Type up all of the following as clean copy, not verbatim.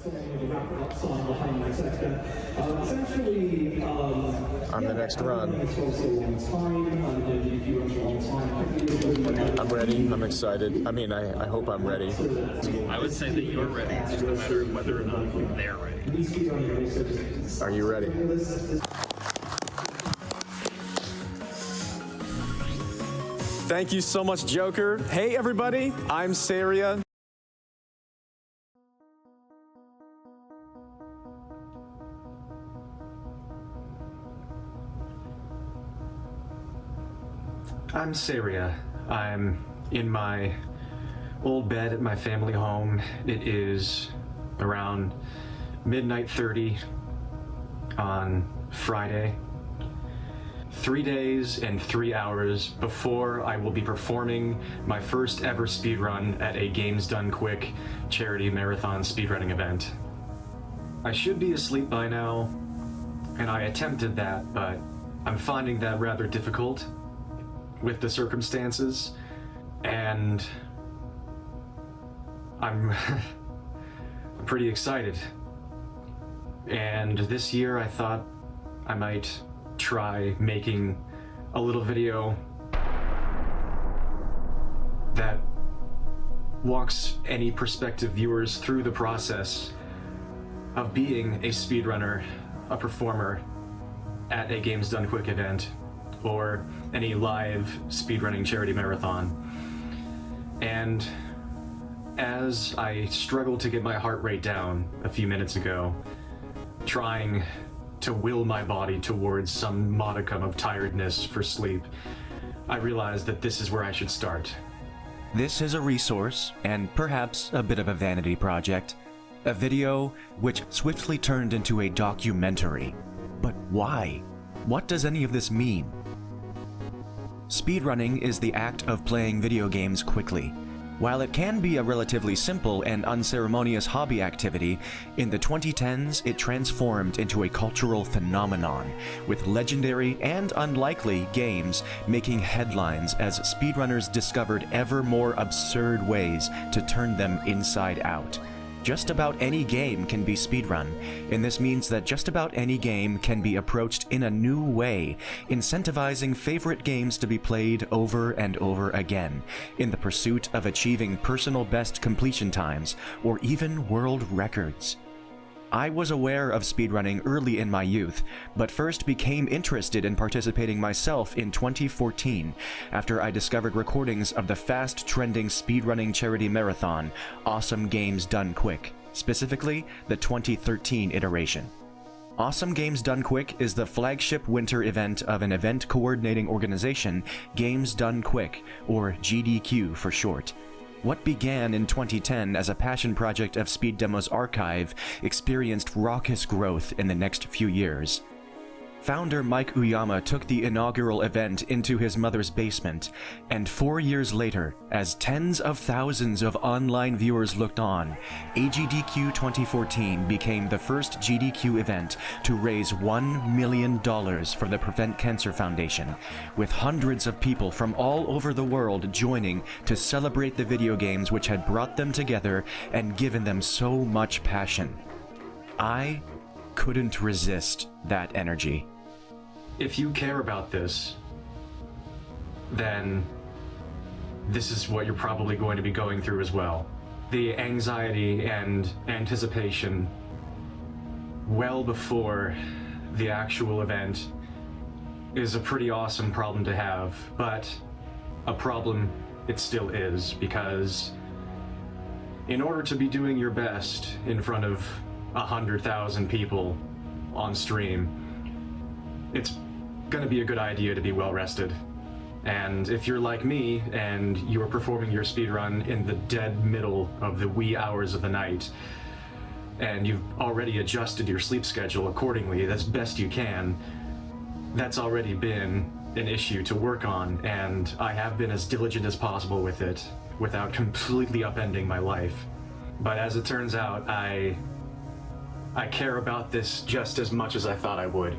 On the next run. I'm ready. I'm excited. I mean, I hope I'm ready. I would say that you're ready. It's just a matter of whether or not they're ready. Are you ready? Thank you so much, Joker. Hey, everybody. I'm Saria. I'm Saria. I'm in my old bed at my family home. It is around midnight 30 on Friday. 3 days and 3 hours before I will be performing my first ever speedrun at a Games Done Quick charity marathon speedrunning event. I should be asleep by now, and I attempted that, but I'm finding that rather difficult with the circumstances, and I'm pretty excited. And this year I thought I might try making a little video that walks any prospective viewers through the process of being a speedrunner, a performer at a Games Done Quick event, or any live speedrunning charity marathon. And as I struggled to get my heart rate down a few minutes ago, trying to will my body towards some modicum of tiredness for sleep, I realized that this is where I should start. This is a resource, and perhaps a bit of a vanity project. A video which swiftly turned into a documentary. But why? What does any of this mean? Speedrunning is the act of playing video games quickly. While it can be a relatively simple and unceremonious hobby activity, in the 2010s it transformed into a cultural phenomenon, with legendary and unlikely games making headlines as speedrunners discovered ever more absurd ways to turn them inside out. Just about any game can be speedrun, and this means that just about any game can be approached in a new way, incentivizing favorite games to be played over and over again, in the pursuit of achieving personal best completion times, or even world records. I was aware of speedrunning early in my youth, but first became interested in participating myself in 2014 after I discovered recordings of the fast-trending speedrunning charity marathon, Awesome Games Done Quick, specifically the 2013 iteration. Awesome Games Done Quick is the flagship winter event of an event coordinating organization, Games Done Quick, or GDQ for short. What began in 2010 as a passion project of Speed Demo's archive experienced raucous growth in the next few years. Founder Mike Uyama took the inaugural event into his mother's basement, and 4 years later, as tens of thousands of online viewers looked on, AGDQ 2014 became the first GDQ event to raise $1 million for the Prevent Cancer Foundation, with hundreds of people from all over the world joining to celebrate the video games which had brought them together and given them so much passion. I couldn't resist that energy. If you care about this, then this is what you're probably going to be going through as well. The anxiety and anticipation well before the actual event is a pretty awesome problem to have, but a problem it still is, because in order to be doing your best in front of 100,000 people on stream, it's gonna be a good idea to be well rested. And if you're like me and you're performing your speedrun in the dead middle of the wee hours of the night, and you've already adjusted your sleep schedule accordingly as best you can, that's already been an issue to work on, and I have been as diligent as possible with it without completely upending my life. But as it turns out, I care about this just as much as I thought I would.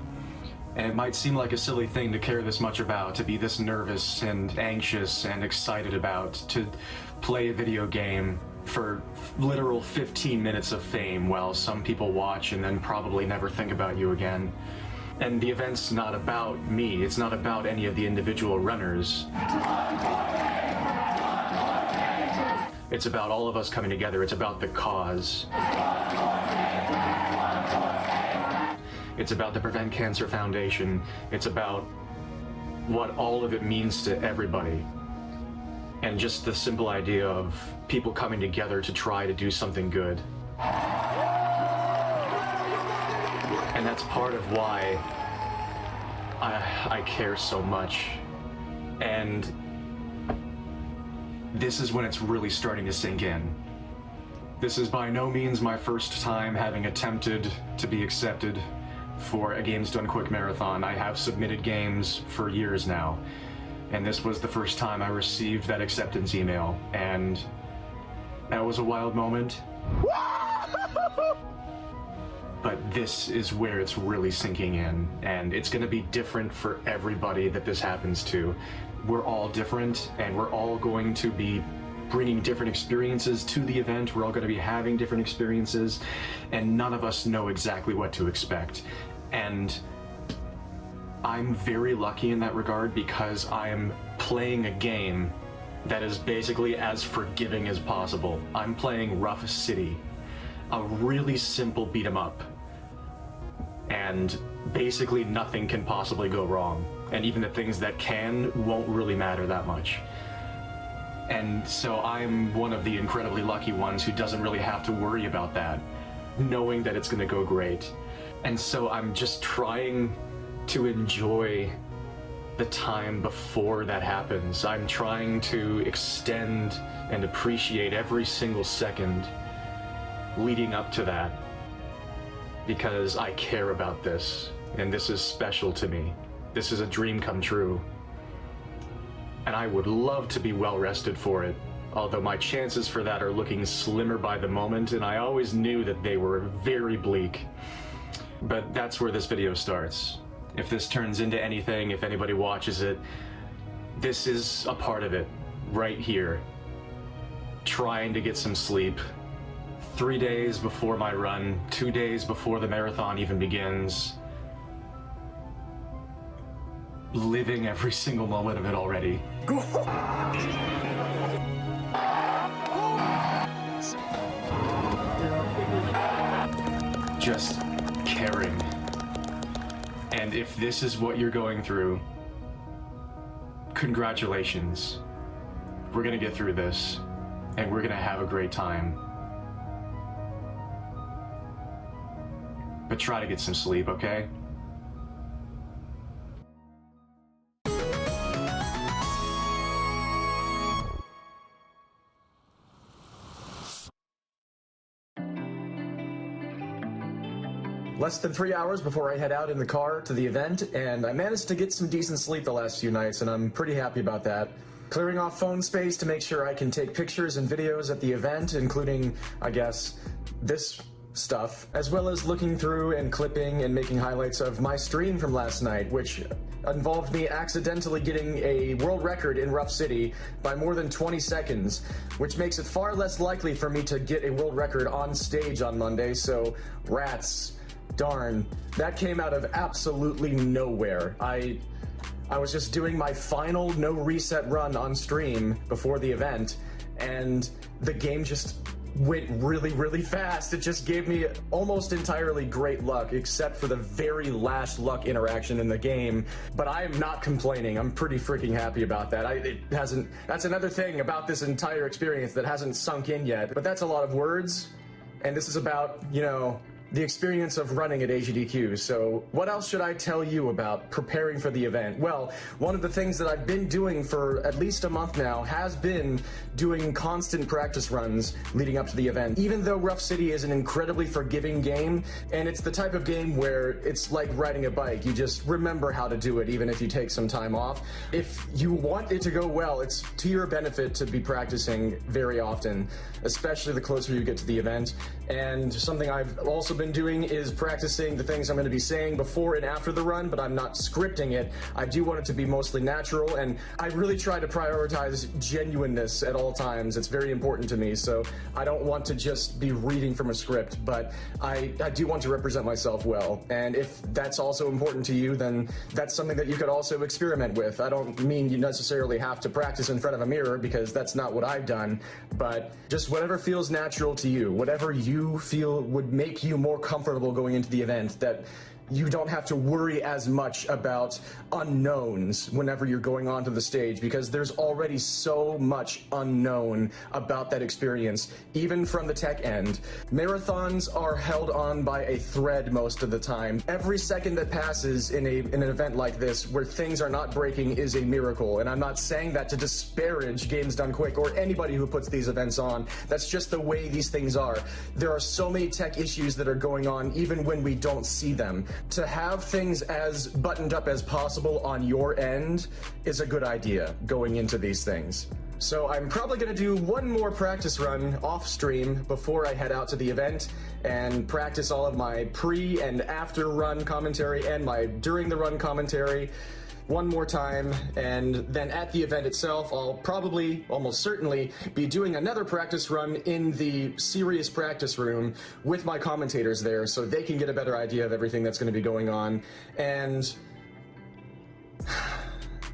And it might seem like a silly thing to care this much about, to be this nervous and anxious and excited about, to play a video game for literal 15 minutes of fame while some people watch and then probably never think about you again. And the event's not about me, it's not about any of the individual runners. It's about all of us coming together, it's about the cause. It's about the Prevent Cancer Foundation, it's about what all of it means to everybody. And just the simple idea of people coming together to try to do something good. And that's part of why I care so much. And this is when it's really starting to sink in. This is by no means my first time having attempted to be accepted for a Games Done Quick marathon. I have submitted games for years now. And this was the first time I received that acceptance email, and that was a wild moment. But this is where it's really sinking in, and it's going to be different for everybody that this happens to. We're all different, and we're all going to be bringing different experiences to the event. We're all going to be having different experiences, and none of us know exactly what to expect. And I'm very lucky in that regard because I'm playing a game that is basically as forgiving as possible. I'm playing Rough City, a really simple beat 'em up. And basically nothing can possibly go wrong. And even the things that can won't really matter that much. And so I'm one of the incredibly lucky ones who doesn't really have to worry about that, knowing that it's gonna go great. And so I'm just trying to enjoy the time before that happens. I'm trying to extend and appreciate every single second leading up to that, because I care about this, and this is special to me. This is a dream come true. And I would love to be well rested for it, although my chances for that are looking slimmer by the moment, and I always knew that they were very bleak. But that's where this video starts. If this turns into anything, if anybody watches it, this is a part of it, right here. Trying to get some sleep. 3 days before my run, 2 days before the marathon even begins. Living every single moment of it already. Just caring. And if this is what you're going through, congratulations. We're gonna get through this, and we're gonna have a great time. But try to get some sleep, okay? Less than 3 hours before I head out in the car to the event, and I managed to get some decent sleep the last few nights, and I'm pretty happy about that. Clearing off phone space to make sure I can take pictures and videos at the event, including, I guess, this stuff, as well as looking through and clipping and making highlights of my stream from last night, which involved me accidentally getting a world record in Rough City by more than 20 seconds, which makes it far less likely for me to get a world record on stage on Monday, so rats. Darn, that came out of absolutely nowhere. I was just doing my final no reset run on stream before the event, and the game just went really, really fast. It just gave me almost entirely great luck, except for the very last luck interaction in the game. But I am not complaining. I'm pretty freaking happy about that. That's another thing about this entire experience that hasn't sunk in yet. But that's a lot of words, and this is about, you know, the experience of running at AGDQ. So what else should I tell you about preparing for the event? Well, one of the things that I've been doing for at least a month now has been doing constant practice runs leading up to the event. Even though Rough City is an incredibly forgiving game, and it's the type of game where it's like riding a bike. You just remember how to do it even if you take some time off. If you want it to go well, it's to your benefit to be practicing very often, especially the closer you get to the event. And something I've also been doing is practicing the things I'm going to be saying before and after the run, but I'm not scripting it. I do want it to be mostly natural, and I really try to prioritize genuineness at all times. It's very important to me, so I don't want to just be reading from a script, but I do want to represent myself well. And if that's also important to you, then that's something that you could also experiment with. I don't mean you necessarily have to practice in front of a mirror, because that's not what I've done, but just whatever feels natural to you, whatever you feel would make you more comfortable going into the event, that you don't have to worry as much about unknowns whenever you're going onto the stage, because there's already so much unknown about that experience, even from the tech end. Marathons are held on by a thread most of the time. Every second that passes in an event like this where things are not breaking is a miracle, and I'm not saying that to disparage Games Done Quick or anybody who puts these events on. That's just the way these things are. There are so many tech issues that are going on even when we don't see them. To have things as buttoned up as possible on your end is a good idea going into these things. So I'm probably going to do one more practice run off stream before I head out to the event and practice all of my pre and after run commentary and my during the run commentary one more time, and then at the event itself, I'll probably, almost certainly, be doing another practice run in the serious practice room with my commentators there, so they can get a better idea of everything that's going to be going on, and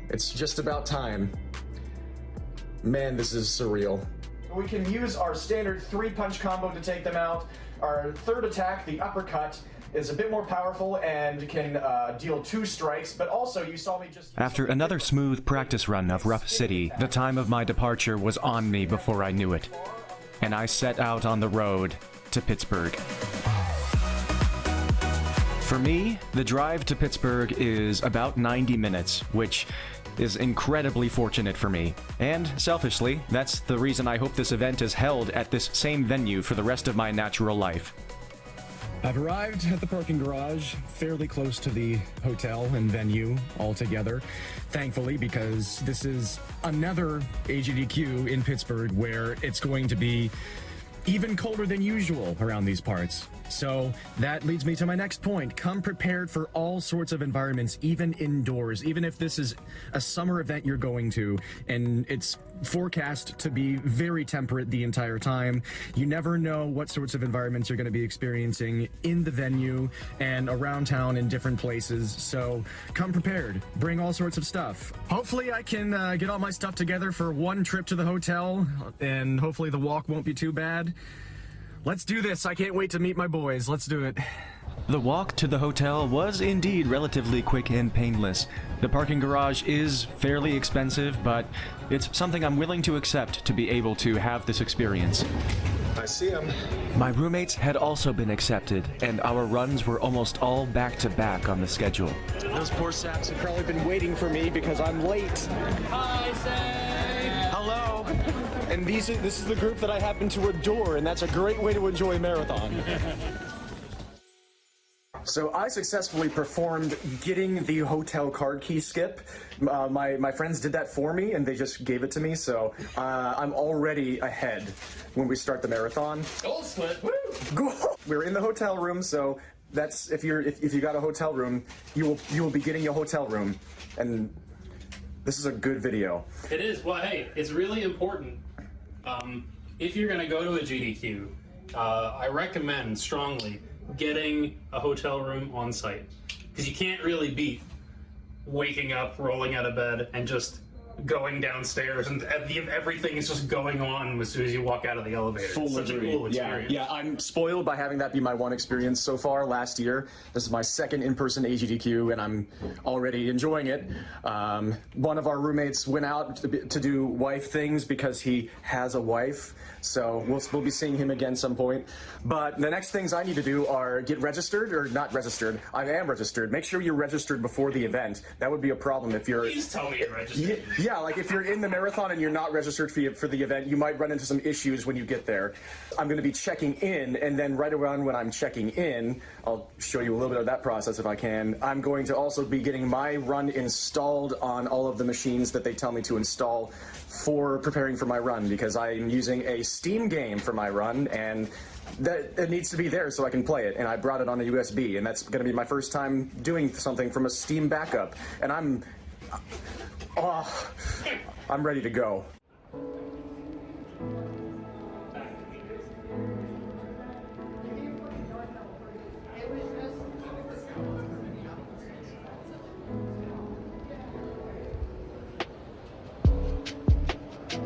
it's just about time. Man, this is surreal. We can use our standard 3-punch combo to take them out. Our third attack, the uppercut, is a bit more powerful and can deal 2 strikes, but also you saw me just... After another smooth practice run of Rough City, the time of my departure was on me before I knew it, and I set out on the road to Pittsburgh. For me, the drive to Pittsburgh is about 90 minutes, which is incredibly fortunate for me. And selfishly, that's the reason I hope this event is held at this same venue for the rest of my natural life. I've arrived at the parking garage, fairly close to the hotel and venue altogether, thankfully, because this is another AGDQ in Pittsburgh where it's going to be even colder than usual around these parts. So that leads me to my next point. Come prepared for all sorts of environments, even indoors. Even if this is a summer event you're going to, and it's forecast to be very temperate the entire time, you never know what sorts of environments you're going to be experiencing in the venue and around town in different places. So come prepared. Bring all sorts of stuff. Hopefully I can get all my stuff together for one trip to the hotel, and hopefully the walk won't be too bad. Let's do this. I can't wait to meet my boys. Let's do it. The walk to the hotel was indeed relatively quick and painless. The parking garage is fairly expensive, but it's something I'm willing to accept to be able to have this experience. I see him. My roommates had also been accepted, and our runs were almost all back-to-back on the schedule. Those poor saps have probably been waiting for me because I'm late. Hi, Sam. Hello. And this is the group that I happen to adore, and that's a great way to enjoy a marathon. So I successfully performed getting the hotel card key skip. My friends did that for me, and they just gave it to me, so I'm already ahead when we start the marathon. Goal split. Woo! We're in the hotel room, so that's if you got a hotel room, you will be getting a hotel room, and this is a good video. It is. Well, hey, it's really important. If you're going to go to a GDQ, I recommend strongly getting a hotel room on site, because you can't really beat waking up, rolling out of bed, and just going downstairs, and everything is just going on as soon as you walk out of the elevator. Full it's such a cool experience. Yeah, I'm spoiled by having that be my one experience so far last year. This is my second in-person AGDQ, and I'm already enjoying it. One of our roommates went out to do wife things because he has a wife, so we'll be seeing him again some point. But the next things I need to do are get registered, or not registered. I am registered. Make sure you're registered before the event. That would be a problem if you're... Please tell me you're registered. Yeah, like if you're in the marathon and you're not registered for the event, you might run into some issues when you get there. I'm going to be checking in, and then right around when I'm checking in, I'll show you a little bit of that process if I can. I'm going to also be getting my run installed on all of the machines that they tell me to install for preparing for my run, because I'm using a Steam game for my run, and that it needs to be there so I can play it. And I brought it on a USB, and that's going to be my first time doing something from a Steam backup, and I'm ready to go.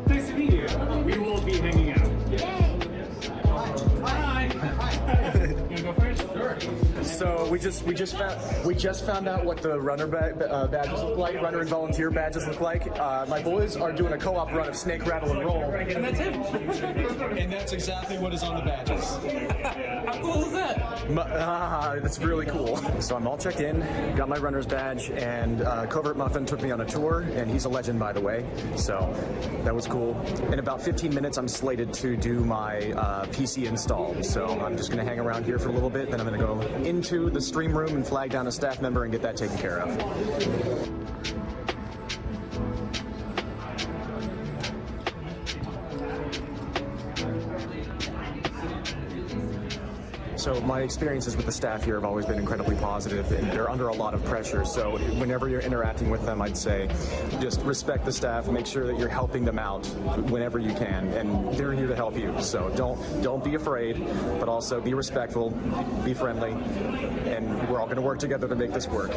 Nice to meet you. We will be hanging out. Hi. You wanna go first? Sure. So we just found out what the runner badges look like, runner and volunteer badges look like. My boys are doing a co-op run of Snake, Rattle, and Roll. And that's it. And that's exactly what is on the badges. How cool is that? That's really cool. So I'm all checked in, got my runner's badge, and Covert Muffin took me on a tour, and he's a legend, by the way. So that was cool. In about 15 minutes, I'm slated to do my PC install. So I'm just going to hang around here for a little bit, then I'm going to go into the stream room and flag down a staff member and get that taken care of. So my experiences with the staff here have always been incredibly positive, and they're under a lot of pressure. So whenever you're interacting with them, I'd say just respect the staff, make sure that you're helping them out whenever you can, and they're here to help you. So don't be afraid, but also be respectful, be friendly, and we're all going to work together to make this work.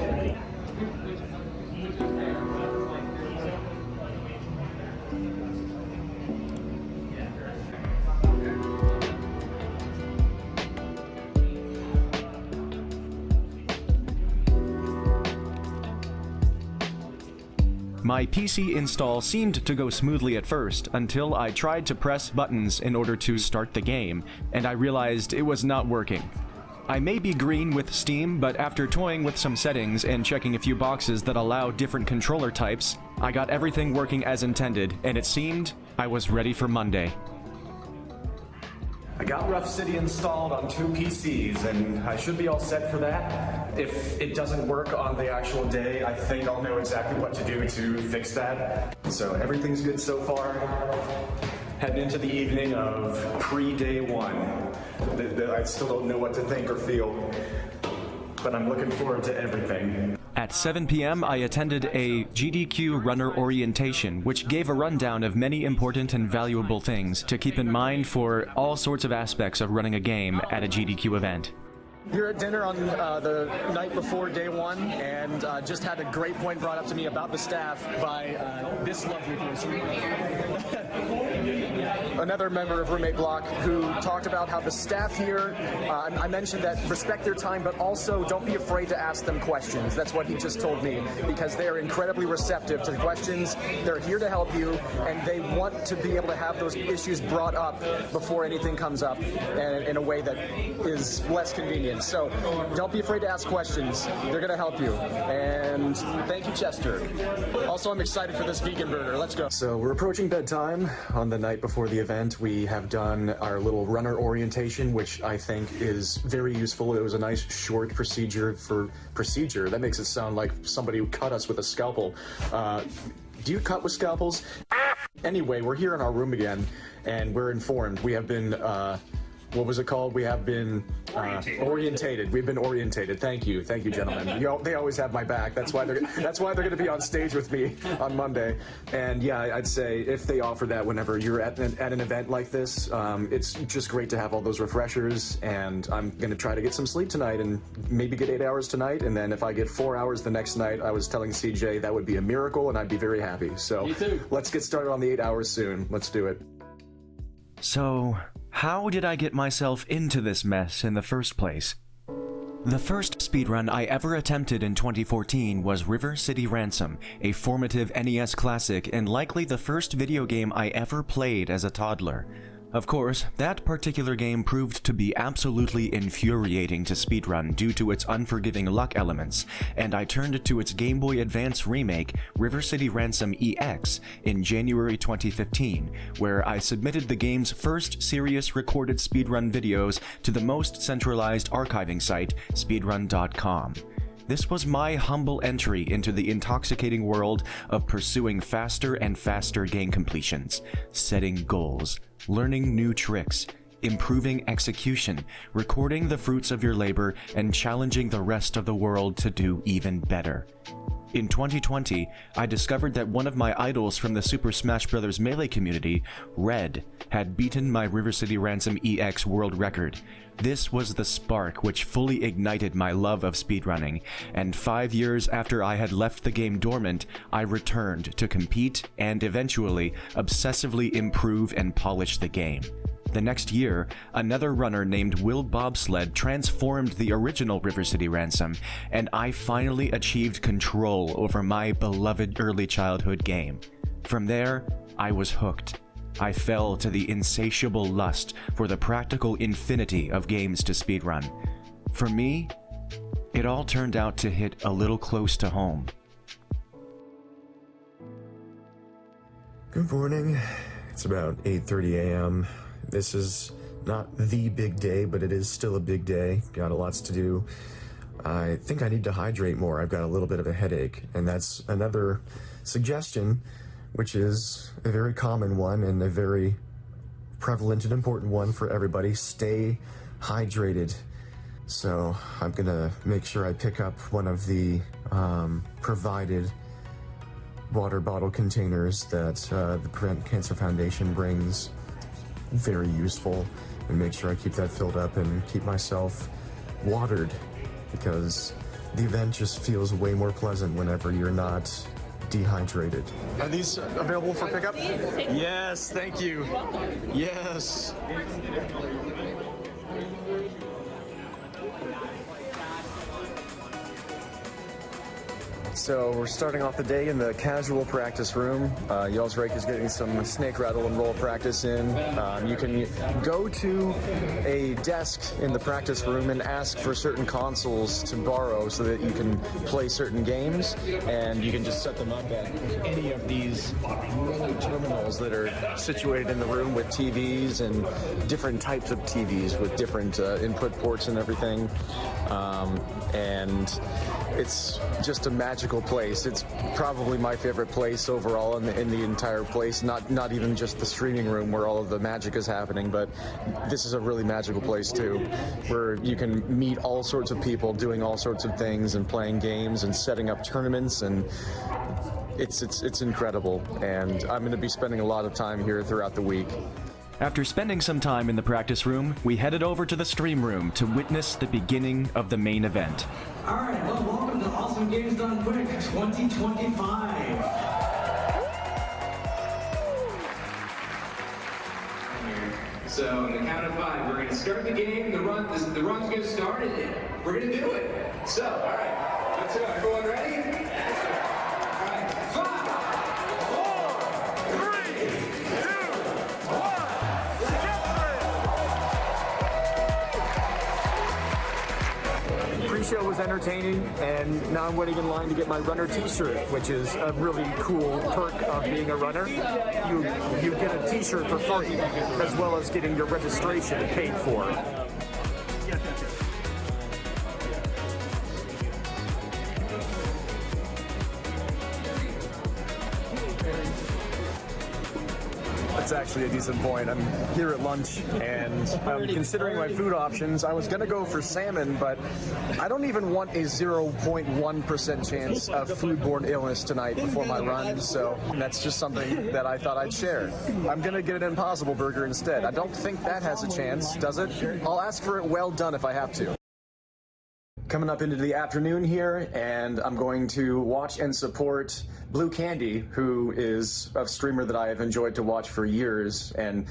My PC install seemed to go smoothly at first, until I tried to press buttons in order to start the game, and I realized it was not working. I may be green with Steam, but after toying with some settings and checking a few boxes that allow different controller types, I got everything working as intended, and it seemed I was ready for Monday. I got Rough City installed on 2 PCs, and I should be all set for that. If it doesn't work on the actual day, I think I'll know exactly what to do to fix that. So everything's good so far. Heading into the evening of pre-day one. I still don't know what to think or feel, but I'm looking forward to everything. At 7 p.m., I attended a GDQ runner orientation, which gave a rundown of many important and valuable things to keep in mind for all sorts of aspects of running a game at a GDQ event. Here at dinner on the night before day one, and just had a great point brought up to me about the staff by this lovely person. Another member of NESblock who talked about how the staff here, I mentioned that respect their time, but also don't be afraid to ask them questions. That's what he just told me, because they are incredibly receptive to the questions. They're here to help you, and they want to be able to have those issues brought up before anything comes up in a way that is less convenient. So don't be afraid to ask questions. They're going to help you. And thank you, Chester. Also, I'm excited for this vegan burger. Let's go. So we're approaching bedtime on the night before the event. We have done our little runner orientation, which I think is very useful. It was a nice short procedure. That makes it sound like somebody who cut us with a scalpel. Do you cut with scalpels? Anyway, we're here in our room again, and we're informed. We have been, what was it called? We have been orientated. We've been orientated. Thank you, gentlemen. They always have my back. That's why they're going to be on stage with me on Monday. And yeah, I'd say if they offer that whenever you're at an event like this, it's just great to have all those refreshers. And I'm going to try to get some sleep tonight, and maybe get 8 hours tonight. And then if I get 4 hours the next night, I was telling CJ that would be a miracle, and I'd be very happy. So let's get started on the 8 hours soon. Let's do it. So, how did I get myself into this mess in the first place? The first speedrun I ever attempted in 2014 was River City Ransom, a formative NES classic and likely the first video game I ever played as a toddler. Of course, that particular game proved to be absolutely infuriating to speedrun due to its unforgiving luck elements, and I turned to its Game Boy Advance remake, River City Ransom EX, in January 2015, where I submitted the game's first serious recorded speedrun videos to the most centralized archiving site, speedrun.com. This was my humble entry into the intoxicating world of pursuing faster and faster game completions, setting goals, learning new tricks, improving execution, recording the fruits of your labor, and challenging the rest of the world to do even better. In 2020, I discovered that one of my idols from the Super Smash Bros. Melee community, Red, had beaten my River City Ransom EX world record. This was the spark which fully ignited my love of speedrunning, and 5 years after I had left the game dormant, I returned to compete and eventually obsessively improve and polish the game. The next year, another runner named Will Bobsled transformed the original River City Ransom, and I finally achieved control over my beloved early childhood game. From there, I was hooked. I fell to the insatiable lust for the practical infinity of games to speedrun. For me, it all turned out to hit a little close to home. Good morning. It's about 8:30 a.m. This is not the big day, but it is still a big day. Got lots to do. I think I need to hydrate more. I've got a little bit of a headache, and that's another suggestion, which is a very common one and a very prevalent and important one for everybody. Stay hydrated. So I'm gonna make sure I pick up one of the provided water bottle containers that the Prevent Cancer Foundation brings. Very useful, and make sure I keep that filled up and keep myself watered, because the event just feels way more pleasant whenever you're not dehydrated. Are these available for pickup? Yes, thank you. Yes. So we're starting off the day in the casual practice room. Y'all's Rake is getting some snake rattle and roll practice in. You can go to a desk in the practice room and ask for certain consoles to borrow so that you can play certain games, and you can just set them up at any of these terminals that are situated in the room with TVs and different types of TVs with different input ports and everything. And it's just a magical place. It's probably my favorite place overall in the entire place. Not even just the streaming room where all of the magic is happening, but this is a really magical place too, where you can meet all sorts of people doing all sorts of things and playing games and setting up tournaments, and it's incredible. And I'm going to be spending a lot of time here throughout the week. After spending some time in the practice room, we headed over to the stream room to witness the beginning of the main event. All right, well, welcome to Awesome Games Done Quick 2025. So, on the count of 5, we're going to start the game. The run's going to start, and we're going to do it. So, all right, let's go. Everyone ready? Let's go. All right, 5, 4, 3, 2, 1. Pre-show was entertaining, and now I'm waiting in line to get my runner t-shirt, which is a really cool perk of being a runner. You get a t-shirt for free, as well as getting your registration paid for. That's actually a decent point. I'm here at lunch, and I'm considering my food options. I was gonna go for salmon, but I don't even want a 0.1% chance of foodborne illness tonight before my run, so that's just something that I thought I'd share. I'm gonna get an Impossible Burger instead. I don't think that has a chance, does it? I'll ask for it well done if I have to. Coming up into the afternoon here, and I'm going to watch and support Blue Candy, who is a streamer that I have enjoyed to watch for years, and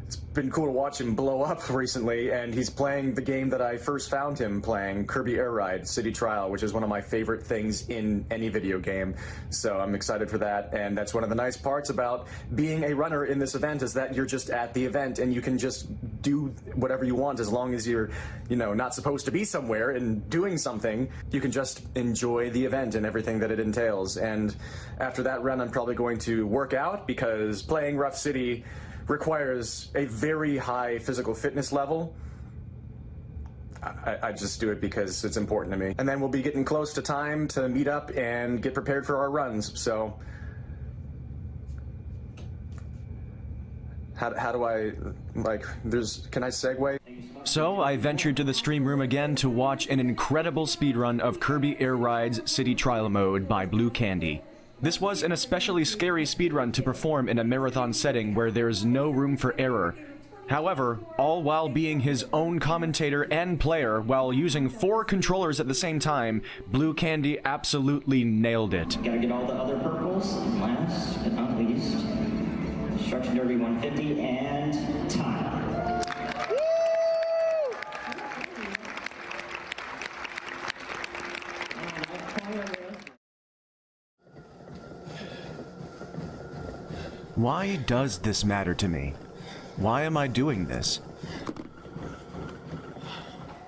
it's been cool to watch him blow up recently, and he's playing the game that I first found him playing, Kirby Air Ride City Trial, which is one of my favorite things in any video game. So I'm excited for that, and that's one of the nice parts about being a runner in this event, is that you're just at the event and you can just do whatever you want as long as you're, not supposed to be somewhere and doing something. You can just enjoy the event and everything that it entails. And after that run, I'm probably going to work out, because playing Rough City requires a very high physical fitness level. I just do it because it's important to me. And then we'll be getting close to time to meet up and get prepared for our runs. So how do I, can I segue? So I ventured to the stream room again to watch an incredible speedrun of Kirby Air Ride's City Trial Mode by Bluesky. This was an especially scary speedrun to perform in a marathon setting where there's no room for error. However, all while being his own commentator and player while using 4 controllers at the same time, Bluesky absolutely nailed it. Gotta get all the other purples, and last but not least, Destruction Derby 150 and time. Why does this matter to me? Why am I doing this?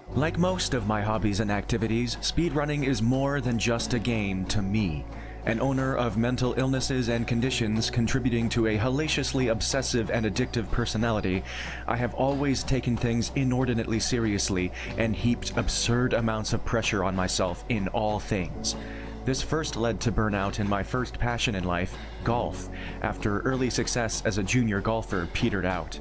Like most of my hobbies and activities, speedrunning is more than just a game to me. An owner of mental illnesses and conditions contributing to a hellaciously obsessive and addictive personality, I have always taken things inordinately seriously and heaped absurd amounts of pressure on myself in all things. This first led to burnout in my first passion in life, golf, after early success as a junior golfer petered out.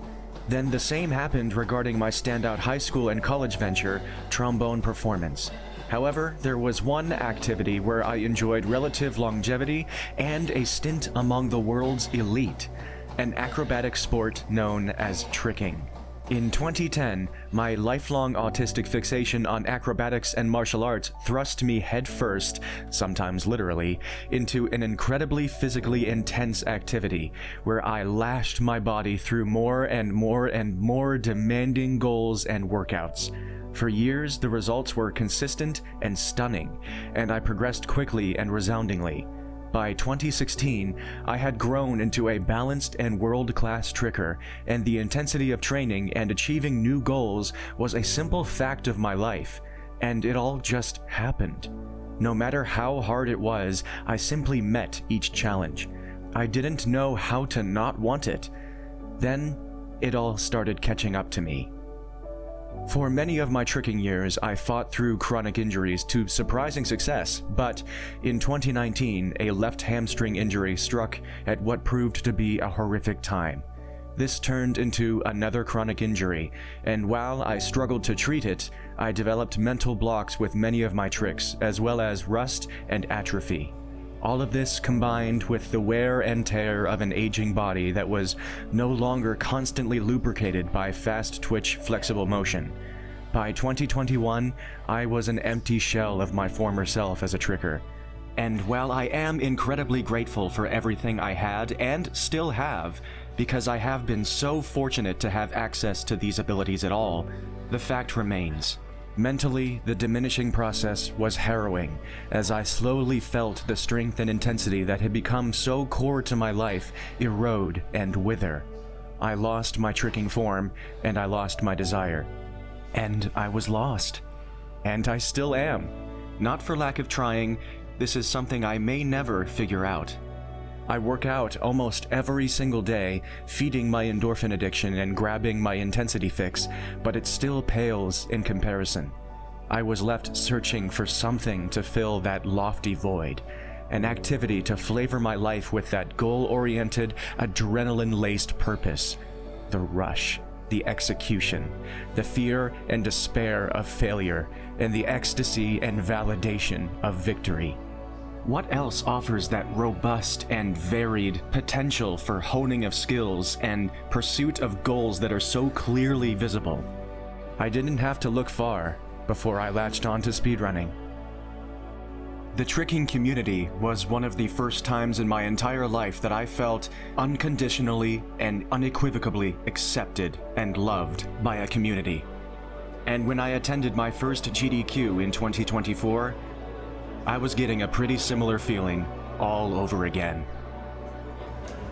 Then the same happened regarding my standout high school and college venture, trombone performance. However, there was one activity where I enjoyed relative longevity and a stint among the world's elite, an acrobatic sport known as tricking. In 2010, my lifelong autistic fixation on acrobatics and martial arts thrust me headfirst, sometimes literally, into an incredibly physically intense activity, where I lashed my body through more and more and more demanding goals and workouts. For years, the results were consistent and stunning, and I progressed quickly and resoundingly. By 2016, I had grown into a balanced and world-class tricker, and the intensity of training and achieving new goals was a simple fact of my life, and it all just happened. No matter how hard it was, I simply met each challenge. I didn't know how to not want it. Then, it all started catching up to me. For many of my tricking years, I fought through chronic injuries to surprising success, but in 2019, a left hamstring injury struck at what proved to be a horrific time. This turned into another chronic injury, and while I struggled to treat it, I developed mental blocks with many of my tricks, as well as rust and atrophy. All of this combined with the wear and tear of an aging body that was no longer constantly lubricated by fast-twitch, flexible motion. By 2021, I was an empty shell of my former self as a tricker. And while I am incredibly grateful for everything I had and still have, because I have been so fortunate to have access to these abilities at all, the fact remains. Mentally, the diminishing process was harrowing, as I slowly felt the strength and intensity that had become so core to my life erode and wither. I lost my tricking form, and I lost my desire. And I was lost. And I still am. Not for lack of trying, this is something I may never figure out. I work out almost every single day, feeding my endorphin addiction and grabbing my intensity fix, but it still pales in comparison. I was left searching for something to fill that lofty void, an activity to flavor my life with that goal-oriented, adrenaline-laced purpose. The rush, the execution, the fear and despair of failure, and the ecstasy and validation of victory. What else offers that robust and varied potential for honing of skills and pursuit of goals that are so clearly visible? I didn't have to look far before I latched on to speedrunning. The tricking community was one of the first times in my entire life that I felt unconditionally and unequivocally accepted and loved by a community. And when I attended my first GDQ in 2024, I was getting a pretty similar feeling all over again.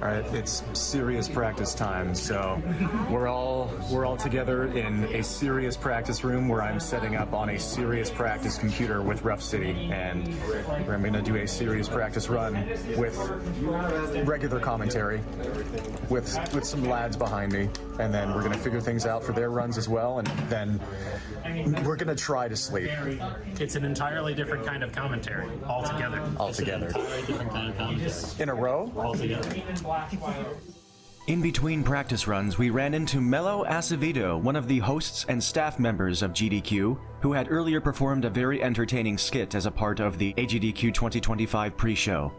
All right, it's serious practice time, so we're all together in a serious practice room where I'm setting up on a serious practice computer with Rough City, and I'm going to do a serious practice run with regular commentary, with some lads behind me, and then we're going to figure things out for their runs as well, and then we're going to try to sleep. It's an entirely different kind of commentary altogether. Altogether. It's an entirely different kind of commentary. In a row? Altogether. In between practice runs, we ran into Mello Acevedo, one of the hosts and staff members of GDQ, who had earlier performed a very entertaining skit as a part of the AGDQ 2025 pre-show.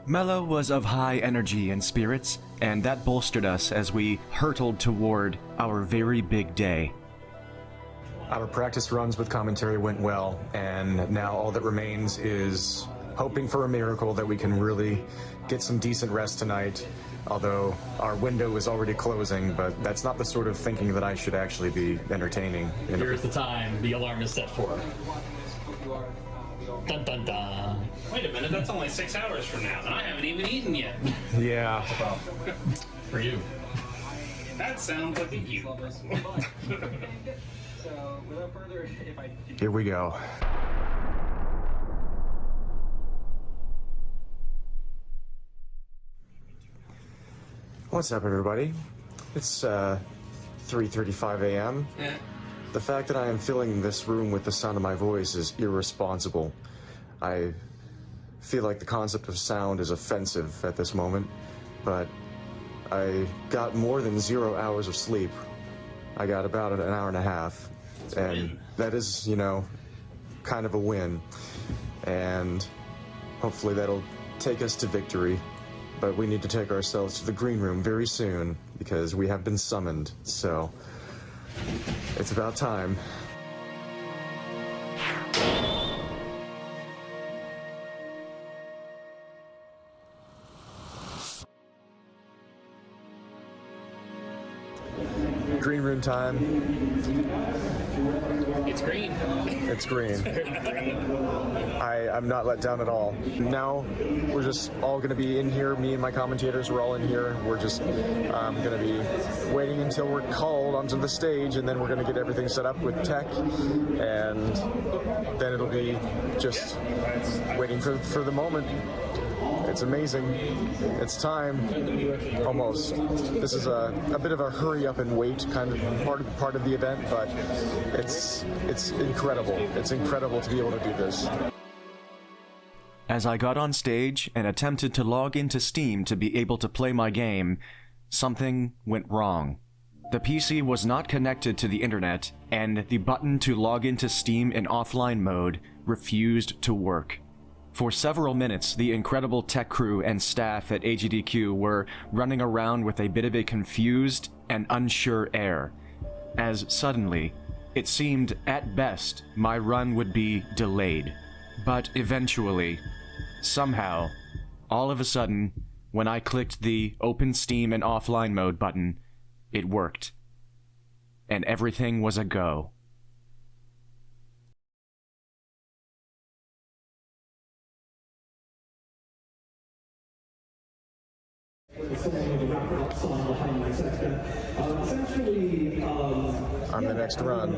Mello was of high energy and spirits, and that bolstered us as we hurtled toward our very big day. Our practice runs with commentary went well, and now all that remains is hoping for a miracle that we can really get some decent rest tonight, although our window is already closing, but that's not the sort of thinking that I should actually be entertaining. Here's the time the alarm is set for. Dun dun dun. Wait a minute, that's only 6 hours from now, and I haven't even eaten yet. Yeah. For you. That sounds like a you. Here we go. What's up, everybody? It's 3:35 a.m. Yeah. The fact that I am filling this room with the sound of my voice is irresponsible. I feel like the concept of sound is offensive at this moment, but I got more than 0 hours of sleep. I got about an hour and a half, and that is, you know, kind of a win. And hopefully that'll take us to victory. But we need to take ourselves to the green room very soon, because we have been summoned, so it's about time. Green room time. It's green. It's green. I'm not let down at all. Now we're just all going to be in here. Me and my commentators, we're all in here. We're just going to be waiting until we're called onto the stage, and then we're going to get everything set up with tech, and then it'll be just waiting for the moment. It's amazing. It's time. Almost. This is a bit of a hurry up and wait kind of part of the event, but it's incredible. It's incredible to be able to do this. As I got on stage and attempted to log into Steam to be able to play my game, something went wrong. The PC was not connected to the internet, and the button to log into Steam in offline mode refused to work. For several minutes, the incredible tech crew and staff at AGDQ were running around with a bit of a confused and unsure air, as suddenly, it seemed at best my run would be delayed. But eventually, somehow, all of a sudden, when I clicked the Open Steam and Offline Mode button, it worked. And everything was a go. On the next run.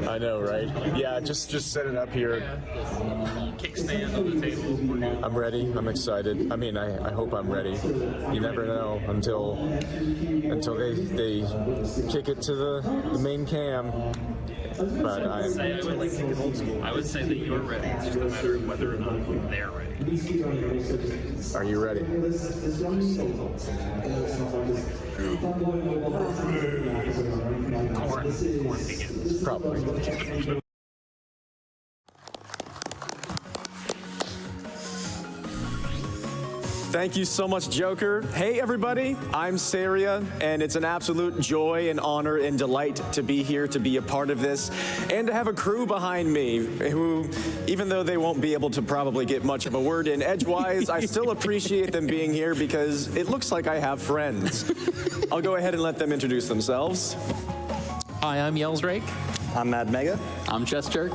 I know, right? Yeah, just set it up here. Kickstand on the table. We're good. I'm ready. I'm excited. I mean, I hope I'm ready. You never know until they kick it to the main cam. But I would say that you're ready. It's just a matter of whether or not they're ready. Are you ready? Corn begins. Probably. Thank you so much, Joker. Hey, everybody, I'm Saria, and it's an absolute joy and honor and delight to be here to be a part of this and to have a crew behind me who, even though they won't be able to probably get much of a word in edgewise, I still appreciate them being here because it looks like I have friends. I'll go ahead and let them introduce themselves. Hi, I'm Yellsrake. I'm Mad Mega. I'm Chess Jerk.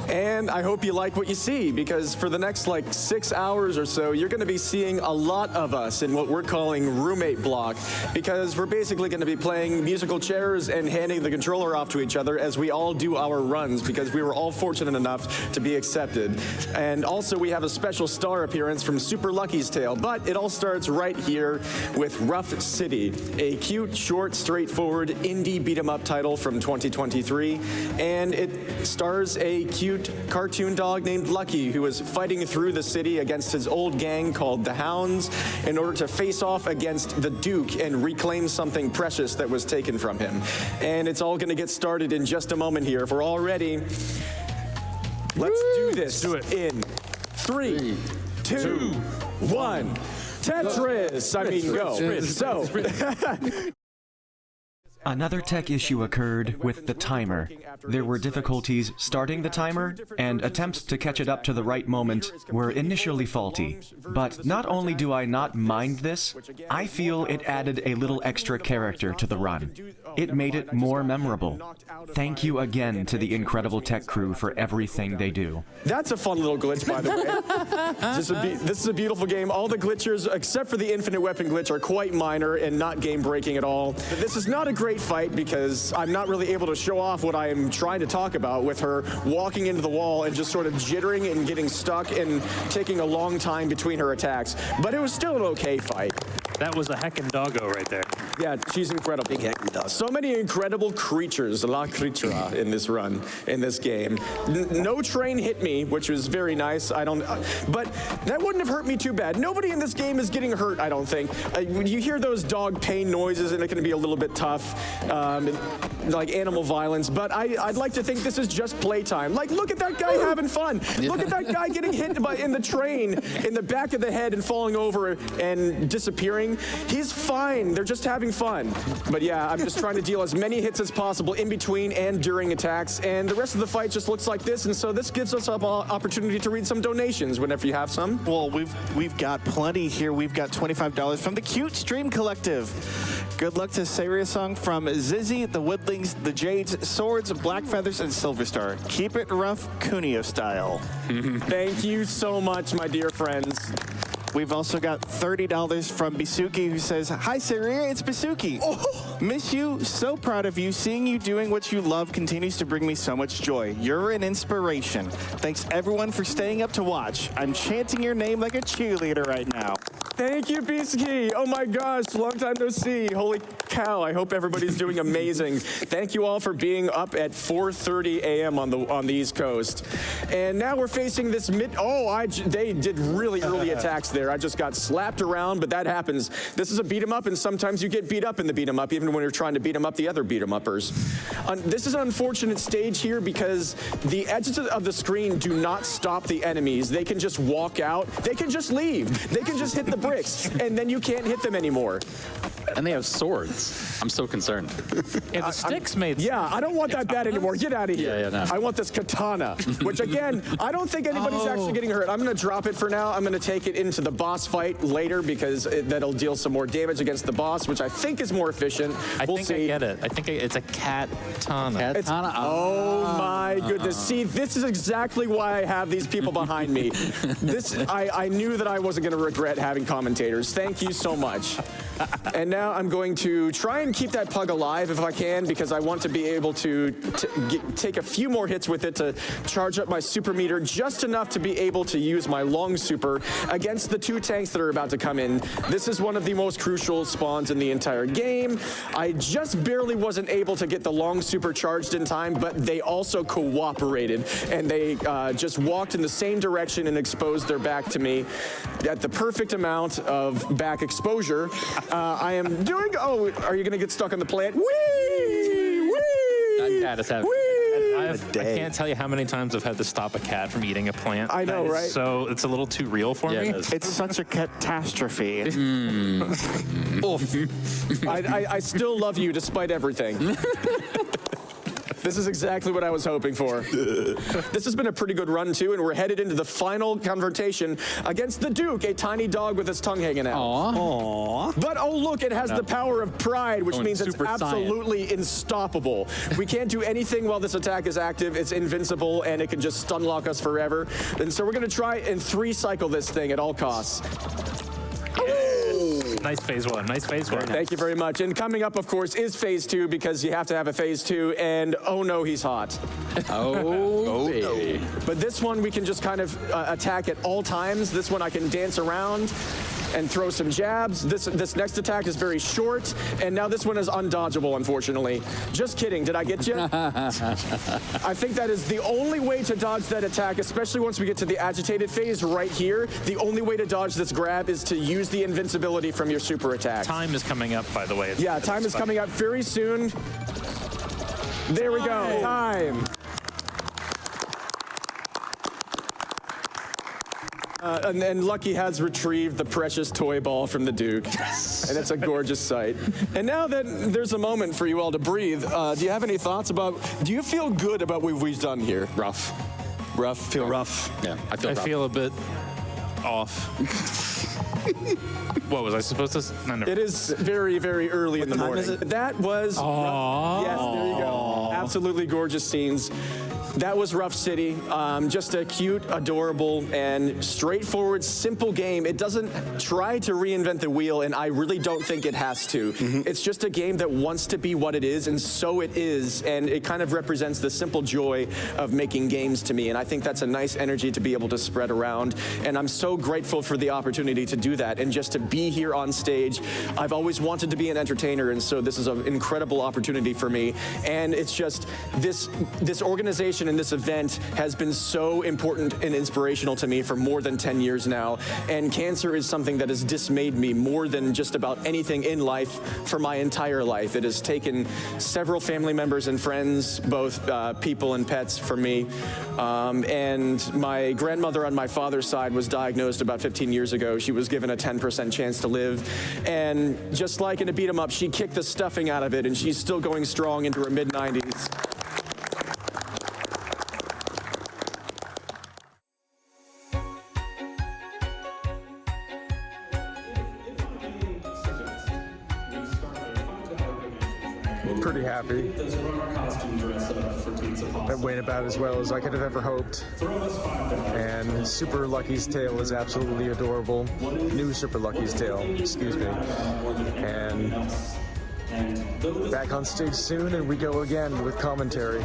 And I hope you like what you see, because for the next like 6 hours or so, you're going to be seeing a lot of us in what we're calling roommate block, because we're basically going to be playing musical chairs and handing the controller off to each other as we all do our runs, because we were all fortunate enough to be accepted. And also we have a special star appearance from Super Lucky's Tale, but it all starts right here with Rough City, a cute, short, straightforward indie beat-em-up title from 2023, and it stars a cute cartoon dog named Lucky who is fighting through the city against his old gang called the Hounds in order to face off against the Duke and reclaim something precious that was taken from him. And it's all going to get started in just a moment here. If we're all ready, let's do this. Let's do it. In 3, 2, 1. Tetris! I mean, go. So. Another tech issue occurred with the timer. There were difficulties starting the timer, and attempts to catch it up to the right moment were initially faulty. But not only do I not mind this, I feel it added a little extra character to the run. It made it more memorable. Thank you again to the incredible tech crew for everything they do. That's a fun little glitch, by the way. This is a beautiful game. All the glitchers, except for the infinite weapon glitch, are quite minor and not game-breaking at all. This is not a great fight because I'm not really able to show off what I am trying to talk about with her walking into the wall and just sort of jittering and getting stuck and taking a long time between her attacks. But it was still an okay fight. That was a heckin' doggo right there. Yeah, she's incredible. Big heckin' dog. So many incredible creatures, la creatura, in this run, in this game. No train hit me, which was very nice. But that wouldn't have hurt me too bad. Nobody in this game is getting hurt, I don't think. When you hear those dog pain noises, and it can be a little bit tough, like animal violence. But I'd like to think this is just playtime. Like, look at that guy having fun. Look at that guy getting hit in the train in the back of the head and falling over and disappearing. He's fine. They're just having fun. But yeah, I'm just trying to deal as many hits as possible in between and during attacks, and the rest of the fight just looks like this, and so this gives us an opportunity to read some donations whenever you have some. Well, we've got plenty here. We've got $25 from the Cute Stream Collective. Good luck to Saria Song from Zizzy, the Woodlings, the Jades, Swords, Black Feathers, and Silver Star. Keep it rough, Cuneo style. Thank you so much, my dear friends. We've also got $30 from Bisuki, who says, "Hi, Saria, it's Bisuki. Oh. Miss you, so proud of you. Seeing you doing what you love continues to bring me so much joy. You're an inspiration. Thanks, everyone, for staying up to watch. I'm chanting your name like a cheerleader right now." Thank you, Bluesky. Oh my gosh, long time no see. Holy cow, I hope everybody's doing amazing. Thank you all for being up at 4:30 a.m. on the East Coast. And now we're facing this they did really early attacks there. I just got slapped around, but that happens. This is a beat 'em up, and sometimes you get beat up in the beat 'em up, even when you're trying to beat 'em up the other beat 'em uppers. This is an unfortunate stage here because the edges of the screen do not stop the enemies. They can just walk out. They can just leave. They can just hit the bricks, and then you can't hit them anymore. And they have swords. I'm so concerned. Yeah, the sticks made sense. Yeah, I don't want that bad anymore. Get out of here. Yeah, no. I want this katana, which again, I don't think anybody's actually getting hurt. I'm going to drop it for now. I'm going to take it into the boss fight later because that'll deal some more damage against the boss, which I think is more efficient. We'll see. I get it. I think it's a katana. Oh my goodness. See, this is exactly why I have these people behind me. I knew that I wasn't going to regret having commentators. Thank you so much. And now I'm going to try and keep that pug alive if I can, because I want to be able to take a few more hits with it to charge up my super meter just enough to be able to use my long super against the two tanks that are about to come in. This is one of the most crucial spawns in the entire game. I just barely wasn't able to get the long super charged in time, but they also cooperated, and they just walked in the same direction and exposed their back to me at the perfect amount of back exposure. I am doing, are you going to get stuck on the plant? Whee! Whee! That cat is having. Whee! I can't tell you how many times I've had to stop a cat from eating a plant. I know, right? So it's a little too real for me. It's such a catastrophe. I still love you despite everything. This is exactly what I was hoping for. This has been a pretty good run, too, and we're headed into the final confrontation against the Duke, a tiny dog with his tongue hanging out. Aww. But, oh, look, it has the power of pride, which means it's Super absolutely unstoppable. We can't do anything while this attack is active. It's invincible, and it can just stun lock us forever. And so we're going to try and 3-cycle this thing at all costs. Nice phase one. Nice phase one. Thank you very much. And coming up, of course, is phase 2 because you have to have a phase 2. And oh no, he's hot. Oh, no. But this one we can just kind of attack at all times. This one I can dance around and throw some jabs. This next attack is very short, and now this one is undodgeable, unfortunately. Just kidding, did I get you? I think that is the only way to dodge that attack, especially once we get to the agitated phase right here. The only way to dodge this grab is to use the invincibility from your super attack. Time is coming up, by the way. Yeah, time is coming up very soon. There we go, time. And then Lucky has retrieved the precious toy ball from the Duke. And it's a gorgeous sight. And now that there's a moment for you all to breathe, do you have any thoughts about, do you feel good about what we've done here? Rough. Rough? Feel rough? Yeah, I feel I rough. feel a bit off. What was I supposed to? No, no. It is very, very early in the morning. is it? That was rough. Yes, there you go. Absolutely gorgeous scenes. That was Rough City. Just a cute, adorable, and straightforward, simple game. It doesn't try to reinvent the wheel, and I really don't think it has to. It's just a game that wants to be what it is, and so it is, and it kind of represents the simple joy of making games to me, and I think that's a nice energy to be able to spread around, and I'm so grateful for the opportunity to do that, and just to be here on stage. I've always wanted to be an entertainer, and so this is an incredible opportunity for me, and it's just this organization and this event has been so important and inspirational to me for more than 10 years now. And cancer is something that has dismayed me more than just about anything in life for my entire life. It has taken several family members and friends, both people and pets, from me. And my grandmother on my father's side was diagnosed about 15 years ago. She was given a 10% chance to live. And just like in a beat 'em up, she kicked the stuffing out of it, and she's still going strong into her mid-90s. Pretty happy. That went about as well as I could have ever hoped. And Super Lucky's tail is absolutely adorable. New Super Lucky's tail, excuse me. And back on stage soon, and we go again with commentary.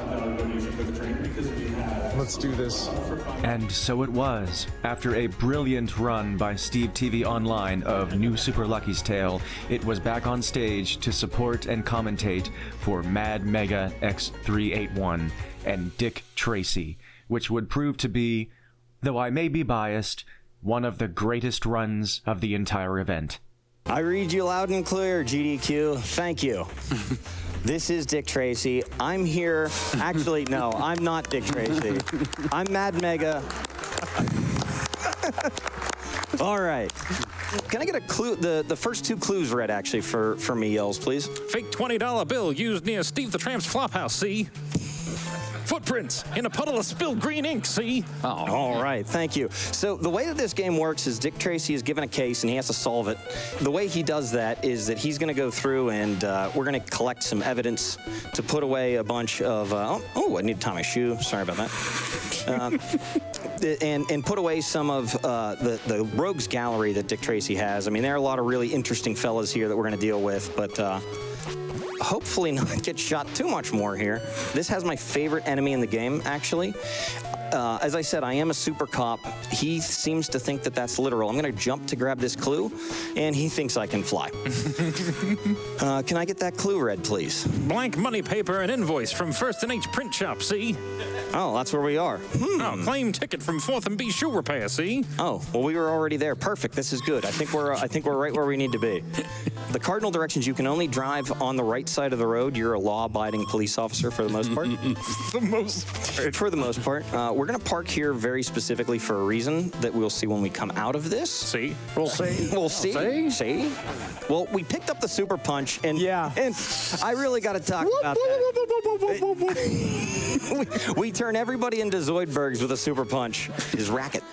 Let's do this. And so it was. After a brilliant run by Steve TV Online of New Super Lucky's Tale, it was back on stage to support and commentate for Mad Mega X381 and Dick Tracy, which would prove to be, though I may be biased, one of the greatest runs of the entire event. I read you loud and clear, GDQ. Thank you. This is Dick Tracy. I'm here. Actually, no, I'm not Dick Tracy. I'm Mad Mega. All right. Can I get a clue? The first 2 clues read, actually, for me, Yells, please. Fake $20 bill used near Steve the Tramp's flophouse, see? Footprints in a puddle of spilled green ink, see? Oh. All right, thank you. So the way that this game works is Dick Tracy is given a case and he has to solve it. The way he does that is that he's going to go through and we're going to collect some evidence to put away a bunch of, oh, I need to tie my shoe. Sorry about that. And put away some of the rogues gallery that Dick Tracy has. I mean, there are a lot of really interesting fellas here that we're going to deal with, but hopefully not get shot too much more here. This has my favorite enemy in the game, actually. as I said, I am a super cop. He seems to think that that's literal. I'm going to jump to grab this clue, and he thinks I can fly. Can I get that clue read, please? Blank money paper and invoice from First and H Print Shop, see? Oh, that's where we are. Oh, claim ticket from 4th and B Shoe Repair, see? Oh, well, we were already there. Perfect. This is good. I think we're right where we need to be. The cardinal directions, you can only drive on the right side of the road. You're a law-abiding police officer for the most part. For the most part. We're going to park here very specifically for a reason that we'll see when we come out of this. See? We'll see. We'll see. See? Well, we picked up the super punch, and and I really got to talk about that. We turn everybody into Zoidbergs with a super punch. His racket.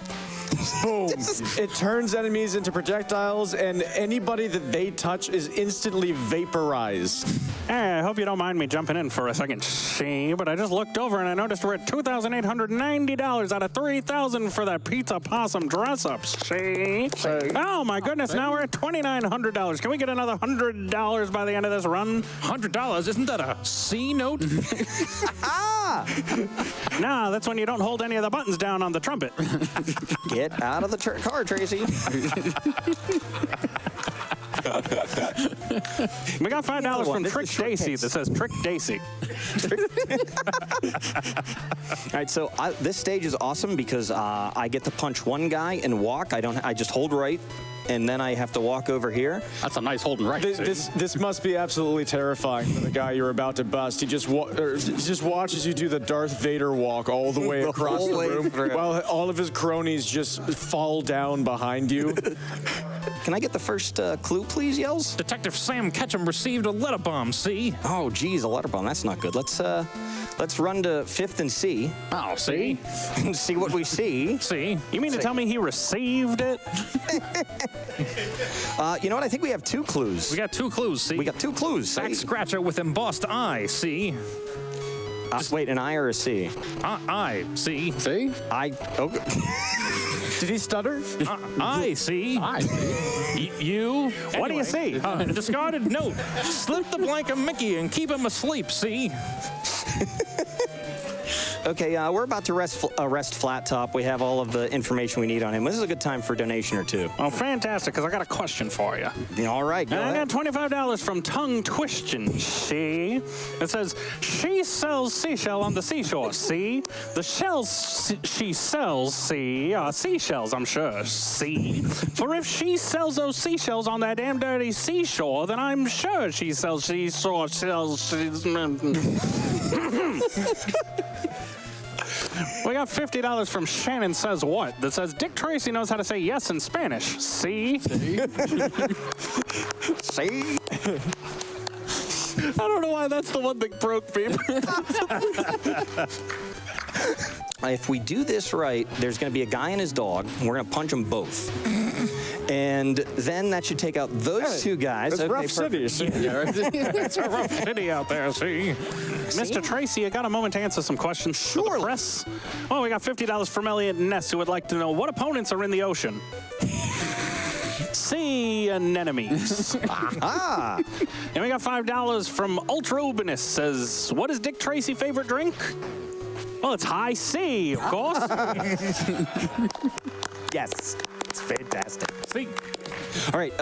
Boom. It turns enemies into projectiles, and anybody that they touch is instantly vaporized. Hey, I hope you don't mind me jumping in for a second, see, but I just looked over and I noticed we're at $2,890 out of $3,000 for that pizza possum dress-up, see? Oh, my goodness, now we're at $2,900. Can we get another $100 by the end of this run? $100? Isn't that a C note? Nah, that's when you don't hold any of the buttons down on the trumpet. Get out of the car, Tracy. We got $5 from Trick Daisy that says Trick Daisy. All right, so this stage is awesome because I get to punch one guy and walk. I just hold right, and then I have to walk over here. That's a nice holding right. This must be absolutely terrifying for the guy you're about to bust. He just watches you do the Darth Vader walk all the way across the room while all of his cronies just fall down behind you. Can I get the first clue, please, Yells? Detective Sam Ketchum received a letter bomb, see? Oh, geez, a letter bomb. That's not good. Let's run to 5th and C. Oh, see? See what we see. See? You mean to tell me he received it? You know what? I think we have 2 clues. We got 2 clues, see? We got 2 clues. Back scratcher with embossed eye, see? Wait, an I or a C? I, see? See? Okay. Did he stutter? I, see? I see. You? What do you see? Discarded note. Slip the blank of Mickey and keep him asleep, see? Okay, we're about to arrest Flat Top. We have all of the information we need on him. This is a good time for a donation or 2. Oh, fantastic, because I got a question for you. All right, go ahead. I got $25 from Tongue Twistin', see? It says, she sells seashell on the seashore, see? The shells she sells, see, are seashells, I'm sure, see? For if she sells those seashells on that damn dirty seashore, then I'm sure she sells seashore shells. We got $50 from Shannon Says What that says Dick Tracy knows how to say yes in Spanish. See? See? I don't know why that's the one that broke me. If we do this right, there's going to be a guy and his dog, and we're going to punch them both. And then that should take out those 2 guys. It's okay, rough city. It's a rough city out there, see? Mr. Tracy, you got a moment to answer some questions for the press? Oh, we got $50 from Elliot Ness, who would like to know what opponents are in the ocean. Sea anemones. Ah. And we got $5 from Ultra Ubinus, says, what is Dick Tracy's favorite drink? Well, it's high C, of course. Yes, it's fantastic. See? All right,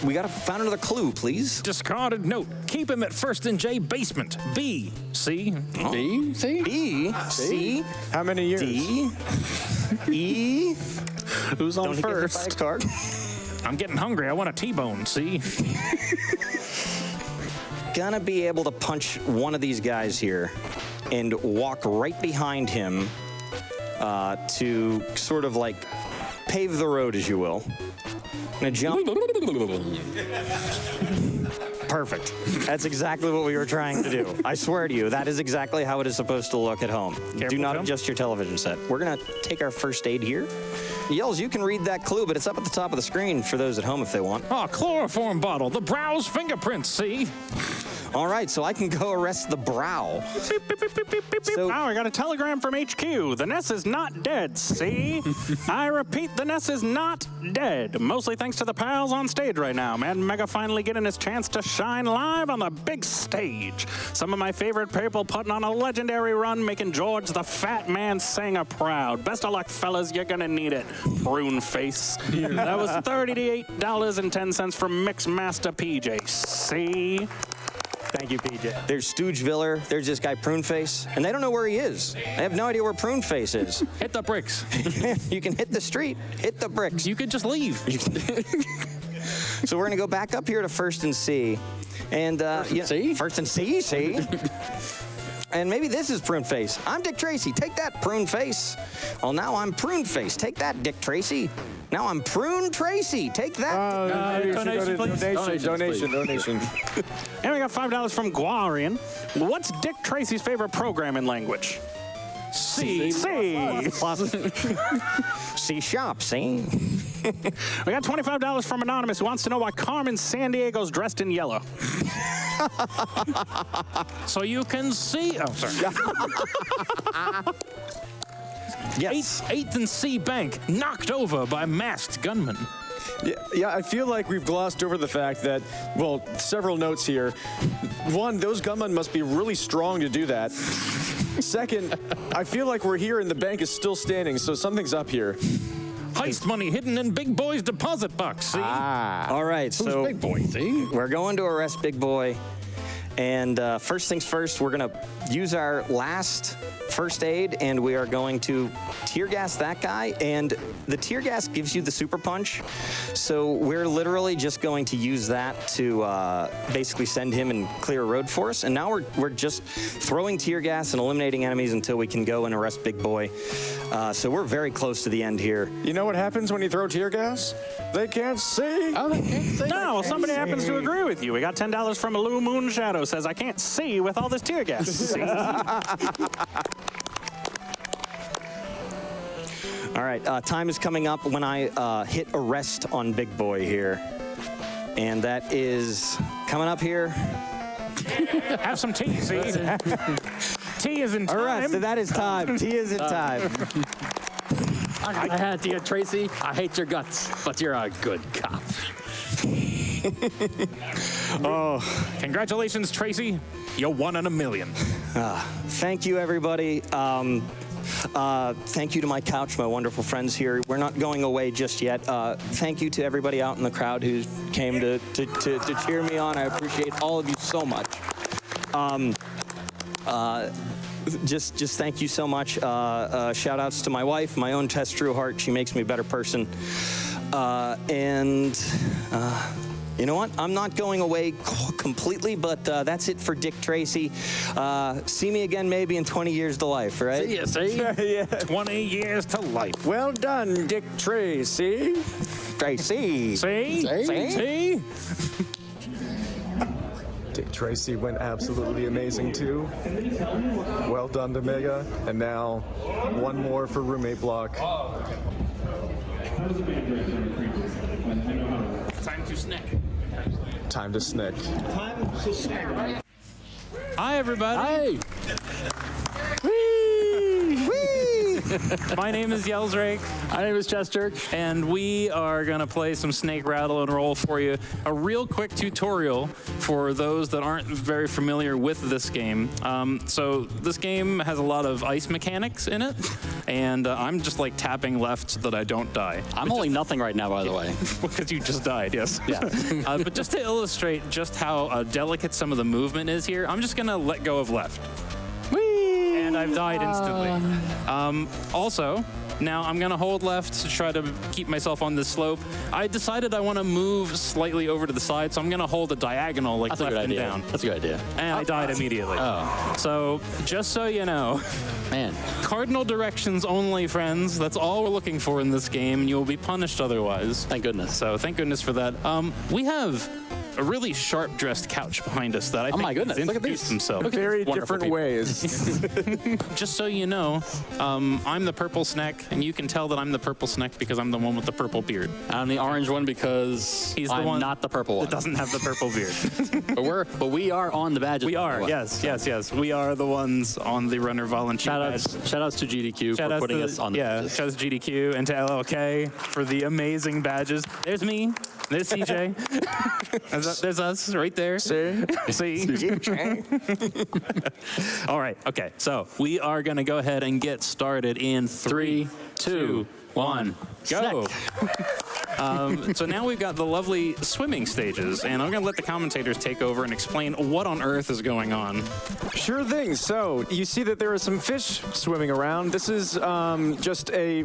we found another clue, please. Discarded note. Keep him at First and J basement. B, C? B, C? B, C? How many years? D, E? Who's on first? Card. I'm getting hungry. I want a T-bone, see? Gonna be able to punch one of these guys here and walk right behind him to sort of like pave the road, as you will. Gonna jump. Perfect. That's exactly what we were trying to do. I swear to you, that is exactly how it is supposed to look at home. Do not adjust your television set. We're gonna take our first aid here. Yells, you can read that clue, but it's up at the top of the screen for those at home if they want. Oh, chloroform bottle. The brow's fingerprints, see? All right, so I can go arrest the Brow. So, Now I got a telegram from HQ. The NES is not dead, see? I repeat, the NES is not dead. Mostly thanks to the pals on stage right now. Mad Mega finally getting his chance to shine live on the big stage. Some of my favorite people putting on a legendary run, making George the Fat Man Singer proud. Best of luck, fellas. You're gonna need it. Prune face. That was $38.10 from Mixmaster PJ. See? thank you, PJ. There's Stoogeviller. There's this guy Pruneface, and they don't know where he is. I have no idea where Pruneface is. Hit the bricks. You can hit the street, hit the bricks. You could just leave. So we're gonna go back up here to First and C, and First and C, see. And maybe this is Pruneface. I'm Dick Tracy. Take that, Pruneface. Well, now I'm Pruneface. Take that, Dick Tracy. Now I'm Prune Tracy. Take that. Donation, please. Donation. And we got $5 from Guarian. What's Dick Tracy's favorite programming language? C. C. C shop, see? We got $25 from Anonymous who wants to know why Carmen Sandiego's dressed in yellow. So you can see. Oh, sorry. Yes. 8th and C Bank knocked over by masked gunmen. Yeah, I feel like we've glossed over the fact that, well, several notes here. One, those gunmen must be really strong to do that. Second, I feel like we're here and the bank is still standing, so something's up here. Heist money hidden in Big Boy's deposit box, see? All right, so Big Boy, see? we're going to arrest Big Boy. And first things first, we're going to use our last first aid, and we are going to tear gas that guy. And the tear gas gives you the super punch. So we're literally just going to use that to basically send him and clear a road for us. And now we're just throwing tear gas and eliminating enemies until we can go and arrest Big Boy. So we're very close to the end here. You know what happens when you throw tear gas? They can't see. Oh, they can't see. No, somebody happens to agree with you. We got $10 from Blue Moon Shadow. Says, I can't see with all this tear gas. See? All right, time is coming up when I hit arrest on Big Boy here. And that is coming up here. Have some tea, see? Tea is in time. Arrest, that is time. Tea is in time. I had to, Tracy. I hate your guts, but you're a good cop. Oh, congratulations, Tracy. You're 1 in a million. Thank you, everybody. Thank you to my couch, my wonderful friends here. We're not going away just yet. Thank you to everybody out in the crowd who came to cheer me on. I appreciate all of you so much. Just thank you so much. Shout outs to my wife, my own Tess Trueheart. She makes me a better person. You know what? I'm not going away completely, but that's it for Dick Tracy. See me again maybe in 20 years to life, right? See ya, see? Yeah. 20 years to life. Well done, Dick Tracy. Tracy. See? See? Dick Tracy went absolutely amazing too. Well done to Mega. And now one more for Roommate Block. Time to snack. Time to snick. Hi, everybody. Hey! My name is Yellsrake. My name is Chester. And we are going to play some Snake Rattle and Roll for you. A real quick tutorial for those that aren't very familiar with this game. So this game has a lot of ice mechanics in it, and I'm just like tapping left so that I don't die. I'm holding nothing right now, by the way. Because you just died, yes. Yeah. But just to illustrate just how delicate some of the movement is here, I'm just going to let go of left. And I've died instantly. Also, now I'm gonna hold left to try to keep myself on this slope. I decided I want to move slightly over to the side, so I'm gonna hold a diagonal, like That's a left good and idea. down. That's a good idea. And I died immediately. Oh. So, just so you know, Man. cardinal directions only, friends. That's all we're looking for in this game, and you will be punished otherwise. Thank goodness. So, thank goodness for that. We have a really sharp-dressed couch behind us that I think my goodness, look at introduced these. himself. Very Wonderful different people. ways. Just so you know, I'm the purple snack, and you can tell that I'm the purple snack because I'm the one with the purple beard. I'm the orange one because He's the I'm one not the purple one. That doesn't have the purple beard. But we are on the badges. We by the are, way. yes. We are the ones on the runner volunteer badge. Shout outs to GDQ for putting us on the badges. Shout out to GDQ and to LLK for the amazing badges. There's me. There's CJ. There's us right there. See? All right. Okay. So we are going to go ahead and get started in 3, 2, 1, go. So now we've got the lovely swimming stages, and I'm going to let the commentators take over and explain what on earth is going on. Sure thing. So you see that there are some fish swimming around. This is just a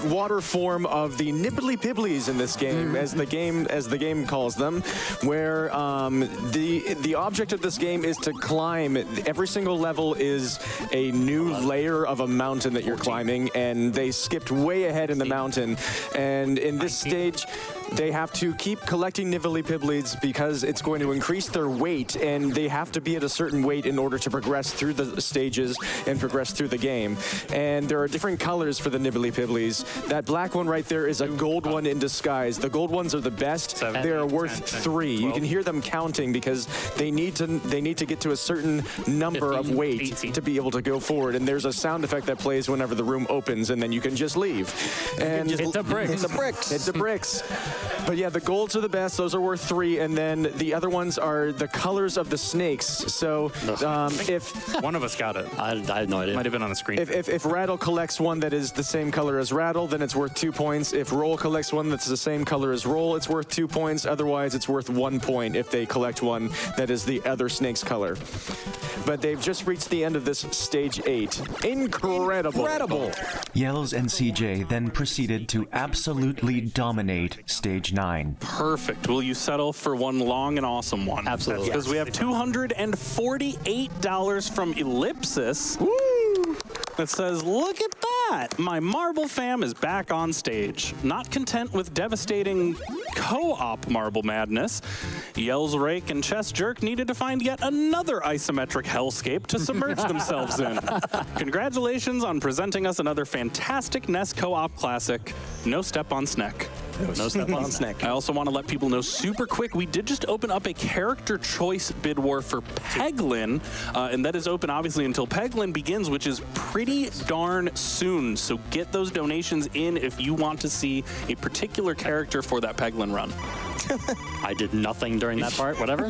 water form of the nibbly pibblies in this game, as the game calls them, where the object of this game is to climb. Every single level is a new layer of a mountain that you're climbing, and they skipped way ahead in the mountain. And in this stage, they have to keep collecting nibbly pibblies because it's going to increase their weight, and they have to be at a certain weight in order to progress through the stages and progress through the game. And there are different colors for the nibbly pibblies. That black one right there is a gold one in disguise. The gold ones are the best. They are worth 3. You can hear them counting because they need to get to a certain number 15, of weight 18. to be able to go forward. And there's a sound effect that plays whenever the room opens, and then you can just leave. And Hit the bricks. Hit the bricks. Hit the bricks. But yeah, the golds are the best. Those are worth 3. And then the other ones are the colors of the snakes. So if One of us got it. I have no idea. Might have been on the screen. if Rattle collects one that is the same color as Rattle, then it's worth 2 points. If Roll collects one that's the same color as Roll, it's worth 2 points. Otherwise, it's worth 1 point if they collect one that is the other snake's color. But they've just reached the end of this stage 8. Incredible. Yells and CJ then proceeded to absolutely dominate stage 9. Perfect. Will you settle for one long and awesome one? Absolutely. Because we have $248 from Ellipsis. That says, look at that! My marble fam is back on stage. Not content with devastating co-op marble madness, Yells, Rake, and Chest Jerk needed to find yet another isometric hellscape to submerge themselves in. Congratulations on presenting us another fantastic NES co-op classic, No Step on Sneck. No step on snack. I also want to let people know super quick, we did just open up a character choice bid war for Peglin, and that is open obviously until Peglin begins, which is pretty darn soon. So get those donations in if you want to see a particular character for that Peglin run. I did nothing during that part. Whatever.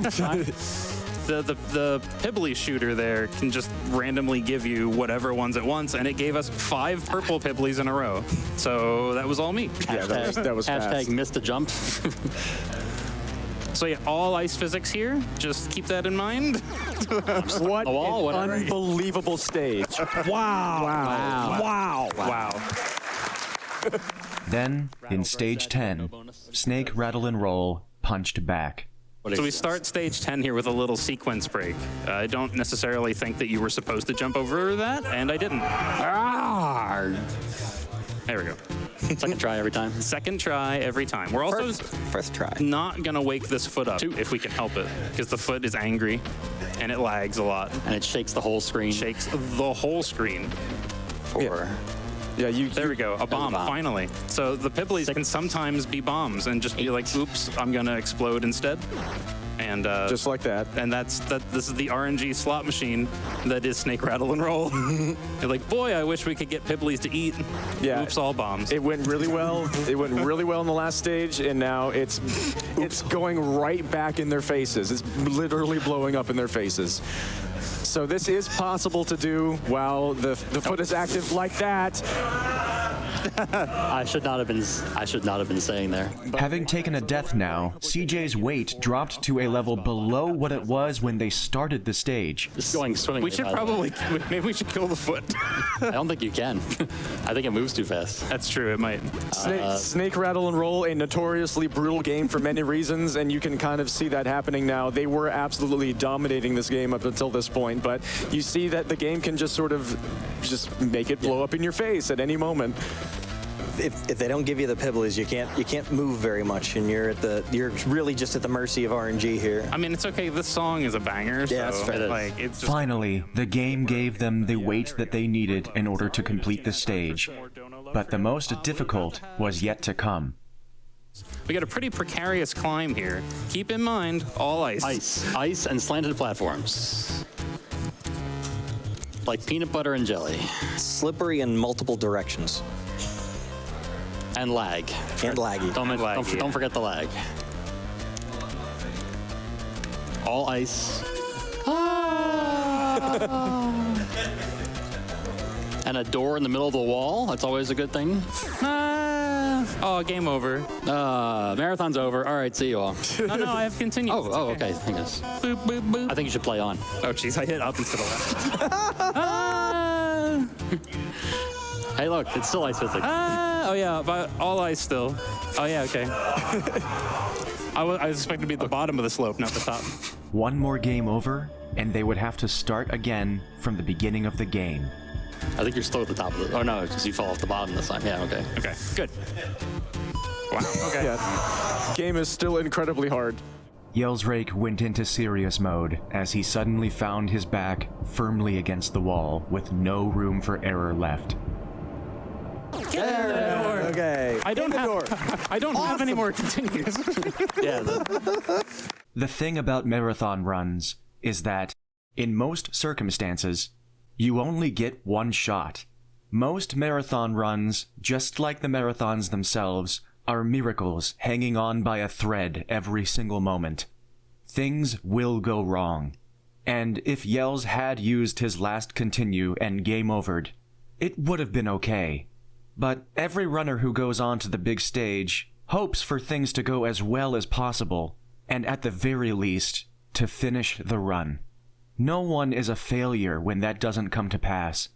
The Pibbly shooter there can just randomly give you whatever ones at once, and it gave us 5 purple Pibblies in a row. So that was all me. Yeah, that was Hashtag fast. missed a jump. So yeah, all ice physics here. Just keep that in mind. What the wall, an whatever. unbelievable stage. Wow. Then, in stage 10, Snake, Rattle, and Roll punched back. So we start stage 10 here with a little sequence break. I don't necessarily think that you were supposed to jump over that, and I didn't. There we go. Second try every time. Second try every time. We're also First try. not gonna wake this foot up if we can help it, because the foot is angry and it lags a lot. And it shakes the whole screen. Shakes the whole screen. Yeah, There we go. A bomb, finally. So the Pibblies can sometimes be bombs and just be like, oops, I'm gonna explode instead. And just like that. And this is the RNG slot machine that is Snake, Rattle, and Roll. You're like, boy, I wish we could get Pibblies to eat. Yeah. Oops, all bombs. It went really well. It went really well in the last stage, and now it's going right back in their faces. It's literally blowing up in their faces. So this is possible to do while the foot is active like that. I should not have been saying there. Having taken a death now, CJ's weight dropped to a level below what it was when they started the stage. This is going swimming. We should probably, maybe we should kill the foot. I don't think you can. I think it moves too fast. That's true, it might. Snake, Rattle, and Roll, a notoriously brutal game for many reasons, and you can kind of see that happening now. They were absolutely dominating this game up until this point, but you see that the game can just sort of just make it blow up in your face at any moment. if they don't give you the pibblies, you can't move very much, and you're really just at the mercy of RNG here. I mean, it's okay. This song is a banger. Yeah, so, that's fair. like, it's just... Finally, the game gave them the weight that they needed in order to complete the stage. But the most difficult was yet to come. We got a pretty precarious climb here. Keep in mind, all ice. Ice and slanted platforms. Like peanut butter and jelly. Slippery in multiple directions. And lag. And laggy. Don't forget the lag. All ice. And a door in the middle of the wall. That's always a good thing. Oh, game over. Marathon's over. All right, see you all. No, I have continued. Oh, okay. I guess. Boop, boop, boop. I think you should play on. Oh, jeez, I hit up instead of left. Hey, look, it's still ice physics. Oh, yeah, but all ice still. Oh, yeah, okay. I was expecting to be at the bottom of the slope, not the top. One more game over, and they would have to start again from the beginning of the game. I think you're still at the top of it. Oh, no, because you fell off the bottom this time. Yeah, okay. Okay, good. Wow, okay. Yeah, game is still incredibly hard. Yellsrake went into serious mode as he suddenly found his back firmly against the wall with no room for error left. Okay. I don't have any more continues. Yeah. The thing about marathon runs is that, in most circumstances, you only get one shot. Most marathon runs, just like the marathons themselves, are miracles hanging on by a thread every single moment. Things will go wrong. And if Yells had used his last continue and game overed, it would have been okay. But every runner who goes on to the big stage hopes for things to go as well as possible, and at the very least, to finish the run. No one is a failure when that doesn't come to pass.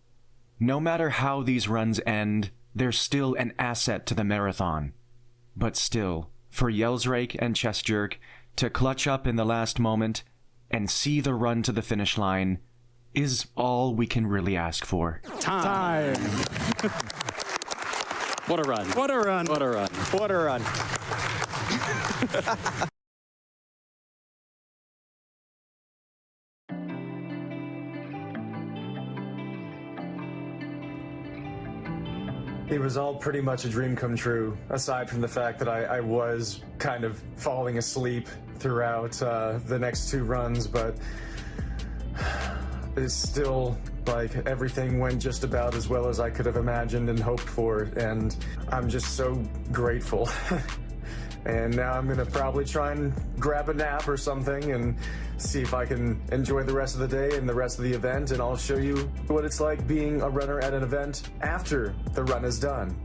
No matter how these runs end, they're still an asset to the marathon. But still, for Yellsrake and Chessjerk to clutch up in the last moment and see the run to the finish line is all we can really ask for. Time. What a run. What a run. What a run. What a run. It was all pretty much a dream come true, aside from the fact that I was kind of falling asleep throughout the next two runs, but it's still like everything went just about as well as I could have imagined and hoped for, and I'm just so grateful. And now I'm gonna probably try and grab a nap or something and see if I can enjoy the rest of the day and the rest of the event, and I'll show you what it's like being a runner at an event after the run is done.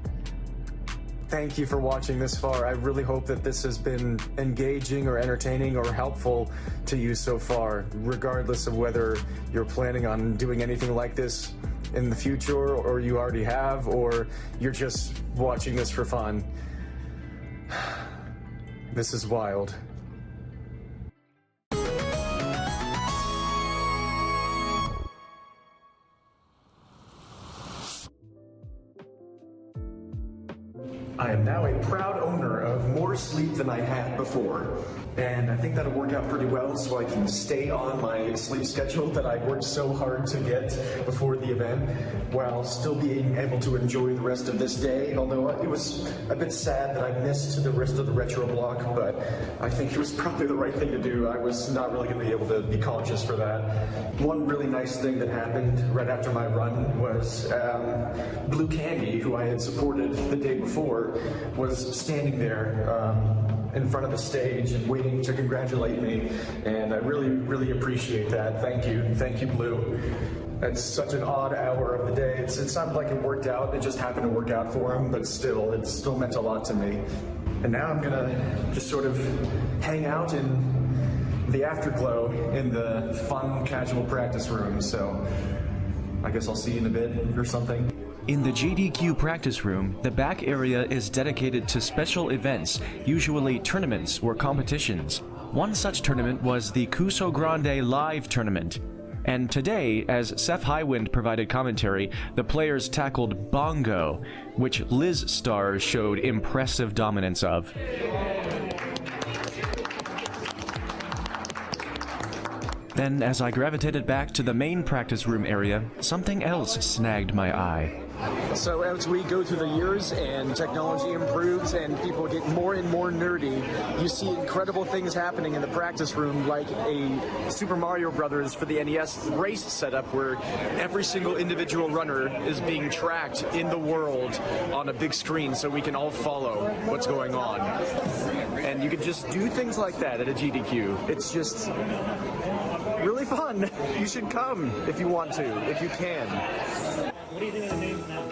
Thank you for watching this far. I really hope that this has been engaging or entertaining or helpful to you so far, regardless of whether you're planning on doing anything like this in the future, or you already have, or you're just watching this for fun. This is wild. I am now a proud owner of more sleep than I had before, and I think that'll work out pretty well so I can stay on my sleep schedule that I worked so hard to get before the event, while still being able to enjoy the rest of this day, although it was a bit sad that I missed the rest of the retro block, but I think it was probably the right thing to do. I was not really going to be able to be conscious for that. One really nice thing that happened right after my run was Blue Candy, who I had supported the day before, was standing there in front of the stage and waiting to congratulate me, and I really, really appreciate that. Thank you, Blue. It's such an odd hour of the day. It sounded like it worked out. It just happened to work out for him, but still, it still meant a lot to me. And now I'm gonna just sort of hang out in the afterglow in the fun, casual practice room. So I guess I'll see you in a bit or something. In the GDQ practice room, the back area is dedicated to special events, usually tournaments or competitions. One such tournament was the Cuso Grande Live Tournament. And today, as Seth Highwind provided commentary, the players tackled Bongo, which Liz Stars showed impressive dominance of. Then, as I gravitated back to the main practice room area, something else snagged my eye. So as we go through the years and technology improves and people get more and more nerdy, you see incredible things happening in the practice room, like a Super Mario Brothers for the NES race setup where every single individual runner is being tracked in the world on a big screen so we can all follow what's going on. And you can just do things like that at a GDQ. It's just really fun. You should come if you want to, if you can. What do you think of the names now?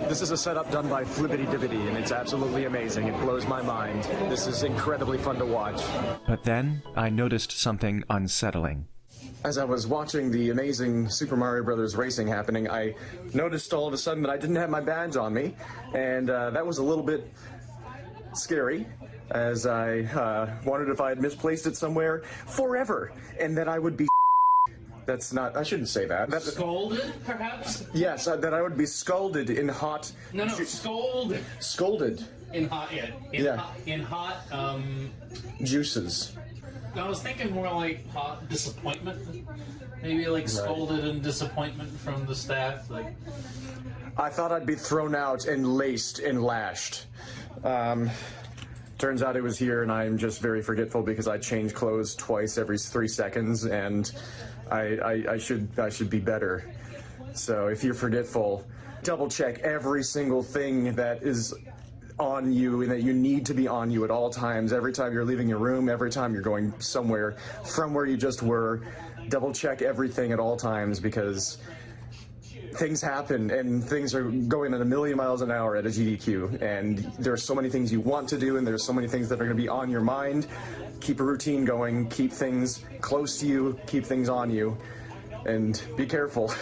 This is a setup done by Flibbity Dibbity, and it's absolutely amazing. It blows my mind. This is incredibly fun to watch. But then, I noticed something unsettling. As I was watching the amazing Super Mario Brothers racing happening, I noticed all of a sudden that I didn't have my badge on me, and that was a little bit scary, as I wondered if I had misplaced it somewhere forever, and that I would be That's not, I shouldn't say that. Scolded, perhaps? Yes, that I would be scalded in hot... No, scolded. Scolded. In hot, in hot, juices. I was thinking more like hot disappointment. Maybe like scolded and disappointment from the staff. Like, I thought I'd be thrown out and laced and lashed. Turns out it was here, and I'm just very forgetful because I change clothes twice every 3 seconds, and I should be better. So if you're forgetful, double check every single thing that is on you and that you need to be on you at all times. Every time you're leaving your room, every time you're going somewhere from where you just were, double check everything at all times, because things happen and things are going at 1,000,000 miles an hour at a GDQ, and there are so many things you want to do, and there's so many things that are going to be on your mind. Keep a routine going, keep things close to you, keep things on you, and be careful.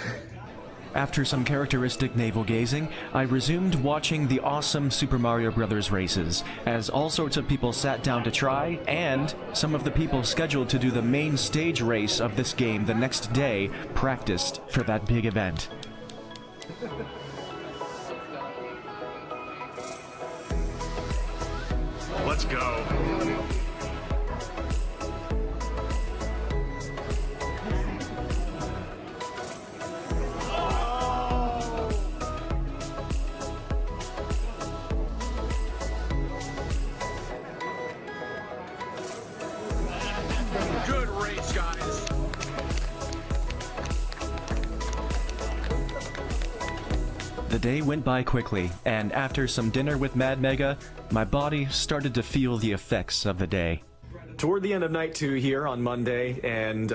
After some characteristic navel-gazing, I resumed watching the awesome Super Mario Bros. Races, as all sorts of people sat down to try, and some of the people scheduled to do the main stage race of this game the next day practiced for that big event. Let's go. Good race, guys. The day went by quickly, and after some dinner with Mad Mega, my body started to feel the effects of the day. Toward the end of night 2 here on Monday, and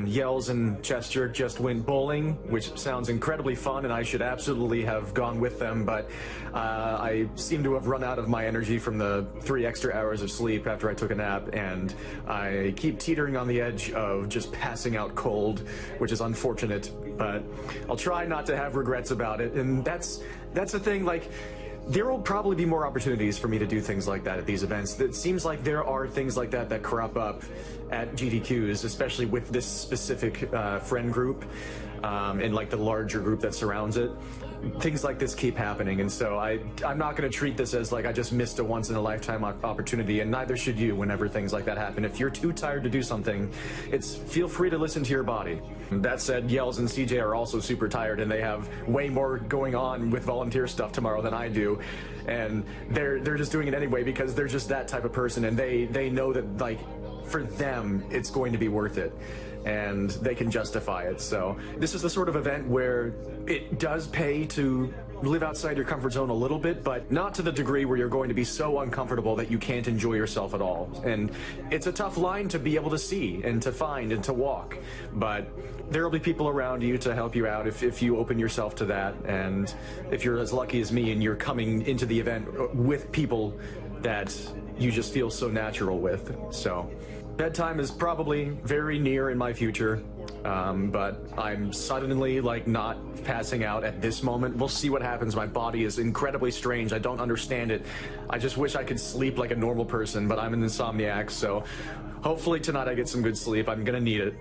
Yells and Chester just went bowling, which sounds incredibly fun, and I should absolutely have gone with them, but I seem to have run out of my energy from the 3 extra hours of sleep after I took a nap, and I keep teetering on the edge of just passing out cold, which is unfortunate, but I'll try not to have regrets about it, and that's the thing, like, there will probably be more opportunities for me to do things like that at these events. It seems like there are things like that that crop up at GDQs, especially with this specific friend group and like the larger group that surrounds it. Things like this keep happening, and so I'm not going to treat this as like I just missed a once-in-a-lifetime opportunity, and neither should you whenever things like that happen. If you're too tired to do something, feel free to listen to your body. That said, Yells and CJ are also super tired, and they have way more going on with volunteer stuff tomorrow than I do, and they're just doing it anyway because they're just that type of person, and they know that, like, for them it's going to be worth it, and they can justify it. So this is the sort of event where it does pay to live outside your comfort zone a little bit, but not to the degree where you're going to be so uncomfortable that you can't enjoy yourself at all. And it's a tough line to be able to see and to find and to walk, but there will be people around you to help you out if you open yourself to that, and if you're as lucky as me and you're coming into the event with people that you just feel so natural with. So Bedtime is probably very near in my future, but I'm suddenly not passing out at this moment. We'll see what happens. My body is incredibly strange. I don't understand it. I just wish I could sleep like a normal person, but I'm an insomniac, so hopefully tonight I get some good sleep. I'm gonna need it.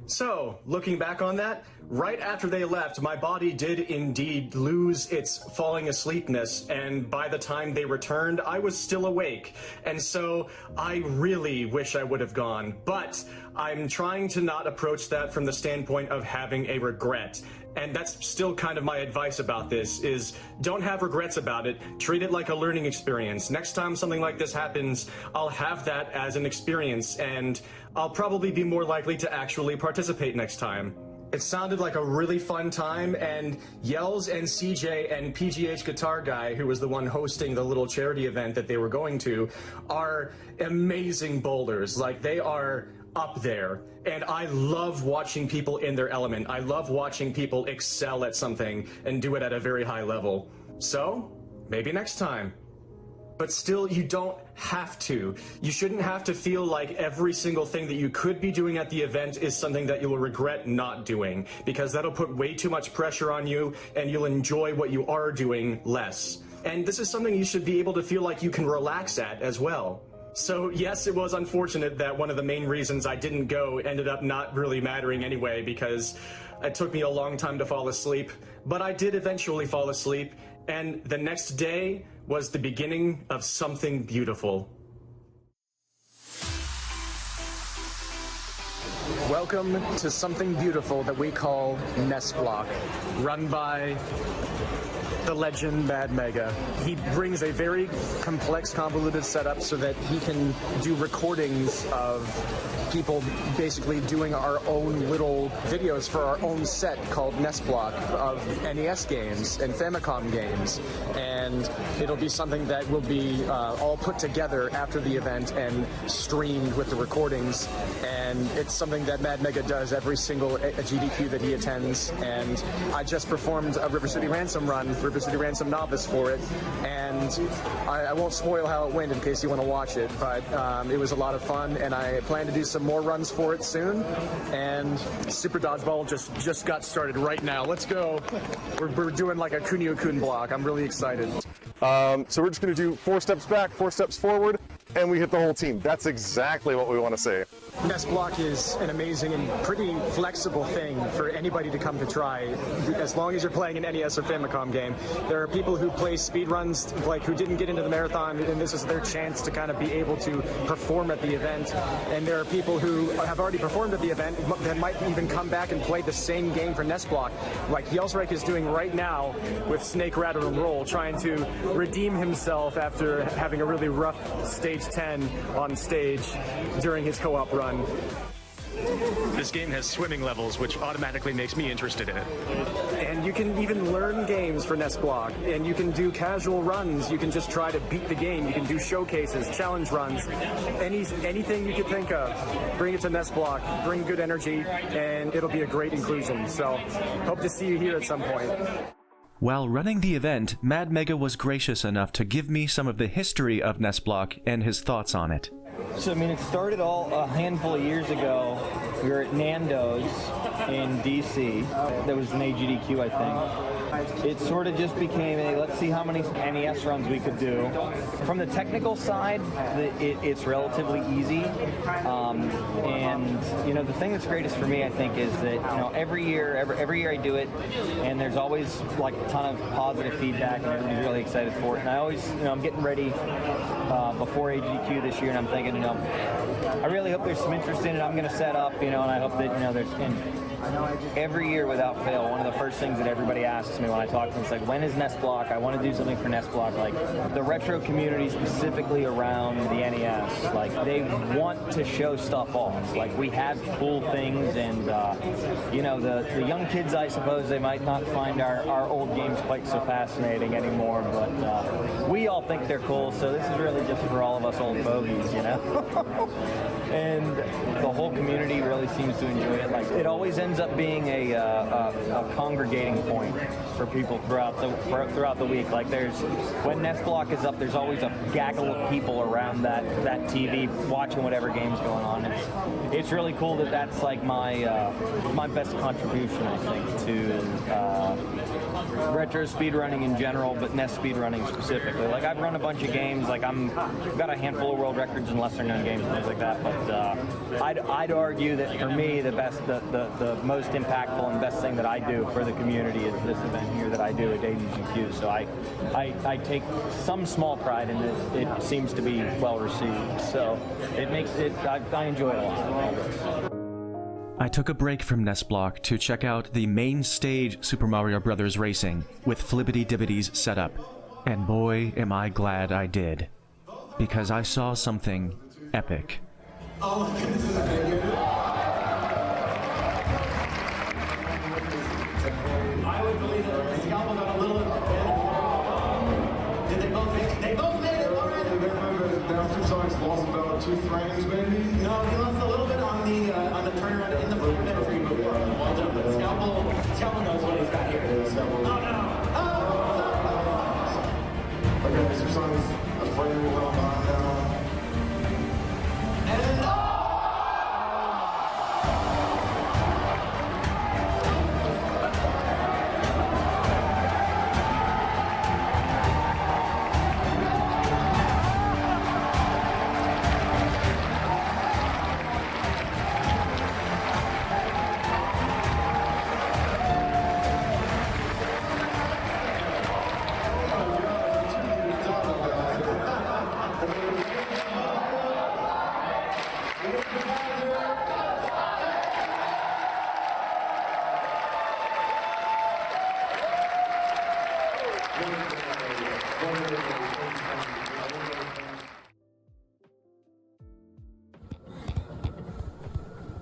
So, looking back on that, right after they left, my body did indeed lose its falling asleepness, and by the time they returned, I was still awake. And so, I really wish I would have gone, but I'm trying to not approach that from the standpoint of having a regret. And that's still kind of my advice about this, is don't have regrets about it. Treat it like a learning experience. Next time something like this happens, I'll have that as an experience, and I'll probably be more likely to actually participate next time. It sounded like a really fun time, and Yells and CJ and PGH Guitar Guy, who was the one hosting the little charity event that they were going to, are amazing bowlers. They are up there, and I love watching people in their element. I love watching people excel at something and do it at a very high level. So, maybe next time. But still, you don't have to. You shouldn't have to feel like every single thing that you could be doing at the event is something that you will regret not doing, because that'll put way too much pressure on you, and you'll enjoy what you are doing less. And this is something you should be able to feel like you can relax at as well. So yes, it was unfortunate that one of the main reasons I didn't go ended up not really mattering anyway, because it took me a long time to fall asleep, but I did eventually fall asleep, and the next day was the beginning of something beautiful. Welcome to something beautiful that we call NESblock, run by the legend Mad Mega. He brings a very complex, convoluted setup so that he can do recordings of people basically doing our own little videos for our own set called NESblock of NES games and Famicom games. And it'll be something that will be all put together after the event and streamed with the recordings. And it's something that Mad Mega does every single AGDQ that he attends. And I just performed a River City Ransom run, River City Ransom Novice for it, and I won't spoil how it went in case you want to watch it, but it was a lot of fun, and I plan to do some more runs for it soon. And Super Dodgeball just got started right now. Let's go. We're doing like a Kunio-kun block. I'm really excited. So we're just going to do 4 steps back, 4 steps forward, and we hit the whole team. That's exactly what we want to see. NESblock is an amazing and pretty flexible thing for anybody to come to try, as long as you're playing an NES or Famicom game. There are people who play speedruns, who didn't get into the marathon, and this is their chance to kind of be able to perform at the event. And there are people who have already performed at the event that might even come back and play the same game for NESblock, like Yelsreich is doing right now with Snake, Rattle, and Roll, trying to redeem himself after having a really rough stage 10 on stage during his co-op run. This game has swimming levels, which automatically makes me interested in it. And you can even learn games for NESblock, and you can do casual runs. You can just try to beat the game. You can do showcases, challenge runs, anything you could think of. Bring it to NESblock, bring good energy, and it'll be a great inclusion. So, hope to see you here at some point. While running the event, Mad Mega was gracious enough to give me some of the history of NESblock and his thoughts on it. So, it started all a handful of years ago. We were at Nando's in DC. There was an AGDQ, I think. It sort of just became a, let's see how many NES runs we could do. From the technical side, it's relatively easy. And, the thing that's greatest for me, I think, is that, every year I do it, and there's always, a ton of positive feedback, and everybody's really excited for it. And I always, I'm getting ready before AGDQ this year, and I'm thinking, I really hope there's some interest in it. I'm going to set up, and I hope that, there's... Every year without fail, one of the first things that everybody asks me when I talk to them is like, when is NESblock? I want to do something for NESblock. The retro community, specifically around the NES, they want to show stuff off. We have cool things, and the young kids, I suppose, they might not find our old games quite so fascinating anymore, but we all think they're cool, so this is really just for all of us old fogies, And the whole community really seems to enjoy it. It always ends ends up being a congregating point for people throughout the week. Like when NESblock is up, there's always a gaggle of people around that TV watching whatever game's going on. It's really cool that that's like my best contribution, I think, to retro speedrunning in general, but NES speedrunning specifically. Like I've run a bunch of games, like I've got a handful of world records in lesser known games and things like that, but I'd argue that for me the most impactful and best thing that I do for the community is this event here that I do at AGDQ. So I take some small pride in it. It seems to be well received, so it makes it, I enjoy it a lot. I took a break from NESblock to check out the main stage Super Mario Bros. Racing with Flibbity Dibbity's setup, and boy am I glad I did, because I saw something epic. Oh my goodness, this is good. I would believe that the scalpel got a little bit. Did they both make it? They both made it already. Remember, there are 2 songs lost about 2 frames, maybe? No, he lost a little bit on the turnaround in the movement before he moved on. Well done, but the scalpel knows what he's got here. Oh no! Oh! Okay, Mr. Son's a frame a little behind now. And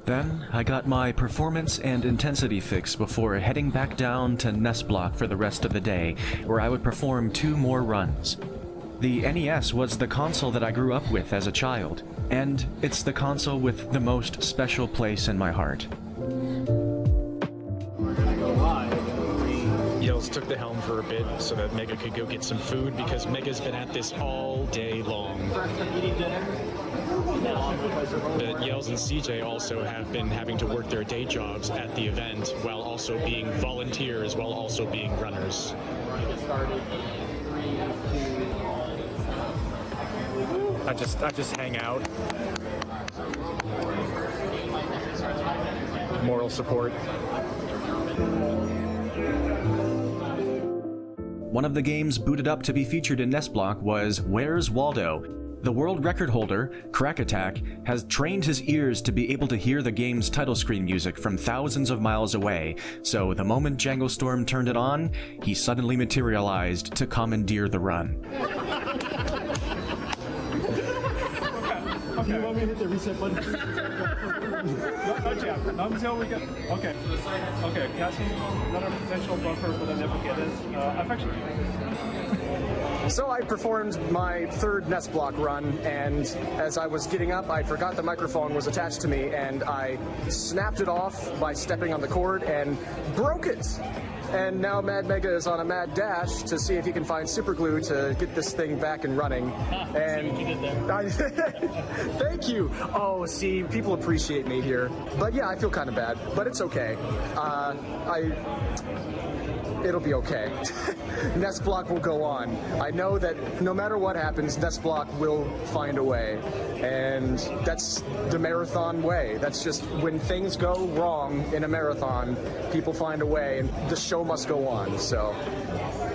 Then, I got my performance and intensity fix before heading back down to NESblock for the rest of the day, where I would perform 2 more runs. The NES was the console that I grew up with as a child, and it's the console with the most special place in my heart. Yells took the helm for a bit so that Mega could go get some food, because Mega's been at this all day long. But Yells and CJ also have been having to work their day jobs at the event while also being volunteers, while also being runners. I just hang out. Moral support. One of the games booted up to be featured in NESblock was Where's Waldo? The world record holder, Crack Attack, has trained his ears to be able to hear the game's title screen music from thousands of miles away, so the moment Jangle Storm turned it on, he suddenly materialized to commandeer the run. You want me to hit the reset button? Not yet. Not until we get. Okay. Okay. Casting another potential buffer for the navigators. Affection. So I performed my 3rd NESblock run, and as I was getting up, I forgot the microphone was attached to me, and I snapped it off by stepping on the cord and broke it. And now Mad Mega is on a mad dash to see if he can find super glue to get this thing back and running. And thank you. Oh, see, people appreciate me here. But yeah, I feel kind of bad, but it's okay. It'll be okay. NESblock will go on. I know that no matter what happens, NESblock will find a way. And that's the marathon way. That's just when things go wrong in a marathon, people find a way, and the show must go on. So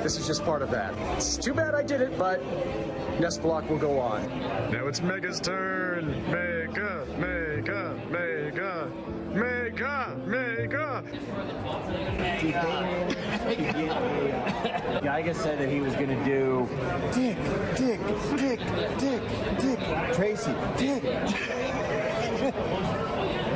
this is just part of that. It's too bad I did it, but NESblock will go on. Now it's Mega's turn. Mega, Mega, Mega, Mega, Mega. Geiger said that he was going to do Dick, Dick, Dick, Dick, Dick, Tracy, Dick.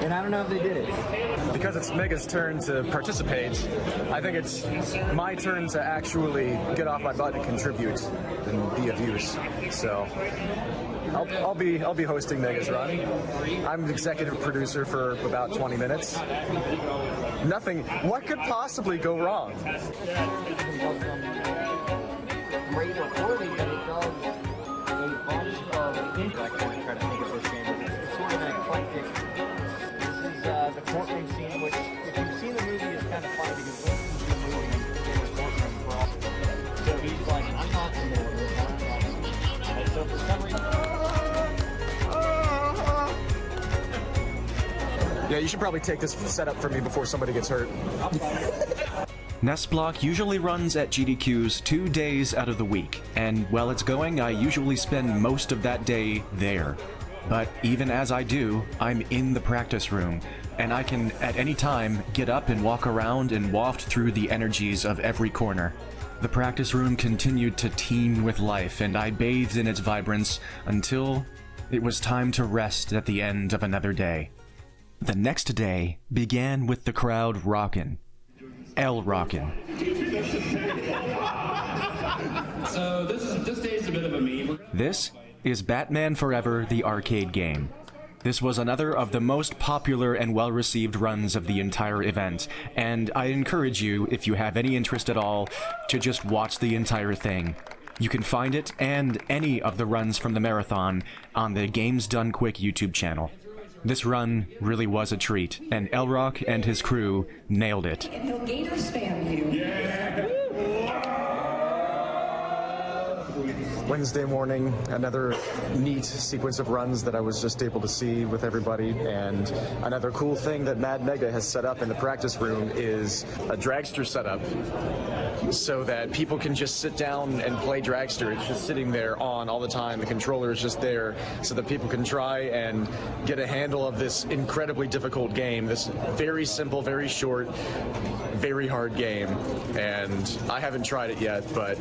And I don't know if they did it. Because it's Mega's turn to participate, I think it's my turn to actually get off my butt and contribute and be of use. So I'll be hosting Mega's run. I'm the executive producer for about 20 minutes. Nothing. What could possibly go wrong? Great recording, but it does a bunch of impact. I'm trying to think of this game. It's sort of an eclectic. This is the courtroom scene, which, if you've seen the movie, is kind of funny because Bluesky the movie in the courtroom for all. So he's like, I'm not familiar with this. And so for some reason. Yeah, you should probably take this setup from me before somebody gets hurt. NESblock usually runs at GDQs 2 days out of the week, and while it's going, I usually spend most of that day there. But even as I do, I'm in the practice room, and I can at any time get up and walk around and waft through the energies of every corner. The practice room continued to teem with life, and I bathed in its vibrance until it was time to rest at the end of another day. The next day began with the crowd rockin'. Rockin'. So this day is a bit of a meme. This is Batman Forever, the arcade game. This was another of the most popular and well-received runs of the entire event, and I encourage you, if you have any interest at all, to just watch the entire thing. You can find it and any of the runs from the marathon on the Games Done Quick YouTube channel. This run really was a treat, and Elrock and his crew nailed it. And he'll gator spam you. Wednesday morning, another neat sequence of runs that I was just able to see with everybody, and another cool thing that Mad Mega has set up in the practice room is a dragster setup so that people can just sit down and play dragster. It's just sitting there on all the time. The controller is just there so that people can try and get a handle of this incredibly difficult game, this very simple, very short, very hard game. And I haven't tried it yet, but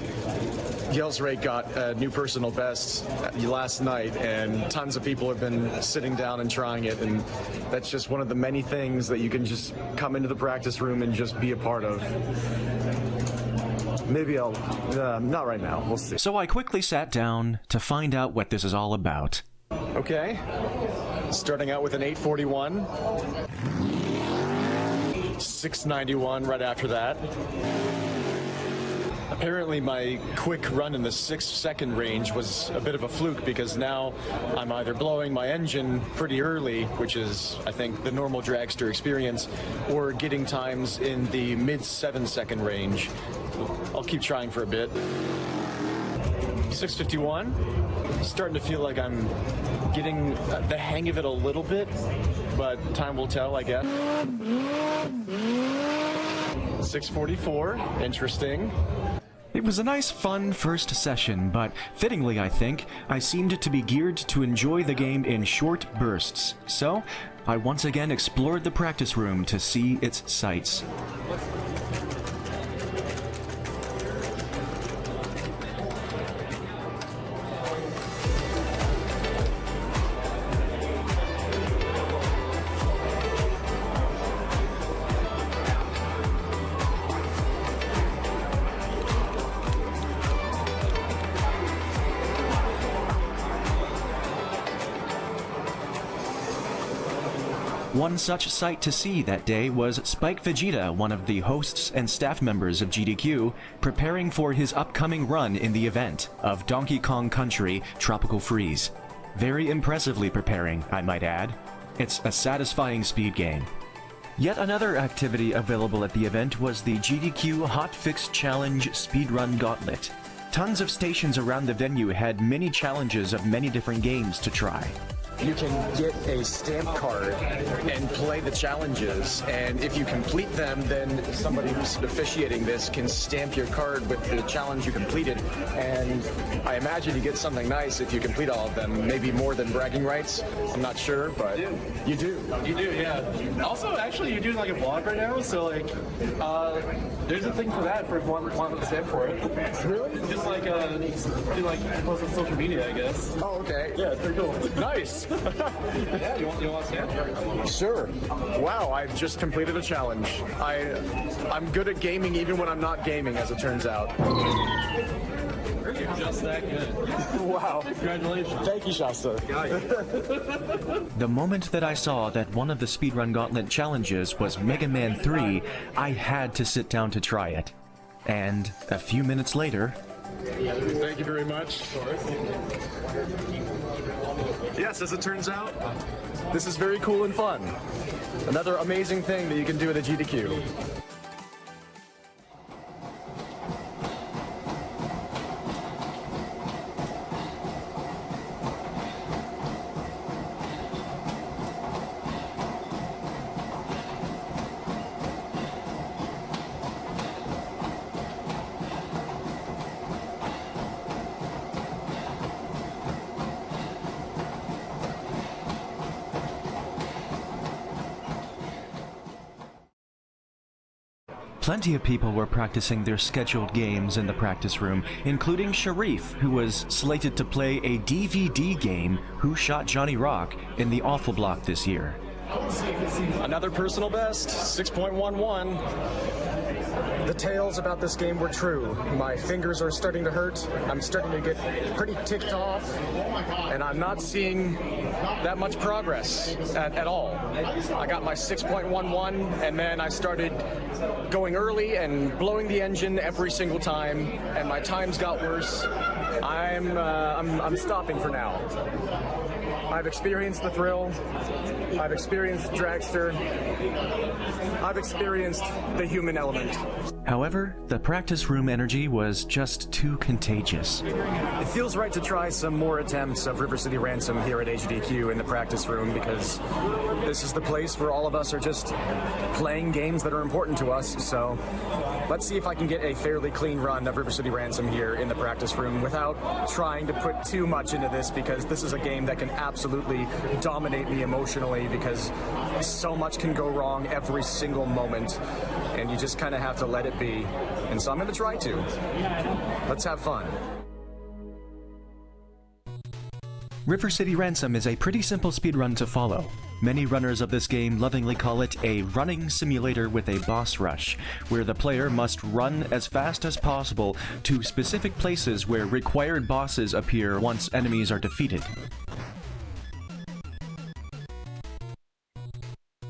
Yell's Rate got a new personal best last night, and tons of people have been sitting down and trying it, and that's just one of the many things that you can just come into the practice room and just be a part of. Maybe I'll, not right now, we'll see. So I quickly sat down to find out what this is all about. Okay, starting out with an 841, 691 right after that. Apparently my quick run in the 6-second range was a bit of a fluke, because now I'm either blowing my engine pretty early, which is, I think, the normal dragster experience, or getting times in the mid 7-second range. I'll keep trying for a bit. 651, starting to feel like I'm getting the hang of it a little bit, but time will tell, I guess. 644, interesting. It was a nice, fun first session, but fittingly, I think, I seemed to be geared to enjoy the game in short bursts. So, I once again explored the practice room to see its sights. One such sight to see that day was Spike Vegeta, one of the hosts and staff members of GDQ, preparing for his upcoming run in the event of Donkey Kong Country Tropical Freeze. Very impressively preparing, I might add. It's a satisfying speed game. Yet another activity available at the event was the GDQ Hotfix Challenge Speedrun Gauntlet. Tons of stations around the venue had many challenges of many different games to try. You can get a stamp card and play the challenges, and if you complete them, then somebody who's officiating this can stamp your card with the challenge you completed, and I imagine you get something nice if you complete all of them, maybe more than bragging rights. I'm not sure, but you do. You do, yeah. Also, actually, you're doing like a vlog right now, so like, there's a thing for that for if you want to stamp for it. Really? Just like, do like post on social media, I guess. Oh, okay. Yeah, it's pretty cool. Nice. Yeah, you want to stand? Sure. Wow, I've just completed a challenge. I'm good at gaming even when I'm not gaming, as it turns out. You're just that good. Wow. Congratulations. Thank you, Shasta. The moment that I saw that one of the Speedrun Gauntlet challenges was Mega Man 3, I had to sit down to try it. And a few minutes later... Thank you very much. Yes, as it turns out, this is very cool and fun. Another amazing thing that you can do with a GDQ. Plenty of people were practicing their scheduled games in the practice room, including Sharif, who was slated to play a DVD game, Who Shot Johnny Rock, in the Awful Block this year. Another personal best, 6.11. The tales about this game were true. My fingers are starting to hurt. I'm starting to get pretty ticked off, and I'm not seeing that much progress at all. I got my 6.11, and then I started going early and blowing the engine every single time, and my times got worse. I'm stopping for now. I've experienced the thrill. I've experienced Dragster. I've experienced the human element. However, the practice room energy was just too contagious. It feels right to try some more attempts of River City Ransom here at AGDQ in the practice room, because this is the place where all of us are just playing games that are important to us. So let's see if I can get a fairly clean run of River City Ransom here in the practice room without trying to put too much into this, because this is a game that can absolutely dominate me emotionally, because so much can go wrong every single moment, and you just kind of have to let it be. And so I'm going to try to. Let's have fun. River City Ransom is a pretty simple speedrun to follow. Many runners of this game lovingly call it a running simulator with a boss rush, where the player must run as fast as possible to specific places where required bosses appear once enemies are defeated.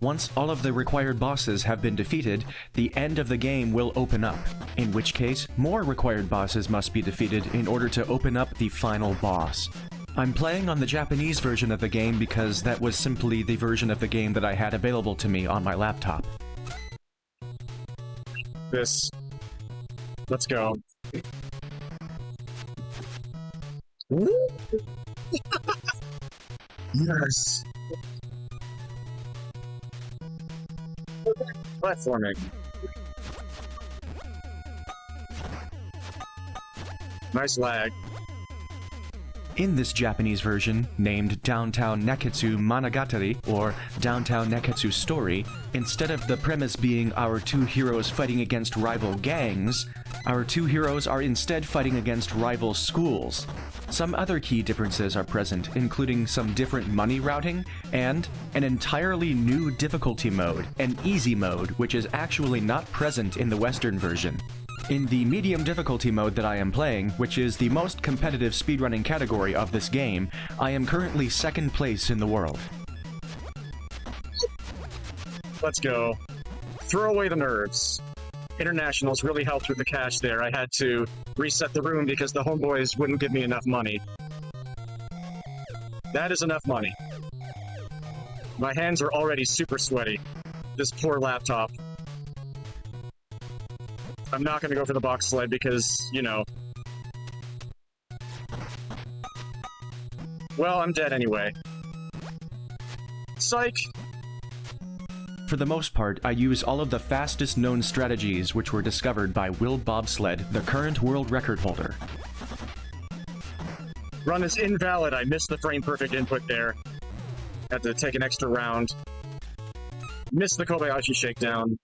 Once all of the required bosses have been defeated, the end of the game will open up, in which case more required bosses must be defeated in order to open up the final boss. I'm playing on the Japanese version of the game because that was simply the version of the game that I had available to me on my laptop. Let's go. Yes. Platforming. Nice lag. In this Japanese version, named Downtown Neketsu Monogatari, or Downtown Neketsu Story, instead of the premise being our two heroes fighting against rival gangs, our two heroes are instead fighting against rival schools. Some other key differences are present, including some different money routing, and an entirely new difficulty mode, an easy mode, which is actually not present in the Western version. In the medium difficulty mode that I am playing, which is the most competitive speedrunning category of this game, I am currently second place in the world. Let's go. Throw away the nerves. Internationals really helped with the cash there. I had to reset the room because the homeboys wouldn't give me enough money. That is enough money. My hands are already super sweaty. This poor laptop. I'm not going to go for the box sled because, you know. Well, I'm dead anyway. Psych! For the most part, I use all of the fastest known strategies which were discovered by Will Bobsled, the current world record holder. Run is invalid. I missed the frame perfect input there. Had to take an extra round. Missed the Kobayashi shakedown.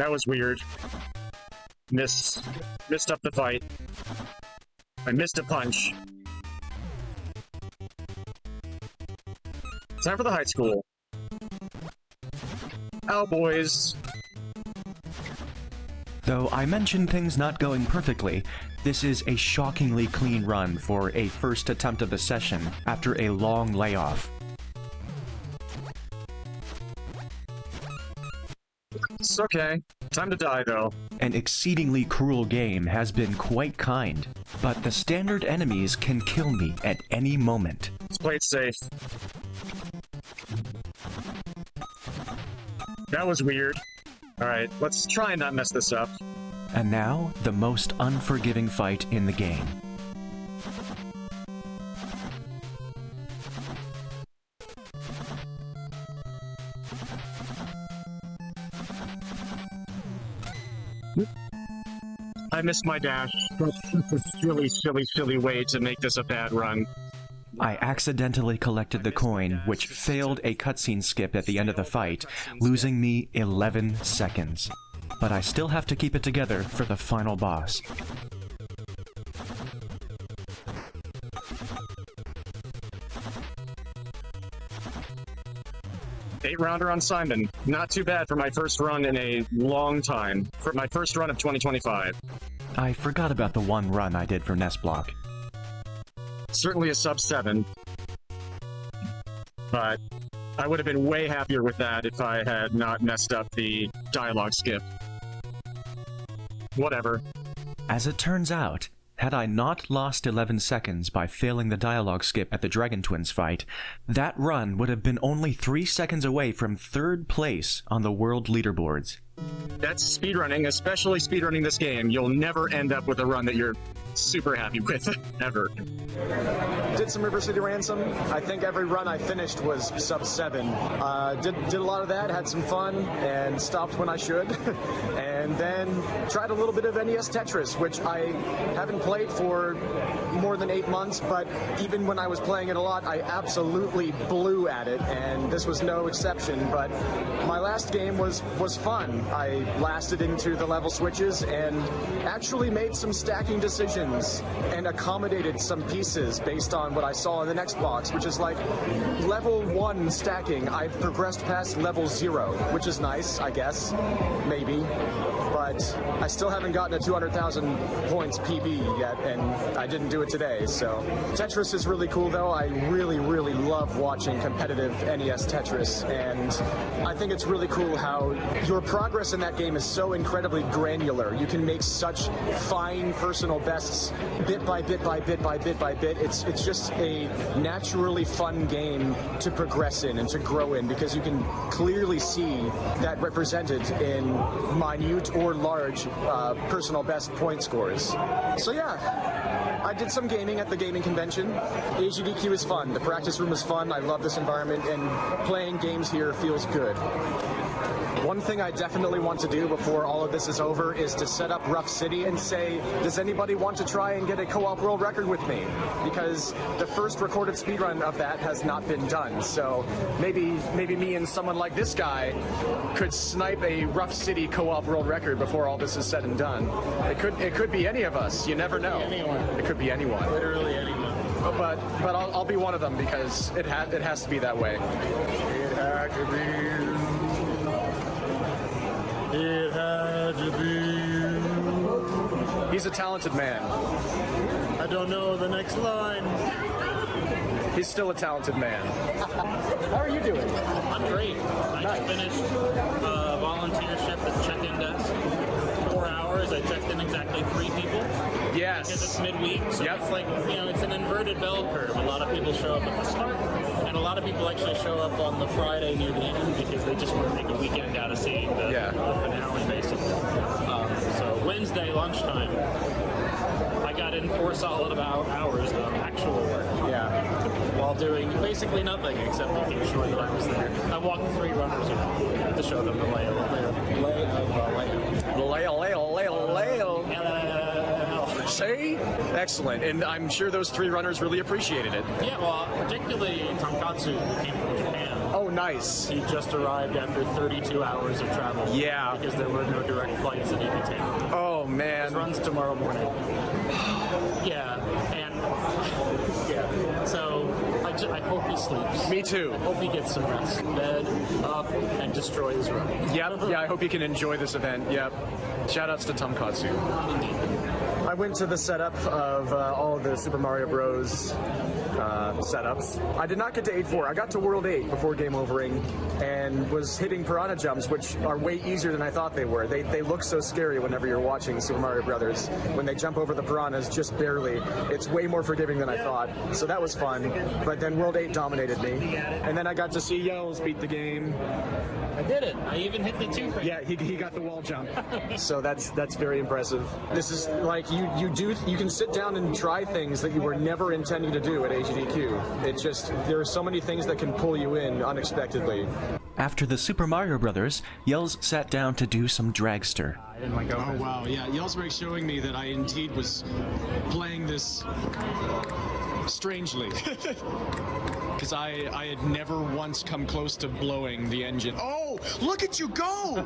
That was weird. Missed up the fight. I missed a punch. Time for the high school. Oh, boys. Though I mentioned things not going perfectly, this is a shockingly clean run for a first attempt of the session after a long layoff. It's okay. Time to die, though. An exceedingly cruel game has been quite kind, but the standard enemies can kill me at any moment. Let's play it safe. That was weird. Alright, let's try and not mess this up. And now, the most unforgiving fight in the game. I missed my dash. That's a silly way to make this a bad run. I accidentally collected the coin, which failed a cutscene skip at the end of the fight, losing me 11 seconds. But I still have to keep it together for the final boss. Eight-rounder on Simon. Not too bad for my first run in a long time. For my first run of 2025. I forgot about the one run I did for NESblock. Certainly a sub 7. But I would have been way happier with that if I had not messed up the dialogue skip. Whatever. As it turns out, had I not lost 11 seconds by failing the dialogue skip at the Dragon Twins fight, that run would have been only 3 seconds away from 3rd place on the world leaderboards. That's speedrunning, especially speedrunning this game. You'll never end up with a run that you're super happy with, ever. Did some River City Ransom. I think every run I finished was sub 7. Did a lot of that, had some fun, and stopped when I should. And then tried a little bit of NES Tetris, which I haven't played for more than 8 months, but even when I was playing it a lot, I absolutely blew at it, and this was no exception. But my last game was fun. I lasted into the level switches and actually made some stacking decisions and accommodated some pieces based on what I saw in the next box, which is like level 1 stacking. I've progressed past level 0, which is nice, I guess, maybe. But I still haven't gotten a 200,000 points PB yet, and I didn't do it today, so. Tetris is really cool, though. I really love watching competitive NES Tetris, and I think it's really cool how your progress in that game is so incredibly granular. You can make such fine personal bests bit by bit by bit by bit by bit. It's just a naturally fun game to progress in and to grow in, because you can clearly see that represented in minute or large personal best point scores. So yeah, I did some gaming at the gaming convention. AGDQ is fun. The practice room is fun. I love this environment, and playing games here feels good. One thing I definitely want to do before all of this is over is to set up Rough City and say, does anybody want to try and get a co-op world record with me? Because the first recorded speedrun of that has not been done. So maybe me and someone like this guy could snipe a Rough City co-op world record before all this is said and done. It could be any of us. You never know. It could be anyone. Literally anyone. But I'll be one of them, because it has to be that way. It had to be. It had to be. He's a talented man. I don't know the next line. He's still a talented man. How are you doing? I'm great. I finished volunteership at check-in desk. 4 hours. I checked in exactly 3 people. Yes. Because it's midweek, so it's like, it's an inverted bell curve. A lot of people show up at the start, and a lot of people actually show up on the Friday near the end because they just want to make a weekend out of seeing the finale, basically. So Wednesday lunchtime, I got in 4 solid hours of actual work. Yeah. While doing basically nothing except making sure that I was there. I walked 3 runners around to show them the layout. See? Excellent. And I'm sure those 3 runners really appreciated it. Yeah, well, particularly Tonkatsu, who came from Japan. Oh, nice. He just arrived after 32 hours of travel. Yeah. Because there were no direct flights that he could take. Oh, man. His run's tomorrow morning. Yeah, and yeah. So I hope he sleeps. Me too. I hope he gets some rest. Bed, up, and destroy his run. Yep. Yeah, I hope he can enjoy this event. Yep. Shoutouts to Tomkatsu. I went to the setup of all of the Super Mario Bros. Setups. I did not get to 8-4. I got to World 8 before game overing and was hitting piranha jumps, which are way easier than I thought they were. They look so scary whenever you're watching Super Mario Brothers. When they jump over the piranhas just barely, it's way more forgiving than I thought. So that was fun. But then World 8 dominated me. And then I got to see Yells beat the game. I did it. I even hit the 2 frame. Yeah, he got the wall jump. So that's very impressive. This is like you can sit down and try things that you were never intending to do at AGDQ. It's just there are so many things that can pull you in unexpectedly. After the Super Mario Brothers, Yells sat down to do some Dragster. Oh wow, yeah, Yellsberg showing me that I indeed was playing this strangely. Because I had never once come close to blowing the engine. Oh, look at you go!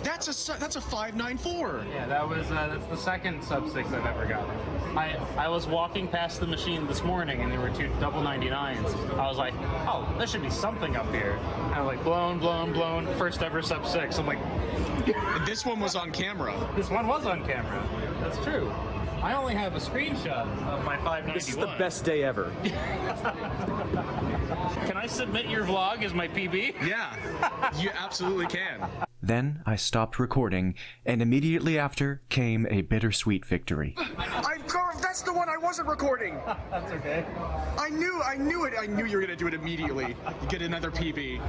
That's a 594. Yeah, that's the second sub-6 I've ever gotten. I was walking past the machine this morning and there were 2 double 99s. I was like, oh, there should be something up here. And I was like, blown, first ever sub-6. I'm like, this one was on camera. This one was on camera. That's true. I only have a screenshot of my 591. This is the best day ever. Can I submit your vlog as my PB? Yeah, you absolutely can. Then I stopped recording, and immediately after came a bittersweet victory. That's the one I wasn't recording. That's okay. I knew it. I knew you were gonna do it immediately. You get another PB.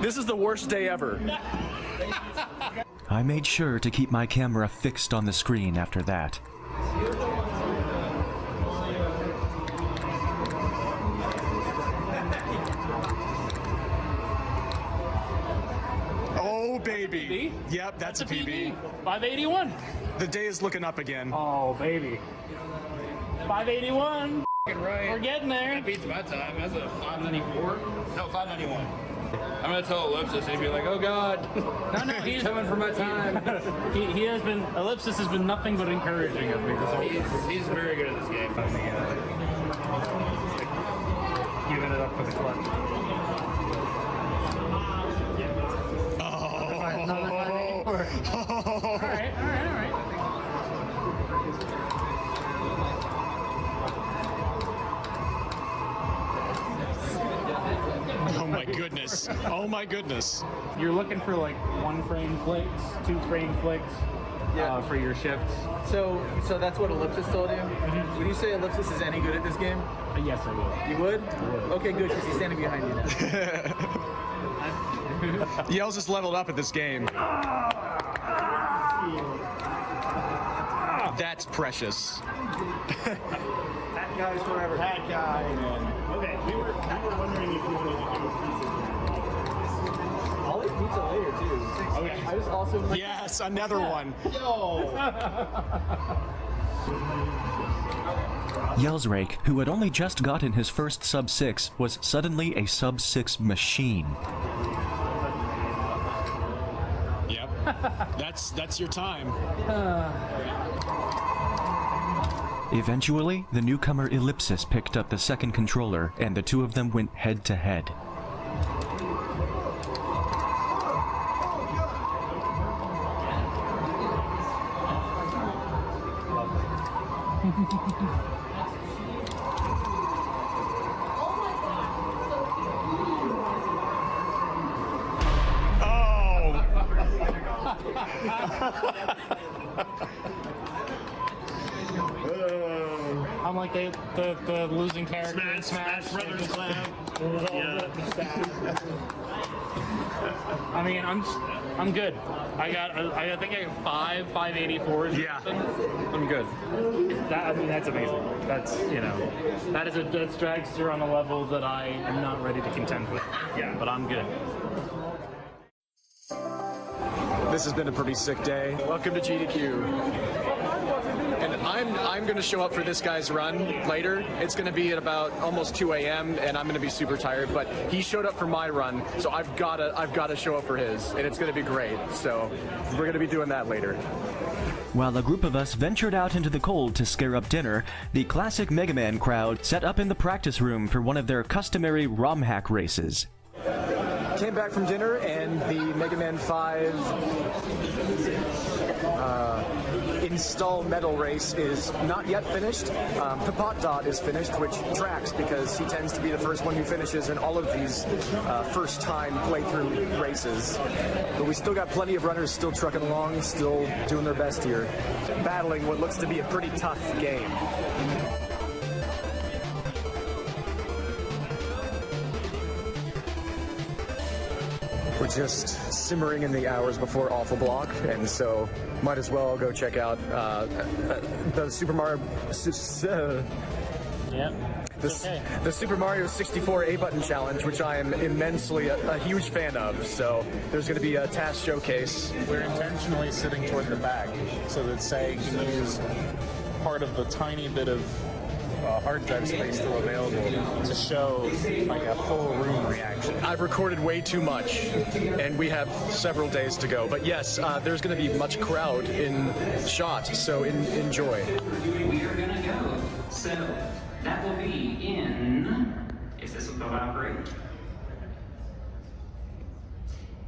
This is the worst day ever. I made sure to keep my camera fixed on the screen after that. Oh, baby. Yep, that's a PB. 581. The day is looking up again. Oh, baby. 581. Right. We're getting there. That beats my time. That's a 594. No, 591. I'm gonna tell Ellipsis, he'd be like, "Oh God, No, he's coming for my time." he has been. Ellipsis has been nothing but encouraging of me this whole. He's very good at this game. Giving it up for the clutch. All right. Oh my goodness. Oh my goodness. You're looking for like 1 frame flicks, 2 frame flicks for your shifts. So that's what Ellipsis told you? Mm-hmm. Would you say Ellipsis is any good at this game? Yes, I would. You would? Okay, good, because he's standing behind you now. Yells is leveled up at this game. That's precious. That guy's forever. That guy. Okay, we were wondering if you wanted to do pizza. I'll eat pizza later too. Okay. I was also. Yes, another one. Yo. Yellsrake, who had only just gotten his first sub-6, was suddenly a sub-6 machine. Yep. That's your time. Eventually, the newcomer Ellipsis picked up the second controller, and the two of them went head-to-head. I'm like the losing character in Smash Brothers Slam. I mean, I'm good. I think I got 584s. Yeah. I'm good. That's amazing. That's that's Dragster on a level that I am not ready to contend with. Yeah, but I'm good. This has been a pretty sick day. Welcome to GDQ. And I'm going to show up for this guy's run later. It's going to be at about almost 2 a.m. and I'm going to be super tired. But he showed up for my run, so I've got to show up for his, and it's going to be great. So we're going to be doing that later. While a group of us ventured out into the cold to scare up dinner, the classic Mega Man crowd set up in the practice room for one of their customary ROM hack races. Came back from dinner, and the Mega Man 5 install medal race is not yet finished. Pipot Dot is finished, which tracks because he tends to be the first one who finishes in all of these first-time playthrough races. But we still got plenty of runners still trucking along, still doing their best here, battling what looks to be a pretty tough game. We're just simmering in the hours before Awful Block, and so might as well go check out the Super Mario. The Super Mario 64 A-Button Challenge, which I am immensely a huge fan of. So there's going to be a task showcase. We're intentionally sitting toward the back so that Sag can use part of the tiny bit of hard drive space still available to show like a full room reaction. I've recorded way too much, and we have several days to go. But yes, there's going to be much crowd in shot, so enjoy. We are going to go. So that will be in. Is this will operate?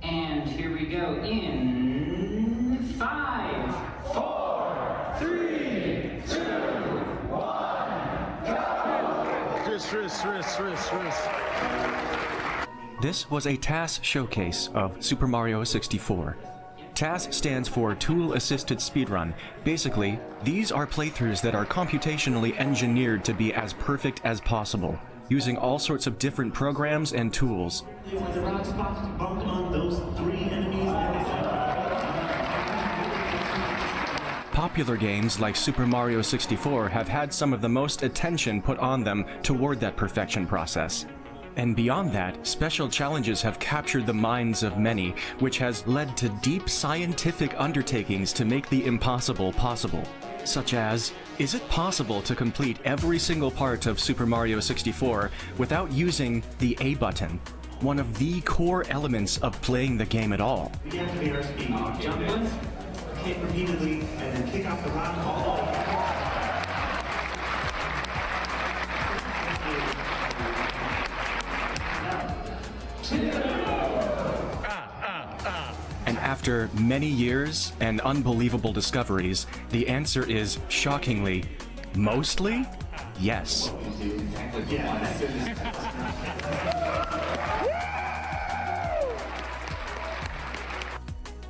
And here we go in 5, 4, 3, 2, 1. This was a TAS showcase of Super Mario 64. TAS stands for Tool Assisted Speedrun. Basically, these are playthroughs that are computationally engineered to be as perfect as possible, using all sorts of different programs and tools. Popular games like Super Mario 64 have had some of the most attention put on them toward that perfection process. And beyond that, special challenges have captured the minds of many, which has led to deep scientific undertakings to make the impossible possible. Such as, is it possible to complete every single part of Super Mario 64 without using the A button, one of the core elements of playing the game at all? We deactivate our speed. Jump once, hit repeatedly, and then kick off the rock all. And after many years and unbelievable discoveries, the answer is shockingly, mostly, yes.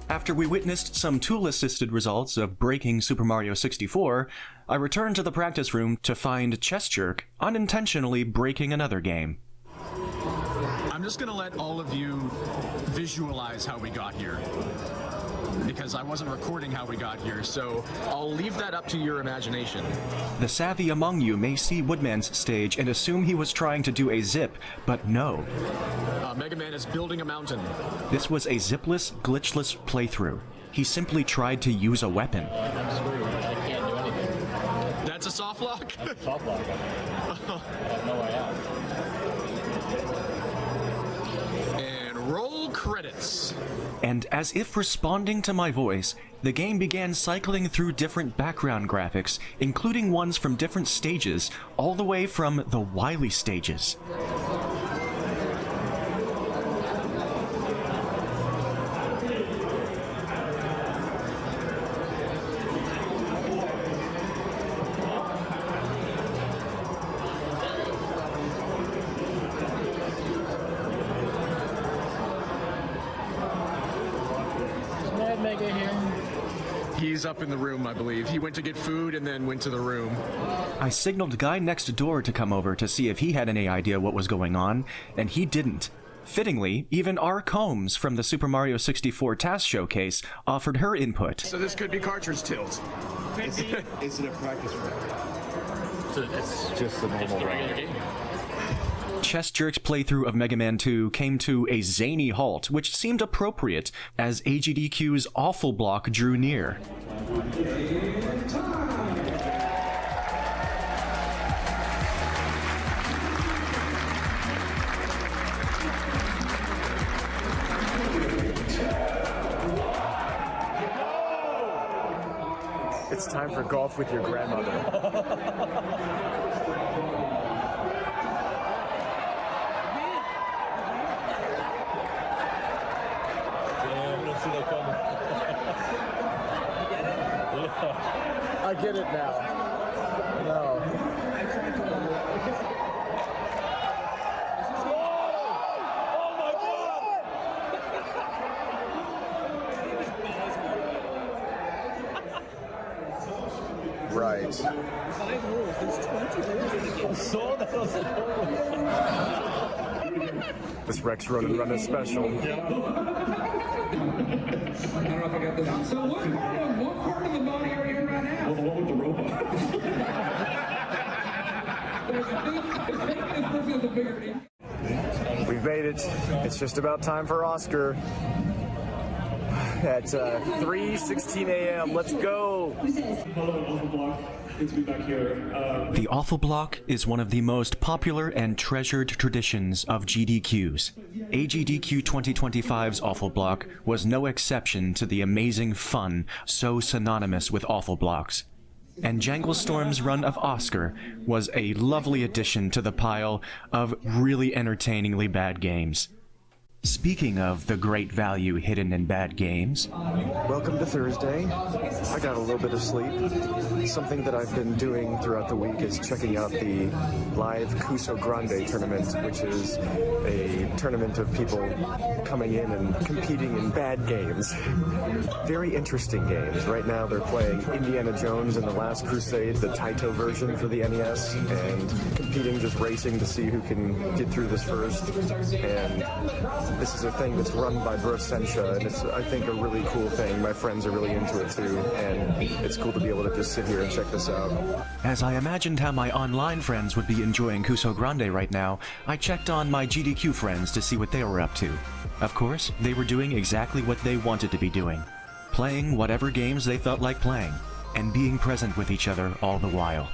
After we witnessed some tool-assisted results of breaking Super Mario 64, I returned to the practice room to find Chess Jerk unintentionally breaking another game. I'm just going to let all of you visualize how we got here, because I wasn't recording how we got here, so I'll leave that up to your imagination. The savvy among you may see Woodman's stage and assume he was trying to do a zip, but no. Mega Man is building a mountain. This was a zipless, glitchless playthrough. He simply tried to use a weapon. I'm screwed. I can't do anything. That's a soft lock? That's a soft lock. I have no way out. Roll credits. And as if responding to my voice, the game began cycling through different background graphics, including ones from different stages, all the way from the Wily stages. He's up in the room, I believe. He went to get food and then went to the room. I signaled guy next door to come over to see if he had any idea what was going on, and he didn't. Fittingly, even R. Combs from the Super Mario 64 TAS showcase offered her input. So this could be cartridge tilt. Is it a practice round? It's just a normal regular game. Chess Jerk's playthrough of Mega Man 2 came to a zany halt, which seemed appropriate as AGDQ's Awful Block drew near. It's time for golf with your grandmother. I get it now. No. Right. 5 holes. There's 20 holes in the game. So that was This Rex Run special. I don't know if I got this. So what part of the body are you in right now? Well, the one with the robot. We've made it. It's just about time for Oscar. At 3:16 a.m. Let's go. Hello, Awful Block. Good to be back here. The Awful Block is one of the most popular and treasured traditions of GDQs. AGDQ 2025's Awful Block was no exception to the amazing fun so synonymous with Awful Blocks. And Jangle Storm's run of Oscar was a lovely addition to the pile of really entertainingly bad games. Speaking of the great value hidden in bad games... Welcome to Thursday. I got a little bit of sleep. Something that I've been doing throughout the week is checking out the live Cuso Grande tournament, which is a tournament of people coming in and competing in bad games. Very interesting games. Right now they're playing Indiana Jones and the Last Crusade, the Taito version for the NES, and competing, just racing to see who can get through this first. And this is a thing that's run by Brosensha, and it's, I think, a really cool thing. My friends are really into it too, and it's cool to be able to just sit here and check this out. As I imagined how my online friends would be enjoying Cuso Grande right now, I checked on my GDQ friends to see what they were up to. Of course, they were doing exactly what they wanted to be doing. Playing whatever games they felt like playing, and being present with each other all the while.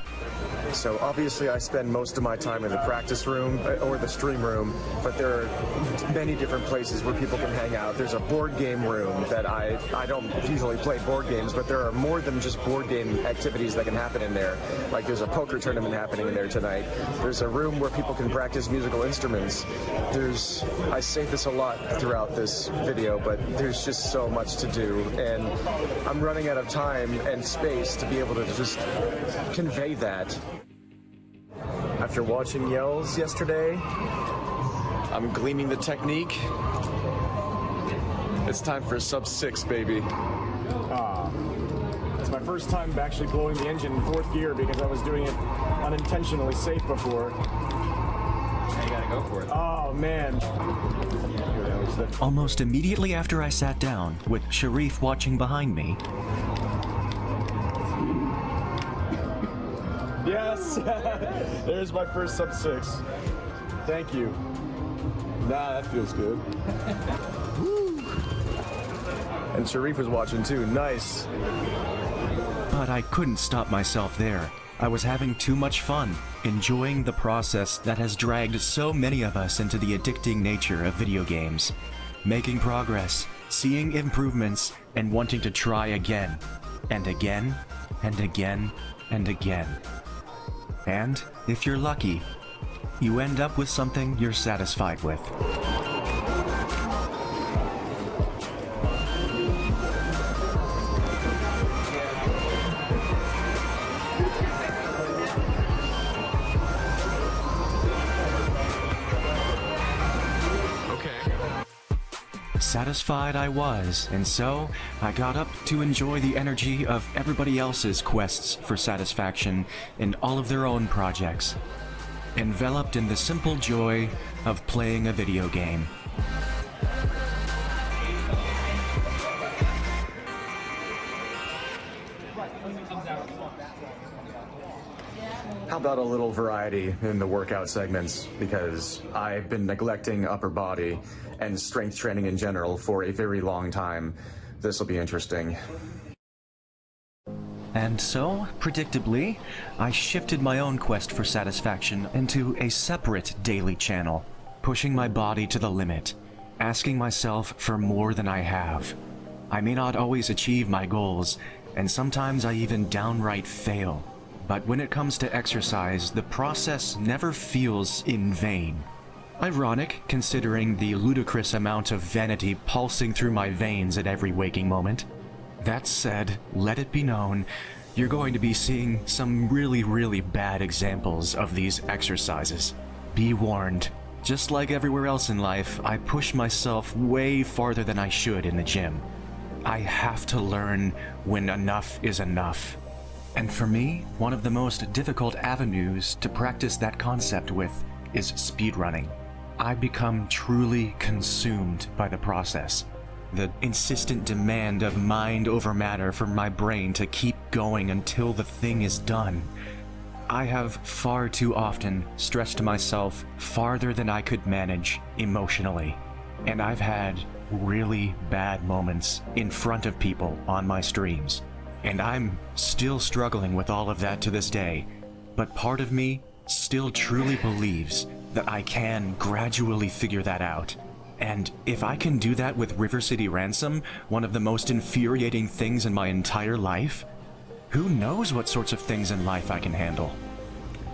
So obviously I spend most of my time in the practice room or the stream room, but there are many different places where people can hang out. There's a board game room that I don't usually play board games, but there are more than just board game activities that can happen in there. Like there's a poker tournament happening in there tonight. There's a room where people can practice musical instruments. I say this a lot throughout this video, but there's just so much to do, and I'm running out of time and space to be able to just convey that. After watching Yells yesterday, I'm gleaning the technique. It's time for sub 6, baby. It's my first time actually blowing the engine in 4th gear because I was doing it unintentionally safe before. Now you gotta go for it. Oh, man. Almost immediately after I sat down, with Sharif watching behind me, Yes! There's my first sub 6. Thank you. Nah, that feels good. And Sharif was watching too. Nice. but I couldn't stop myself there. I was having too much fun, enjoying the process that has dragged so many of us into the addicting nature of video games. Making progress, seeing improvements, and wanting to try again, and again, and again, and again. And, if you're lucky, you end up with something you're satisfied with. Satisfied I was, and so I got up to enjoy the energy of everybody else's quests for satisfaction in all of their own projects, enveloped in the simple joy of playing a video game. How about a little variety in the workout segments? Because I've been neglecting upper body and strength training in general for a very long time. This will be interesting. And so, predictably, I shifted my own quest for satisfaction into a separate daily channel, pushing my body to the limit, asking myself for more than I have. I may not always achieve my goals, and sometimes I even downright fail. But when it comes to exercise, the process never feels in vain. Ironic, considering the ludicrous amount of vanity pulsing through my veins at every waking moment. That said, let it be known, you're going to be seeing some really bad examples of these exercises. Be warned. Just like everywhere else in life, I push myself way farther than I should in the gym. I have to learn when enough is enough. And for me, one of the most difficult avenues to practice that concept with is speedrunning. I become truly consumed by the process. The insistent demand of mind over matter from my brain to keep going until the thing is done. I have far too often stretched myself farther than I could manage emotionally. And I've had really bad moments in front of people on my streams. And I'm still struggling with all of that to this day, but part of me still truly believes that I can gradually figure that out. And if I can do that with River City Ransom, one of the most infuriating things in my entire life, who knows what sorts of things in life I can handle?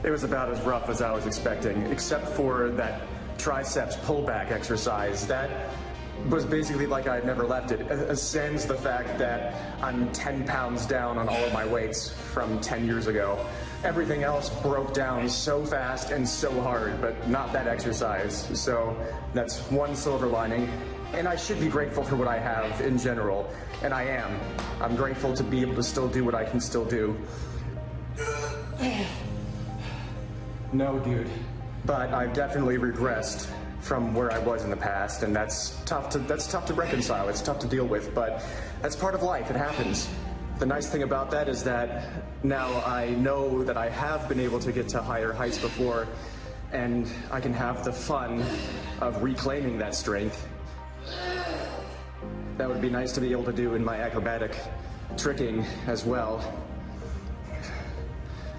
It was about as rough as I was expecting, except for that triceps pullback exercise. That was basically like I had never left it, sans the fact that I'm 10 pounds down on all of my weights from 10 years ago. Everything else broke down so fast and so hard, but not that exercise. So that's one silver lining. And I should be grateful for what I have in general, and I am. I'm grateful to be able to still do what I can still do. No, dude. But I've definitely regressed from where I was in the past, and that's tough to reconcile. It's tough to deal with, but that's part of life. It happens. The nice thing about that is that now I know that I have been able to get to higher heights before, and I can have the fun of reclaiming that strength. That would be nice to be able to do in my acrobatic tricking as well.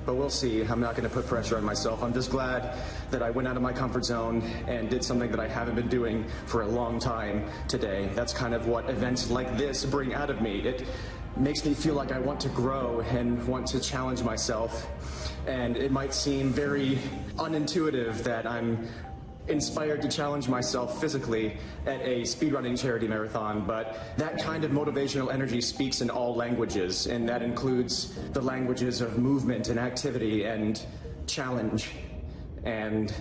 But we'll see. I'm not going to put pressure on myself. I'm just glad that I went out of my comfort zone and did something that I haven't been doing for a long time today. That's kind of what events like this bring out of me. It makes me feel like I want to grow and want to challenge myself. And it might seem very unintuitive that I'm inspired to challenge myself physically at a speedrunning charity marathon, but that kind of motivational energy speaks in all languages, and that includes the languages of movement and activity and challenge. And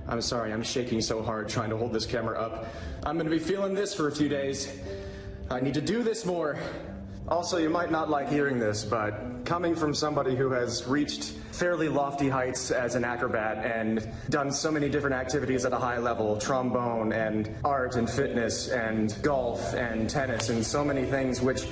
I'm sorry, I'm shaking so hard trying to hold this camera up. I'm gonna be feeling this for a few days. I need to do this more. Also, you might not like hearing this, but coming from somebody who has reached fairly lofty heights as an acrobat and done so many different activities at a high level, trombone and art and fitness and golf and tennis and so many things which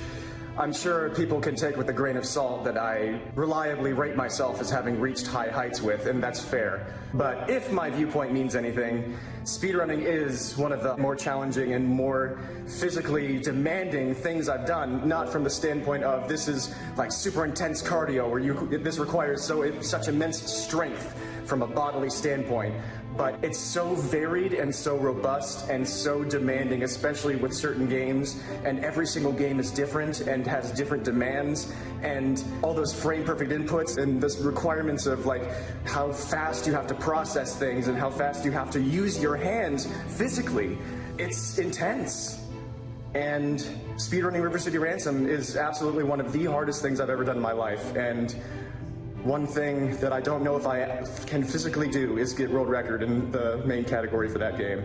I'm sure people can take with a grain of salt that I reliably rate myself as having reached high heights with, and that's fair. But if my viewpoint means anything, speedrunning is one of the more challenging and more physically demanding things I've done, not from the standpoint of this is like super intense cardio where this requires such immense strength from a bodily standpoint, but it's so varied and so robust and so demanding, especially with certain games, and every single game is different and has different demands, and all those frame perfect inputs and the requirements of like how fast you have to process things and how fast you have to use your hands physically. It's intense. And speedrunning River City Ransom is absolutely one of the hardest things I've ever done in my life, and one thing that I don't know if I can physically do is get world record in the main category for that game.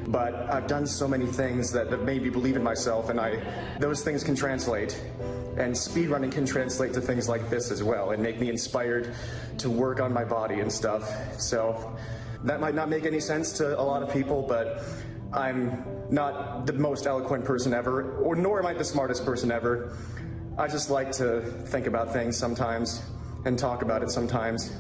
But I've done so many things that have made me believe in myself, and those things can translate. And speedrunning can translate to things like this as well and make me inspired to work on my body and stuff. So that might not make any sense to a lot of people, but I'm not the most eloquent person ever, nor am I the smartest person ever. I just like to think about things sometimes and talk about it sometimes.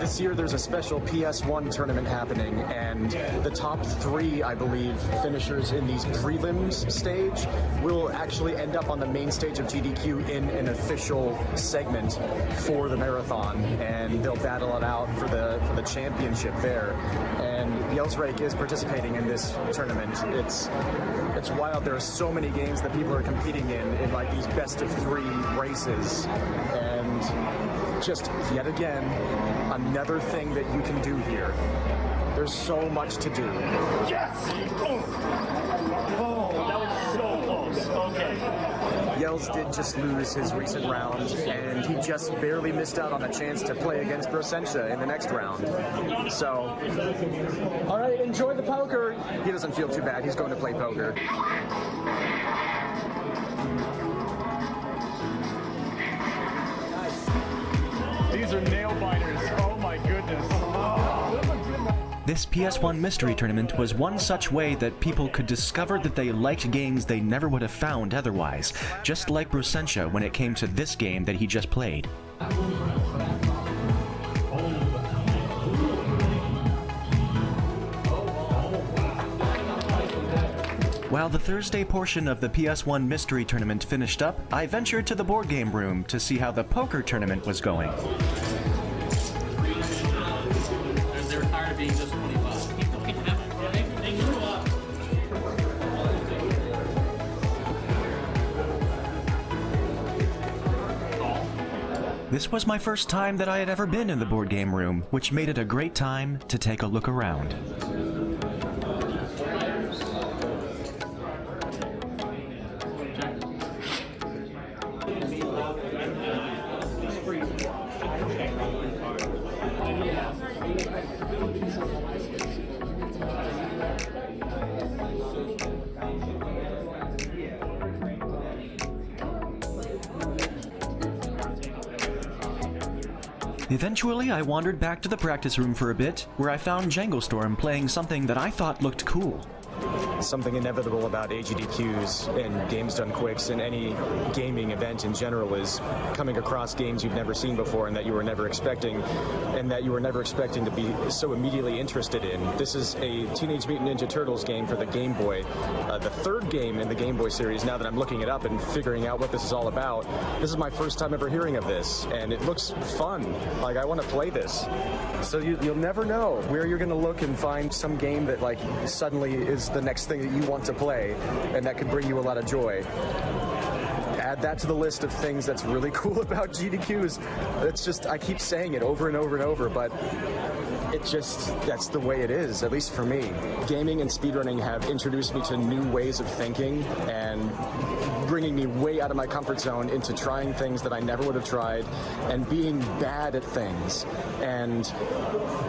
this year there's a special PS1 tournament happening, and the top 3, I believe, finishers in these prelims stage will actually end up on the main stage of GDQ in an official segment for the marathon, and they'll battle it out for the championship there. And Yellsrake is participating in this tournament. It's wild. There are so many games that people are competing in like these best of 3 races, and just yet again, another thing that you can do here. There's so much to do. Yes! Oh, that was so close. Okay. Yells did just lose his recent round, and he just barely missed out on a chance to play against Brosensha in the next round. So, all right, enjoy the poker. He doesn't feel too bad. He's going to play poker. These are nail biters. Oh my goodness. This PS1 mystery tournament was one such way that people could discover that they liked games they never would have found otherwise, just like Brosensha when it came to this game that he just played. While the Thursday portion of the PS1 mystery tournament finished up, I ventured to the board game room to see how the poker tournament was going. They're tired of being just 25. They grew up. This was my first time that I had ever been in the board game room, which made it a great time to take a look around. Eventually, I wandered back to the practice room for a bit, where I found Jangle Storm playing something that I thought looked cool. Something inevitable about AGDQs and Games Done Quicks and any gaming event in general is coming across games you've never seen before and that you were never expecting, to be so immediately interested in. This is a Teenage Mutant Ninja Turtles game for the Game Boy, the 3rd game in the Game Boy series. Now that I'm looking it up and figuring out what this is all about, this is my first time ever hearing of this, and it looks fun. Like, I want to play this. So you'll never know where you're going to look and find some game that like suddenly is the next thing that you want to play, and that could bring you a lot of joy. Add that to the list of things that's really cool about GDQs. It's just, I keep saying it over and over and over, but that's the way it is, at least for me. Gaming and speedrunning have introduced me to new ways of thinking and bringing me way out of my comfort zone into trying things that I never would have tried and being bad at things and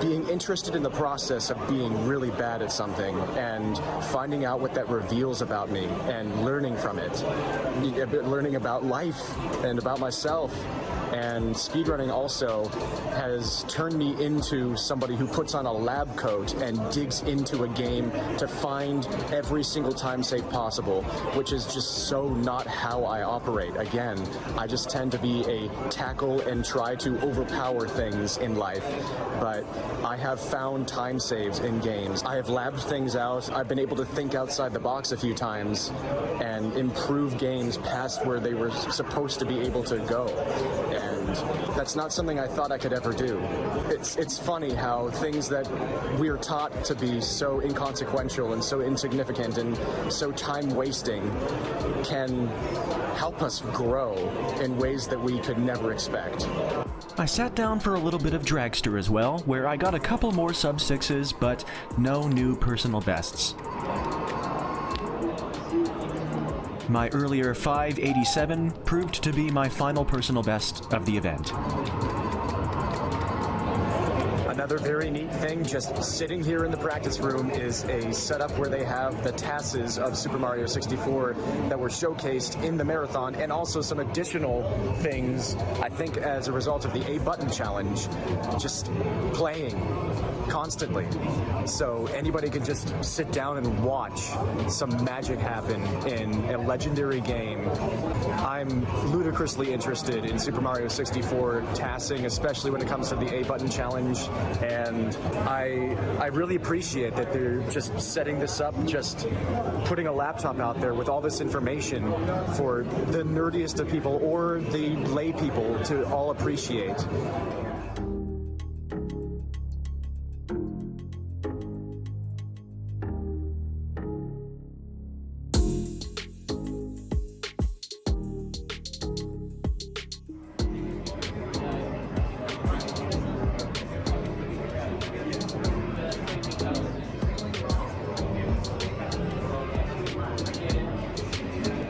being interested in the process of being really bad at something and finding out what that reveals about me and learning from it, learning about life and about myself. And speedrunning also has turned me into somebody who puts on a lab coat and digs into a game to find every single time save possible, which is just so not how I operate. Again, I just tend to be a tackle and try to overpower things in life, but I have found time saves in games. I have labbed things out. I've been able to think outside the box a few times and improve games past where they were supposed to be able to go. And that's not something I thought I could ever do. It's funny how things that we're taught to be so inconsequential and so insignificant and so time-wasting can help us grow in ways that we could never expect. I sat down for a little bit of Dragster as well, where I got a couple more sub-6s, but no new personal bests. My earlier 587 proved to be my final personal best of the event. Another very neat thing, just sitting here in the practice room, is a setup where they have the TASes of Super Mario 64 that were showcased in the marathon, and also some additional things, I think as a result of the A button challenge, just playing constantly. So anybody can just sit down and watch some magic happen in a legendary game. I'm ludicrously interested in Super Mario 64 tassing, especially when it comes to the A button challenge, and I really appreciate that they're just setting this up, just putting a laptop out there with all this information for the nerdiest of people or the lay people to all appreciate.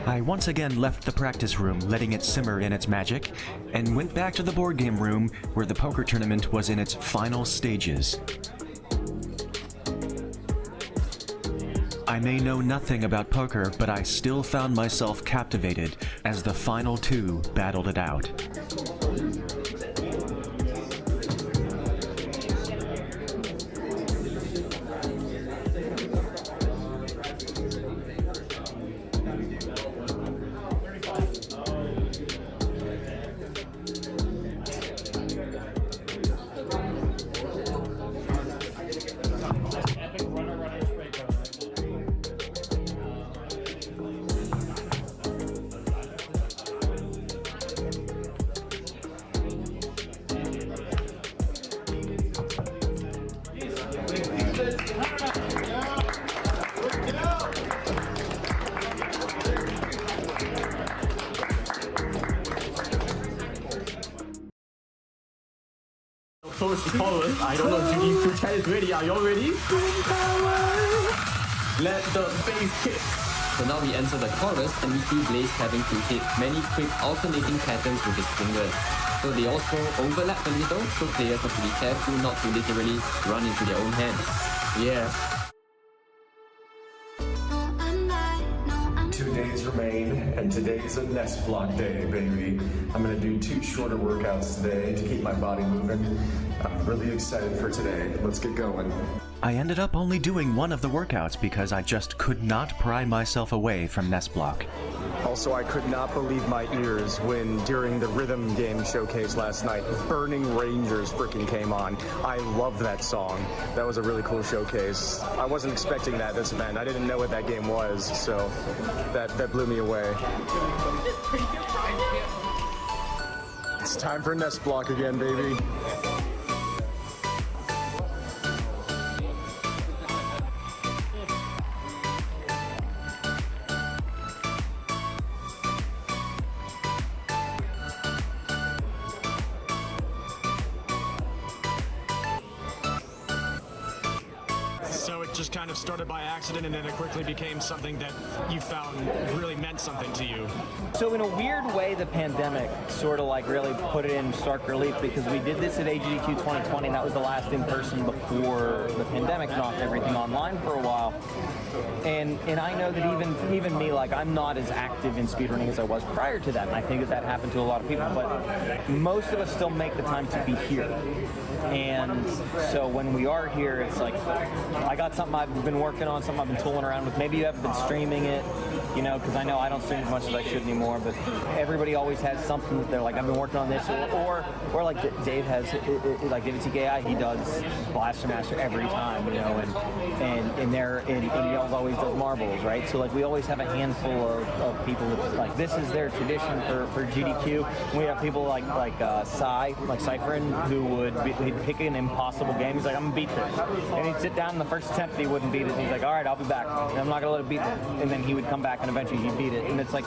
I once again left the practice room, letting it simmer in its magic, and went back to the board game room where the poker tournament was in its final stages. I may know nothing about poker, but I still found myself captivated as the final two battled it out. Close to followers. I don't know if you chat is ready. Are you all ready? Let the bass kick. So now we enter the chorus and we see Blaze having to hit many quick alternating patterns with his fingers. So they also overlap a little, so players have to be careful not to literally run into their own hands. Yeah. 2 days remain, and today's a NESblock day, baby. I'm gonna do 2 shorter workouts today to keep my body moving. I'm really excited for today. Let's get going. I ended up only doing one of the workouts because I just could not pry myself away from NESblock. Also, I could not believe my ears when, during the rhythm game showcase last night, Burning Rangers freaking came on. I love that song. That was a really cool showcase. I wasn't expecting that this event. I didn't know what that game was, so that blew me away. It's time for NESblock again, baby. So it just kind of started by accident, and then it quickly became something that you found really meant something to you. So in a weird way, the pandemic sort of like really put it in stark relief, because we did this at AGDQ 2020, and that was the last in person before the pandemic knocked everything online for a while. And I know that even me, like, I'm not as active in speedrunning as I was prior to that, and I think that happened to a lot of people, but most of us still make the time to be here. And so when we are here, it's like, I got something I've been working on, something I've been tooling around with. Maybe you haven't been streaming it, you know, because I know I don't stream as much as I should anymore, but everybody always has something that they're like, I've been working on this, or like Dave has, like David TKI, he does Blaster Master every time, you know, and Yells always does marbles, right? So like we always have a handful of people that, like, this is their tradition for GDQ. We have people like Cypherin, who he'd pick an impossible game. He's like, I'm gonna beat this, and he'd sit down in the first attempt, he wouldn't beat it, and he's like, all right, I'll be back, and I'm not gonna let it beat it, and then he would come back and eventually he'd beat it. And it's like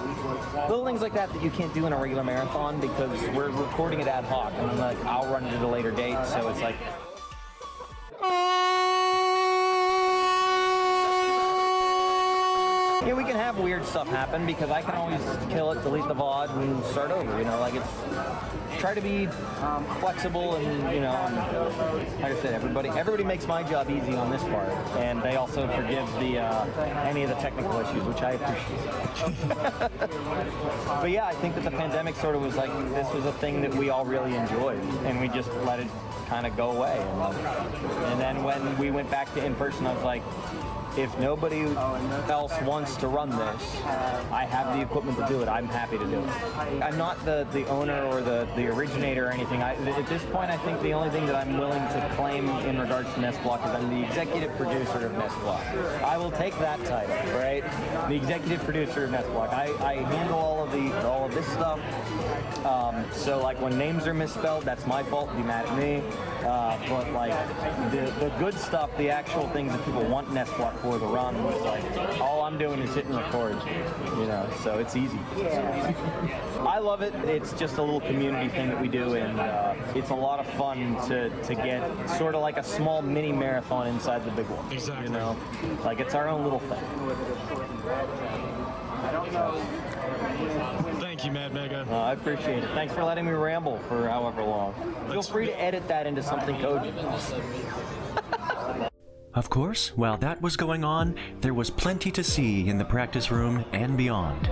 little things like that you can't do in a regular marathon, because we're recording it ad hoc, and I'm like, I'll run it at a later date, so it's like, yeah, we can have weird stuff happen, because I can always kill it, delete the VOD, and start over, you know, like, it's, try to be flexible and, you know, Like I said, everybody makes my job easy on this part, and they also forgive the any of the technical issues, which I appreciate. But yeah, I think that the pandemic sort of was like, this was a thing that we all really enjoyed, and we just let it kind of go away. And then when we went back to in-person, I was like, if nobody else wants to run this, I have the equipment to do it. I'm happy to do it. I'm not the owner or the originator or anything. At this point, I think the only thing that I'm willing to claim in regards to NESblock is I'm the executive producer of NESblock. I will take that title, right? The executive producer of NESblock. I handle all of this stuff. So like when names are misspelled, that's my fault. Be mad at me. But like the good stuff, the actual things that people want NESblock for the run, was like all I'm doing is hitting record, you know. So it's easy. I love it. It's just a little community thing that we do, and it's a lot of fun to get sort of like a small mini marathon inside the big one. Exactly. You know, like it's our own little thing. Thank you, Mad Mega. I appreciate it. Thanks for letting me ramble for however long. Feel free to edit that into something cogent. Of course, while that was going on, there was plenty to see in the practice room and beyond.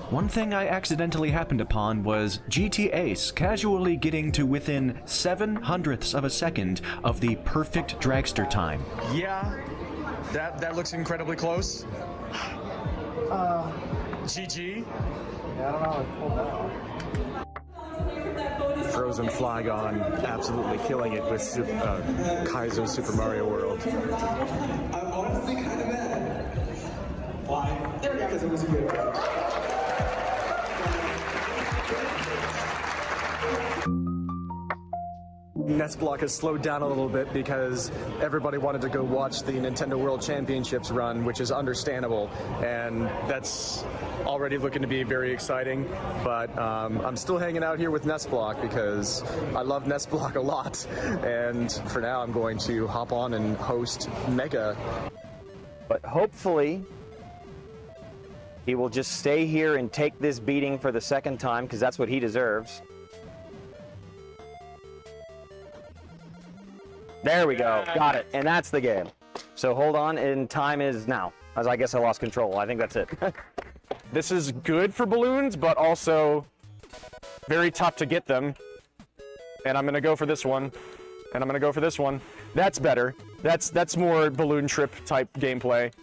One thing I accidentally happened upon was GT Ace casually getting to within 7/100ths of a second of the perfect dragster time. Yeah, that looks incredibly close. GG. Yeah, I don't know how to pull that off. Frozen Flygon absolutely killing it with Kaizo's Super Mario World. I'm honestly kind of mad. Why? There we go. Because it was a good one. NESblock has slowed down a little bit because everybody wanted to go watch the Nintendo World Championships run, which is understandable, and that's already looking to be very exciting. But I'm still hanging out here with NESblock because I love NESblock a lot, and for now I'm going to hop on and host Mega. But hopefully he will just stay here and take this beating for the second time, because that's what he deserves. There we go. Got it. And that's the game. So hold on, and time is now. As I guess I lost control. I think that's it. This is good for balloons, but also very tough to get them. And I'm going to go for this one. And I'm going to go for this one. That's better. That's more balloon trip type gameplay.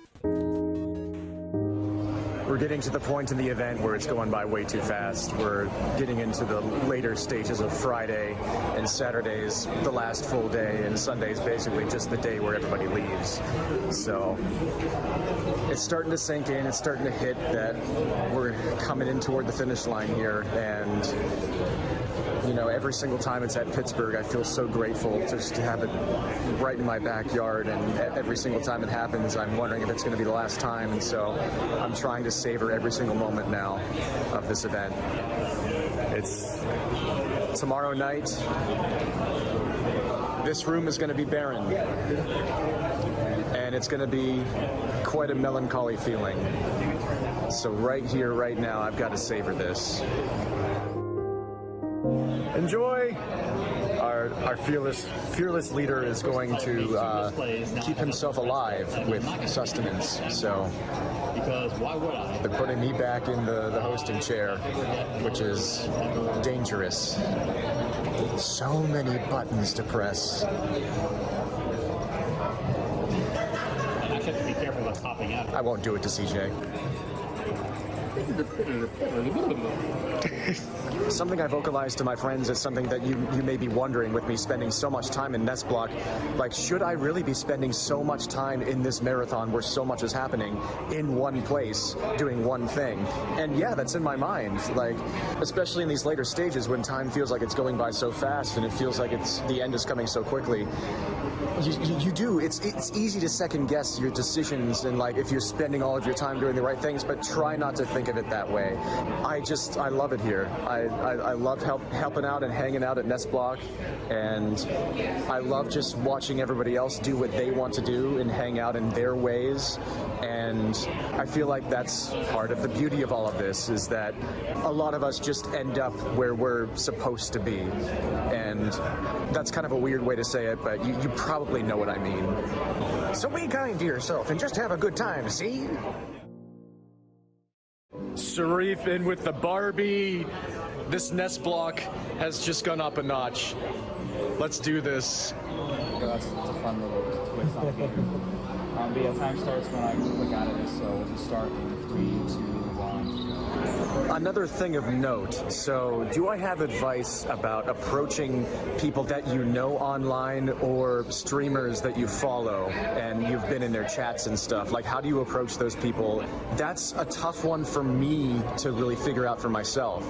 We're getting to the point in the event where it's going by way too fast. We're getting into the later stages of Friday, and Saturday's the last full day, and Sunday's basically just the day where everybody leaves. So it's starting to sink in, it's starting to hit that we're coming in toward the finish line here, and you know, every single time it's at Pittsburgh, I feel so grateful just to have it right in my backyard, and every single time it happens, I'm wondering if it's going to be the last time, and so I'm trying to savor every single moment now of this event. It's tomorrow night. This room is going to be barren, and it's going to be quite a melancholy feeling. So right here, right now, I've got to savor this. Enjoy! Our fearless leader is going to keep himself alive with sustenance. So because why would I? they're putting me back in the hosting chair, which is dangerous. So many buttons to press. And I have to be careful about popping out. I won't do it to CJ. Something I vocalized to my friends is something that you may be wondering with me spending so much time in NESblock. Like, should I really be spending so much time in this marathon where so much is happening in one place, doing one thing? And yeah, that's in my mind. Like, especially in these later stages when time feels like it's going by so fast and it feels like the end is coming so quickly. you do. It's easy to second guess your decisions and like if you're spending all of your time doing the right things, but try not to think of it that way. I love it here. I love helping out and hanging out at NESblock, and I love just watching everybody else do what they want to do and hang out in their ways. And I feel like that's part of the beauty of all of this, is that a lot of us just end up where we're supposed to be. And that's kind of a weird way to say it, but you probably know what I mean. So be kind to yourself and just have a good time, see? Sharif in with the Barbie. This NESblock has just gone up a notch. Let's do this. That's a fun little twist on the game. But yeah, time starts when I click out of this, so we'll just start in 3, 2, 1. Another thing of note, so do I have advice about approaching people that you know online or streamers that you follow and you've been in their chats and stuff? Like, how do you approach those people? That's a tough one for me to really figure out for myself.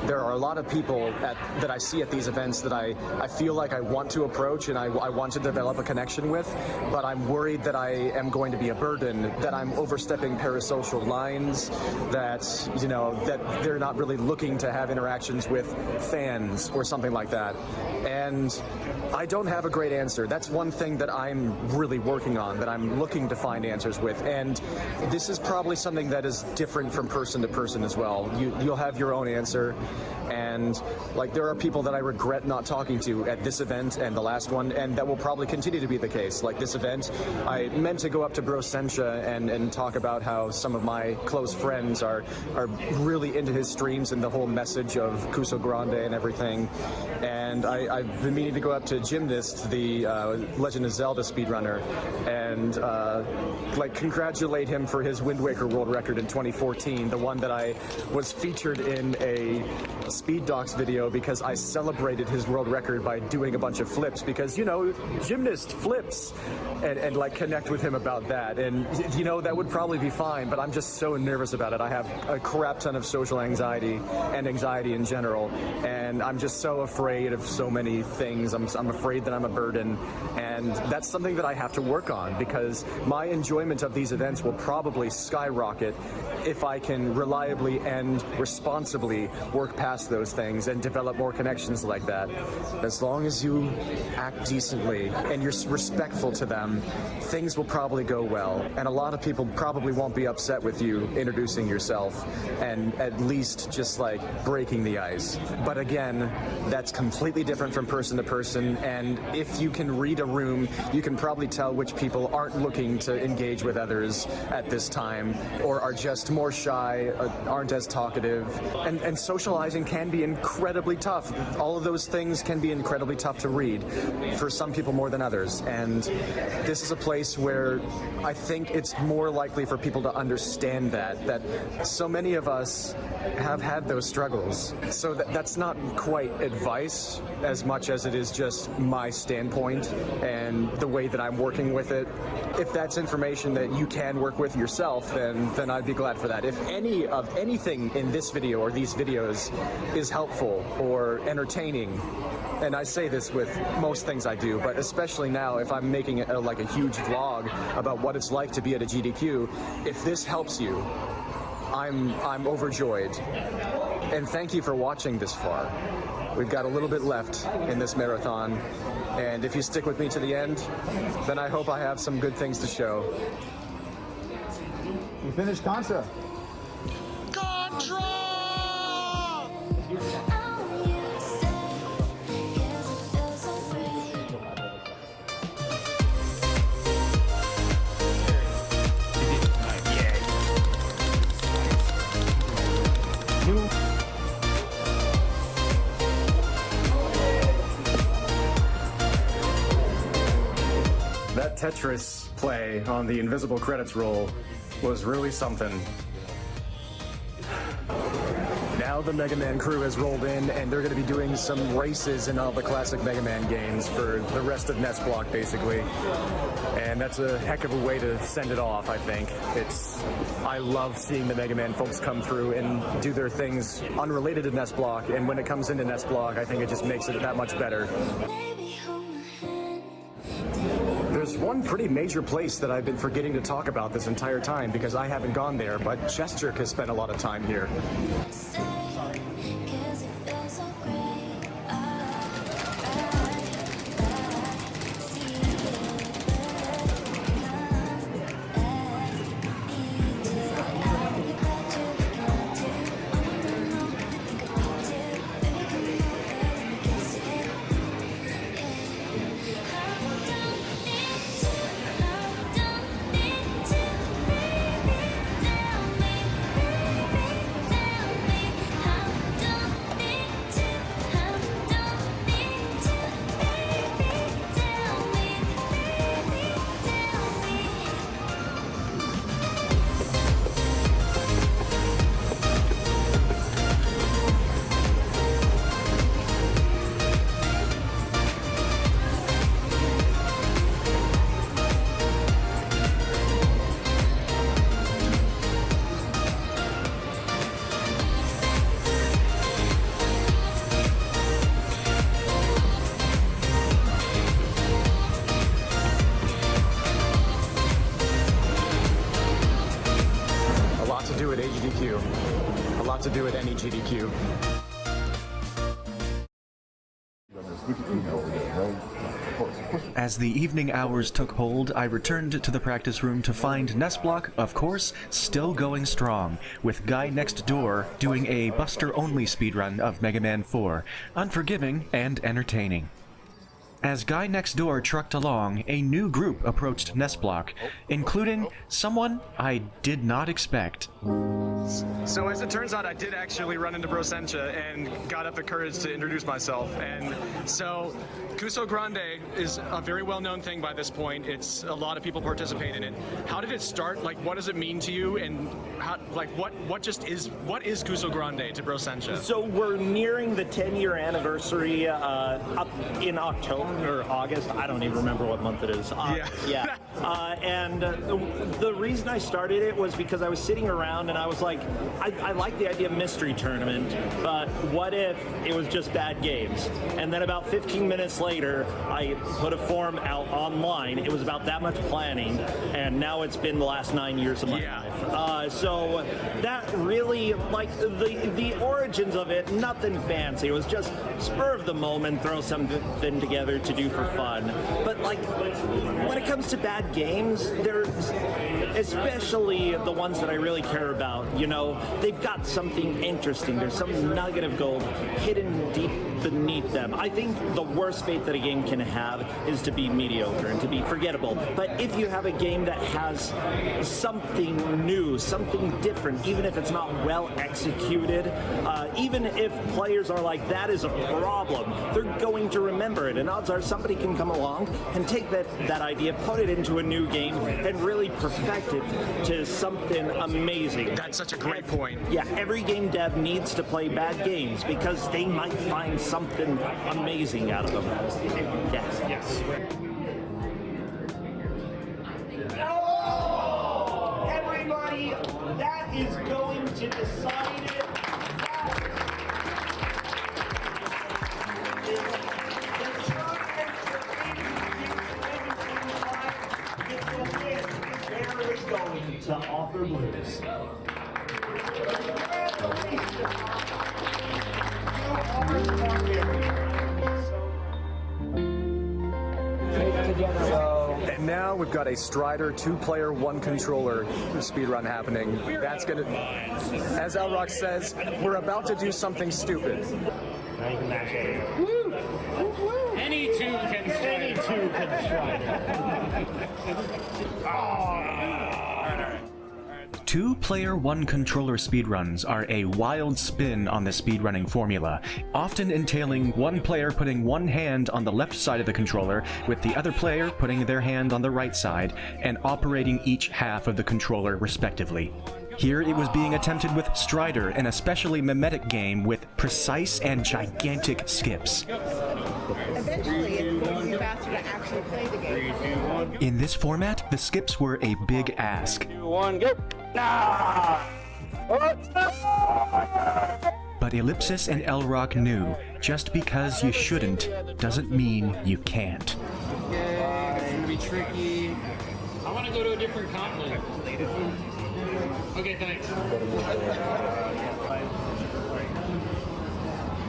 There are a lot of people that I see at these events that I feel like I want to approach and I want to develop a connection with, but I'm worried that I am going to be a burden, that I'm overstepping parasocial lines, that, you know, that they're not really looking to have interactions with fans or something like that. And I don't have a great answer. That's one thing that I'm really working on, that I'm looking to find answers with. And this is probably something that is different from person to person as well. You'll have your own answer. And like, there are people that I regret not talking to at this event and the last one, and that will probably continue to be the case. Like this event, I meant to go up to Brosensha and talk about how some of my close friends are really into his streams and the whole message of Kuso Grande and everything. And I've been meaning to go up to Gymnast, the Legend of Zelda speedrunner, and like congratulate him for his Wind Waker world record in 2014, the one that I was featured in a Speed Docs video because I celebrated his world record by doing a bunch of flips because, you know, Gymnast flips, and like connect with him about that. And, you know, that would probably be fine, but I'm just so nervous about it. I have a crap ton of social anxiety and anxiety in general, and I'm just so afraid of so many things. I'm afraid that I'm a burden, and that's something that I have to work on because my enjoyment of these events will probably skyrocket if I can reliably and responsibly work past those things and develop more connections like that. As long as you act decently and you're respectful to them, things will probably go well, and a lot of people probably won't be upset with you introducing yourself and at least just like breaking the ice. But again, that's completely different from person to person, and if you can read a room, you can probably tell which people aren't looking to engage with others at this time, or are just more shy, aren't as talkative, and socializing can be incredibly tough. All of those things can be incredibly tough to read, for some people more than others, and this is a place where I think it's more likely for people to understand that so many of us have had those struggles. So that's not quite advice as much as it is just my standpoint and the way that I'm working with it. If that's information that you can work with yourself, then I'd be glad for that. If anything in this video or these videos is helpful or entertaining, and I say this with most things I do, but especially now if I'm making like a huge vlog about what it's like to be at a GDQ, if this helps you, I'm overjoyed. And thank you for watching this far. We've got a little bit left in this marathon, and if you stick with me to the end, then I hope I have some good things to show. You finished Contra. That Tetris play on the invisible credits roll was really something. Now the Mega Man crew has rolled in, and they're going to be doing some races in all the classic Mega Man games for the rest of NESblock, basically. And that's a heck of a way to send it off, I think. I love seeing the Mega Man folks come through and do their things unrelated to NESblock, and when it comes into NESblock, I think it just makes it that much better. one pretty major place that I've been forgetting to talk about this entire time because I haven't gone there, but Chester has spent a lot of time here. AGDQ. A lot to do at NEGDQ. As the evening hours took hold, I returned to the practice room to find NESblock, of course, still going strong, with Guy Next Door doing a Buster-only speedrun of Mega Man 4, unforgiving and entertaining. As Guy Next Door trucked along, a new group approached NESblock, including someone I did not expect. So as it turns out, I did actually run into Brosencha and got up the courage to introduce myself. And so Cuso Grande is a very well-known thing by this point. It's a lot of people participate in it. How did it start? Like, what does it mean to you? And how, like, what is Cuso Grande to Brosencha? So we're nearing the 10-year anniversary up in October or August. I don't even remember what month it is. And the reason I started it was because I was sitting around and I was like, I like the idea of mystery tournament, but what if it was just bad games? And then about 15 minutes later, I put a form out online. It was about that much planning, and now it's been the last 9 years of my life. So that really, like, the origins of it, nothing fancy. It was just spur of the moment, throw something together to do for fun. But like, when it comes to bad games, there's especially the ones that I really care about, you know, they've got something interesting. There's some nugget of gold hidden deep beneath them. I think the worst fate that a game can have is to be mediocre and to be forgettable. But if you have a game that has something new, something different, even if it's not well executed, even if players are like, that is a problem, they're going to remember it. And odds are somebody can come along and take that idea, put it into a new game, and really perfect it to something amazing. That's such a great point. Yeah, every game dev needs to play bad games because they might find something amazing out of them. Yes. Oh! Everybody, that is going to decide it. Going to offer blues. And now we've got a Strider 2-player 1-controller speedrun happening. That's gonna, as Elrock says, we're about to do something stupid. Woo! Any two can strike. Two-player 1-controller speedruns are a wild spin on the speedrunning formula, often entailing one player putting one hand on the left side of the controller, with the other player putting their hand on the right side, and operating each half of the controller respectively. Here it was being attempted with Strider, an especially mimetic game with precise and gigantic skips. Eventually, it's going to be faster to actually play the game. 3, 2, 1. In this format, the skips were a big ask. 2, 1, go! Nah! But Ellipsis and Elrock knew, just because you shouldn't doesn't mean you can't. Okay, it's going to be tricky. I want to go to a different continent. Okay, thanks.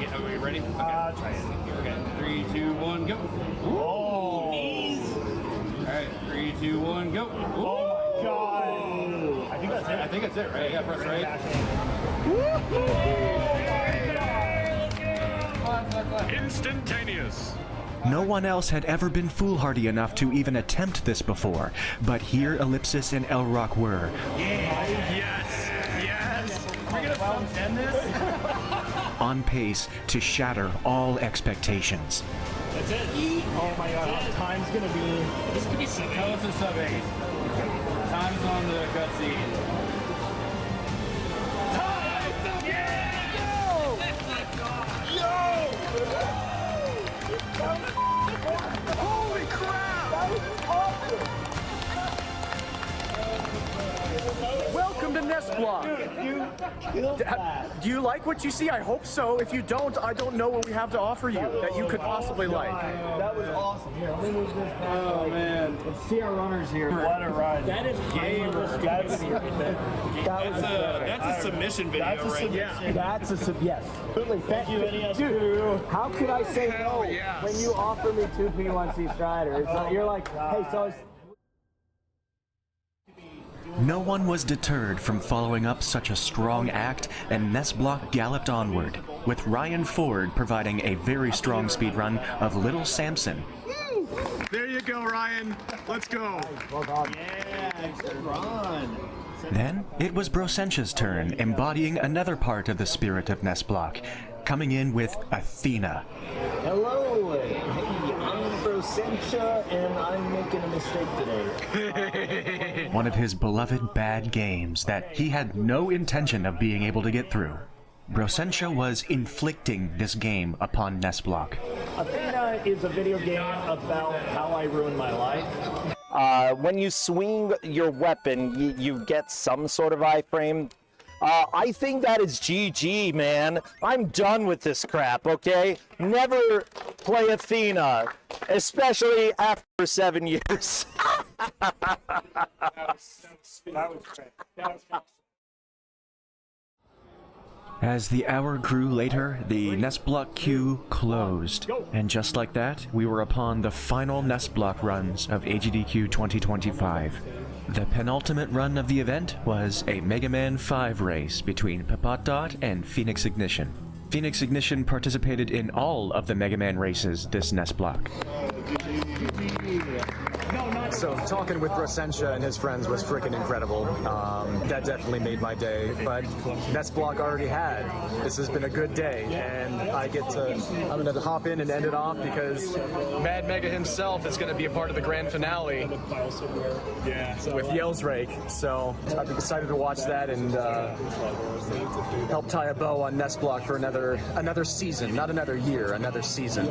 Yeah, are we ready? Okay, 3, 2, 1, go. Oh, knees. All right, 3, 2, 1, go. Oh my God! I think that's it. I think that's it, right? Yeah, press right. Instantaneous. No one else had ever been foolhardy enough to even attempt this before, but here Ellipsis and Elrock were. Yes! Yes! We're gonna film 10 this? On pace to shatter all expectations. That's it. Oh my God, time's gonna be... This could be sub-8. Tell us a sub-8. Time's on the cutscene. Holy crap! That was awesome! Welcome to NESblock. Dude, you killed that. Do you like what you see? I hope so. If you don't, I don't know what we have to offer you that you could possibly like. That was awesome. Here, let me move this back. Oh man. Let's see our runners here. What a ride. That is gamer. That's a submission video right Yeah. That's a yes. Thank you, NES Dude, how could I say no when you offer me 2 P1C Striders? You're like, hey, so it's... No one was deterred from following up such a strong act, and NESblock galloped onward, with Ryan Ford providing a very strong speedrun of Little Samson. There you go, Ryan. Let's go. Yeah, good run. Then it was Brosentia's turn, embodying another part of the spirit of NESblock, coming in with Athena. Hello, hey, I'm Brosentia, and I'm making a mistake today. One of his beloved bad games that he had no intention of being able to get through. Brosentia was inflicting this game upon NESblock. Athena is a video game about how I ruined my life. When you swing your weapon, you get some sort of iframe. I think that is GG, man. I'm done with this crap, okay? Never play Athena, especially after 7 years. That was great. That was As the hour grew later, the NESblock queue closed. And just like that, we were upon the final NESblock runs of AGDQ 2025. The penultimate run of the event was a Mega Man 5 race between Papatot and Phoenix Ignition. Phoenix Ignition participated in all of the Mega Man races this NESblock. So talking with Brosentia and his friends was freaking incredible. That definitely made my day. But NESblock already had. This has been a good day, and I'm gonna hop in and end it off because Mad Mega himself is gonna be a part of the grand finale. With Yellsrake. So I'm excited to watch that and help tie a bow on NESblock for another season, not another year, another season.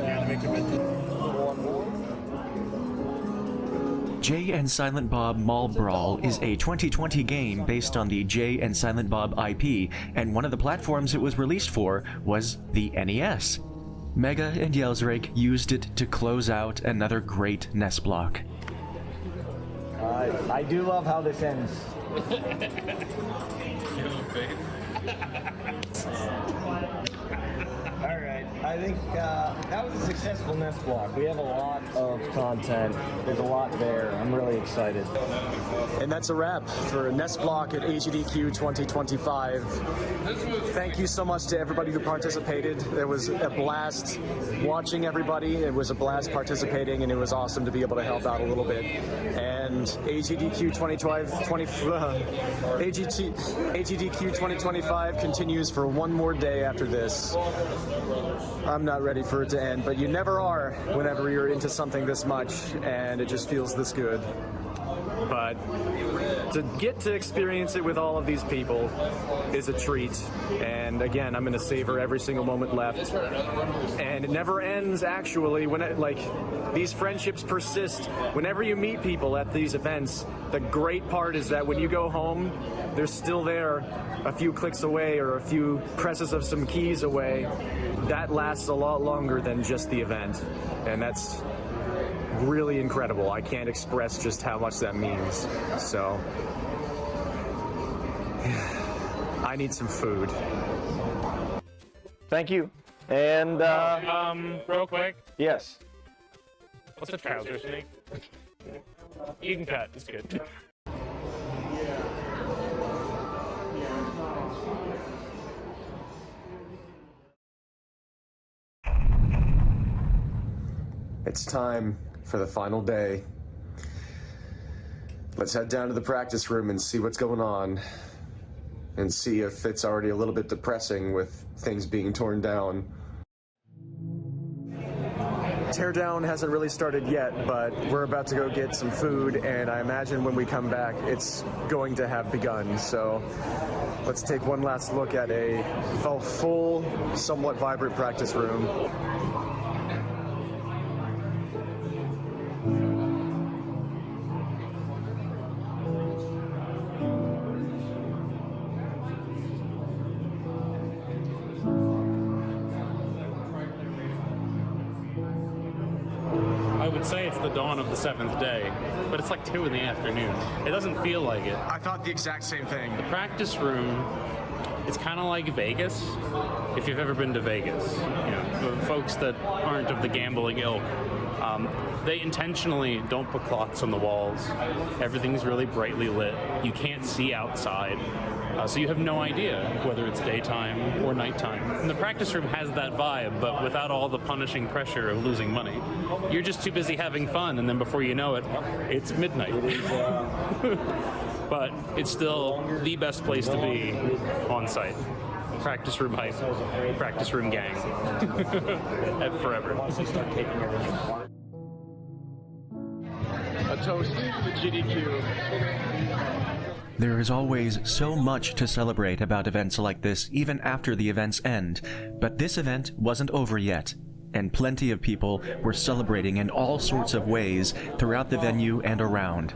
Jay and Silent Bob Mall Brawl is a 2020 game based on the Jay and Silent Bob IP, and one of the platforms it was released for was the NES. Mega and Yellsrake used it to close out another great NESblock. I do love how this ends. Alright, I think that was a successful NESblock. We have a lot of content. There's a lot there. I'm really excited. And that's a wrap for NESblock at AGDQ 2025. Thank you so much to everybody who participated. It was a blast watching everybody. It was a blast participating, and it was awesome to be able to help out a little bit. And AGDQ 2025 continues for one more day after this. I'm not ready for it to end, but you never are whenever you're into something this much, and it just feels this good. But to get to experience it with all of these people is a treat. And again, I'm going to savor every single moment left. And it never ends, actually. These friendships persist. Whenever you meet people at these events, the great part is that when you go home, they're still there a few clicks away or a few presses of some keys away. That lasts a lot longer than just the event. And that's really incredible. I can't express just how much that means. So, I need some food. Thank you. And, real quick. yes. What's a trouser snake? You can cut, it's good. It's time for the final day. Let's head down to the practice room and see what's going on. And see if it's already a little bit depressing with things being torn down. Teardown hasn't really started yet, but we're about to go get some food, and I imagine when we come back, it's going to have begun. So let's take one last look at a full, somewhat vibrant practice room. I would say it's the dawn of the 7th day, but it's like 2 in the afternoon. It doesn't feel like it. I thought the exact same thing. The practice room, it's kind of like Vegas, if you've ever been to Vegas. You know, the folks that aren't of the gambling ilk, they intentionally don't put clocks on the walls. Everything's really brightly lit. You can't see outside. So you have no idea whether it's daytime or nighttime. And the practice room has that vibe, but without all the punishing pressure of losing money. You're just too busy having fun, and then before you know it, it's midnight. But it's still the best place to be on site. Practice room hype, practice room gang, forever. A toast to GDQ. There is always so much to celebrate about events like this, even after the events end. But this event wasn't over yet, and plenty of people were celebrating in all sorts of ways throughout the venue and around.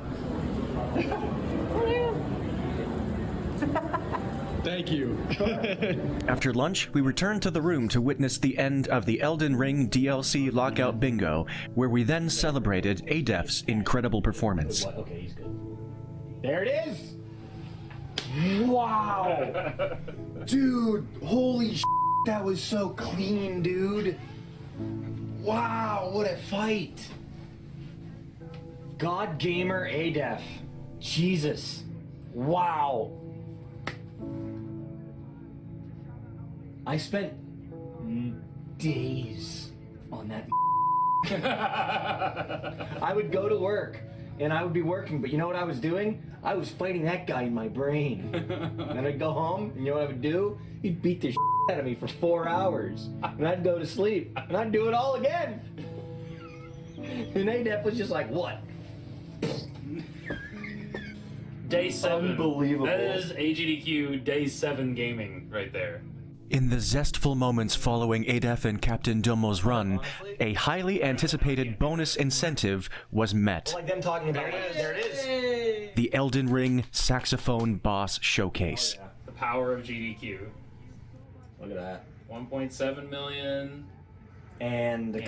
Thank you. After lunch, we returned to the room to witness the end of the Elden Ring DLC Lockout Bingo, where we then celebrated ADEF's incredible performance. Okay, he's good. There it is! Wow! Dude, holy sh**, that was so clean, dude. Wow, what a fight. God Gamer ADEF. Jesus. Wow. I spent days on that. I would go to work and I would be working, but you know what I was doing? I was fighting that guy in my brain. Then I'd go home, and you know what I would do? He'd beat the shit out of me for 4 hours. And I'd go to sleep, and I'd do it all again. And ADEF was just like, what? Day 7. Unbelievable. That is AGDQ Day 7 gaming right there. In the zestful moments following ADEF and Captain Domo's run, a highly anticipated bonus incentive was met. Like them talking about it. There it is. The Elden Ring Saxophone Boss Showcase. Oh, yeah. The power of GDQ. Look at that. 1.7 million. And a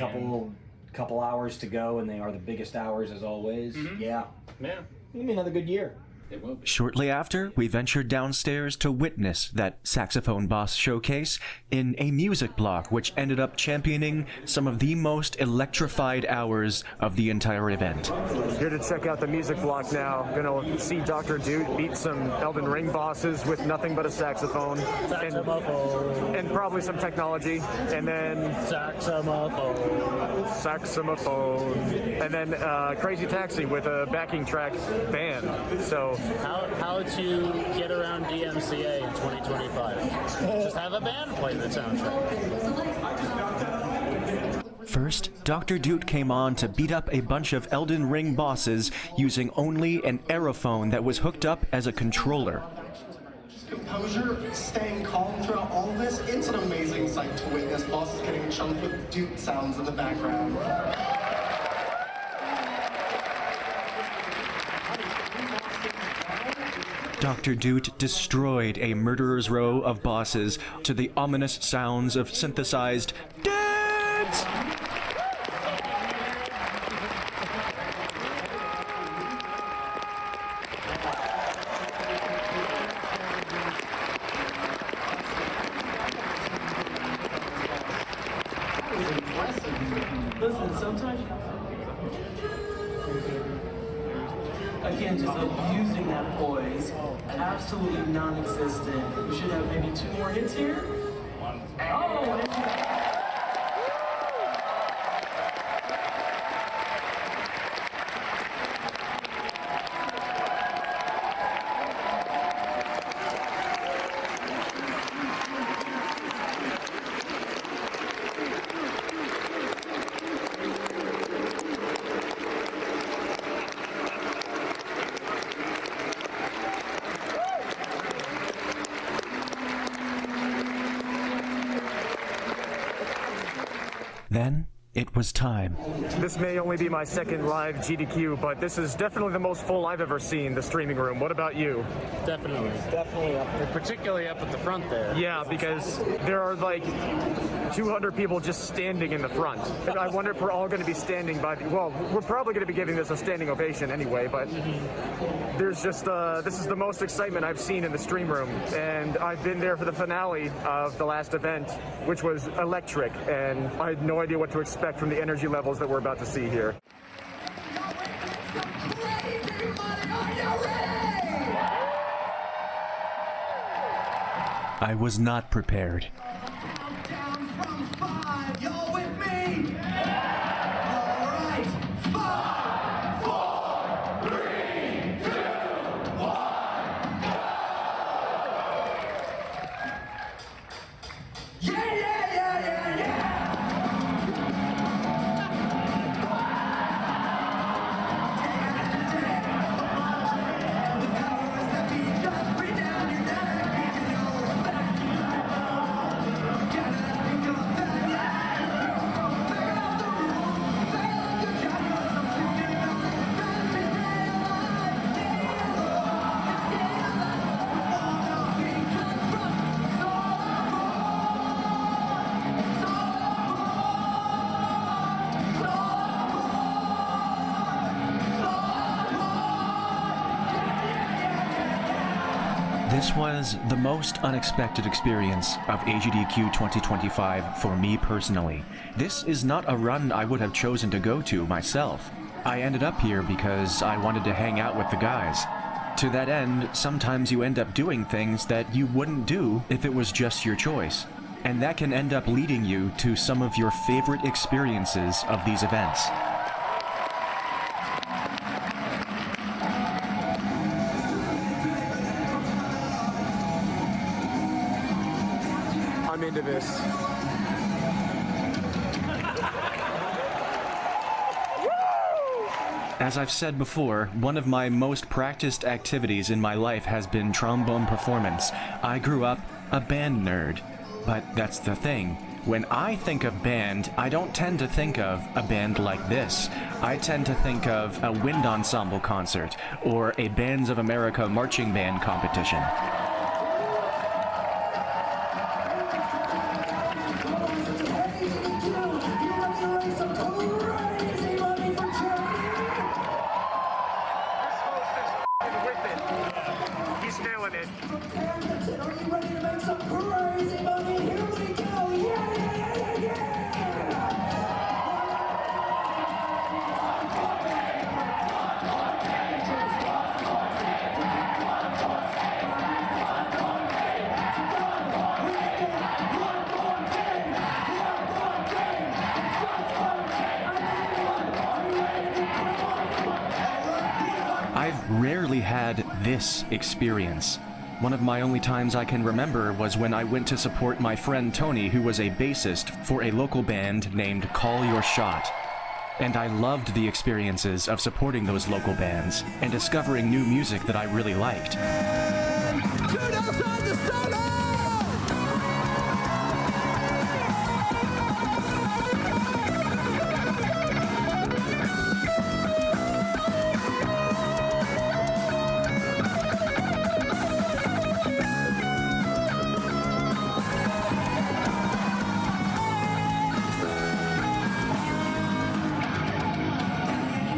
couple hours to go, and they are the biggest hours as always. Mm-hmm. Yeah. Yeah. It'll be another good year. It will be. Shortly after, we ventured downstairs to witness that Saxophone Boss Showcase in a music block which ended up championing some of the most electrified hours of the entire event. Here to check out the music block now. Gonna see Dr. Dude beat some Elden Ring bosses with nothing but a saxophone. And probably some technology. And then... Saxophone. And then Crazy Taxi with a backing track band. So... How to get around DMCA in 2025? Just have a band play the soundtrack. First, Dr. Doot came on to beat up a bunch of Elden Ring bosses using only an aerophone that was hooked up as a controller. Composure, staying calm throughout all of this, it's an amazing sight to witness. Bosses getting chunked with Doot sounds in the background. Dr. Doot destroyed a murderer's row of bosses to the ominous sounds of synthesized dance. sometimes again, just abusing that poise, absolutely non-existent. We should have maybe 2 more hits here. Oh, Then, it was time. This may only be my second live GDQ, but this is definitely the most full I've ever seen, the streaming room. What about you? Definitely. Definitely up there. Particularly up at the front there. Yeah, because there are like 200 people just standing in the front. And I wonder if we're all going to be standing by the... Well, we're probably going to be giving this a standing ovation anyway, but there's just... this is the most excitement I've seen in the stream room. And I've been there for the finale of the last event, which was electric. And I had no idea what to expect from the energy levels that we're about to see here. I was not prepared. y'all with me? All right, 5, 4, 3, 2, 1, go! Yeah, yeah, yeah, yeah, yeah! This was the most unexpected experience of AGDQ 2025 for me personally. This is not a run I would have chosen to go to myself. I ended up here because I wanted to hang out with the guys. To that end, sometimes you end up doing things that you wouldn't do if it was just your choice. And that can end up leading you to some of your favorite experiences of these events. I'm into this. As I've said before, one of my most practiced activities in my life has been trombone performance. I grew up a band nerd. But that's the thing. When I think of band, I don't tend to think of a band like this. I tend to think of a wind ensemble concert or a Bands of America marching band competition. He's nailing it. Are you ready to make some crazy money? Here we go! Yeah, yeah, yeah, yeah, I've rarely had this experience. One of my only times I can remember was when I went to support my friend Tony, who was a bassist for a local band named Call Your Shot. And I loved the experiences of supporting those local bands and discovering new music that I really liked.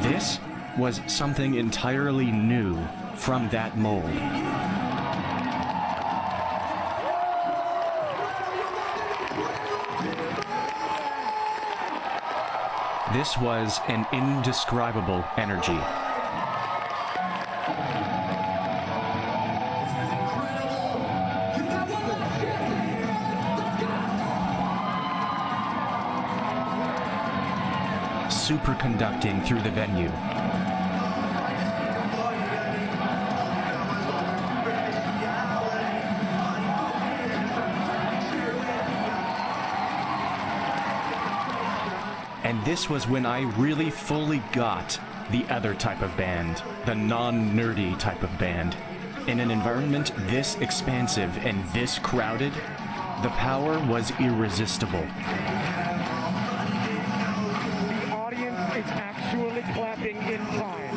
This was something entirely new from that mold. This was an indescribable energy. Superconducting through the venue. And this was when I really fully got the other type of band, the non-nerdy type of band. In an environment this expansive and this crowded, the power was irresistible. The audience is actually clapping in time.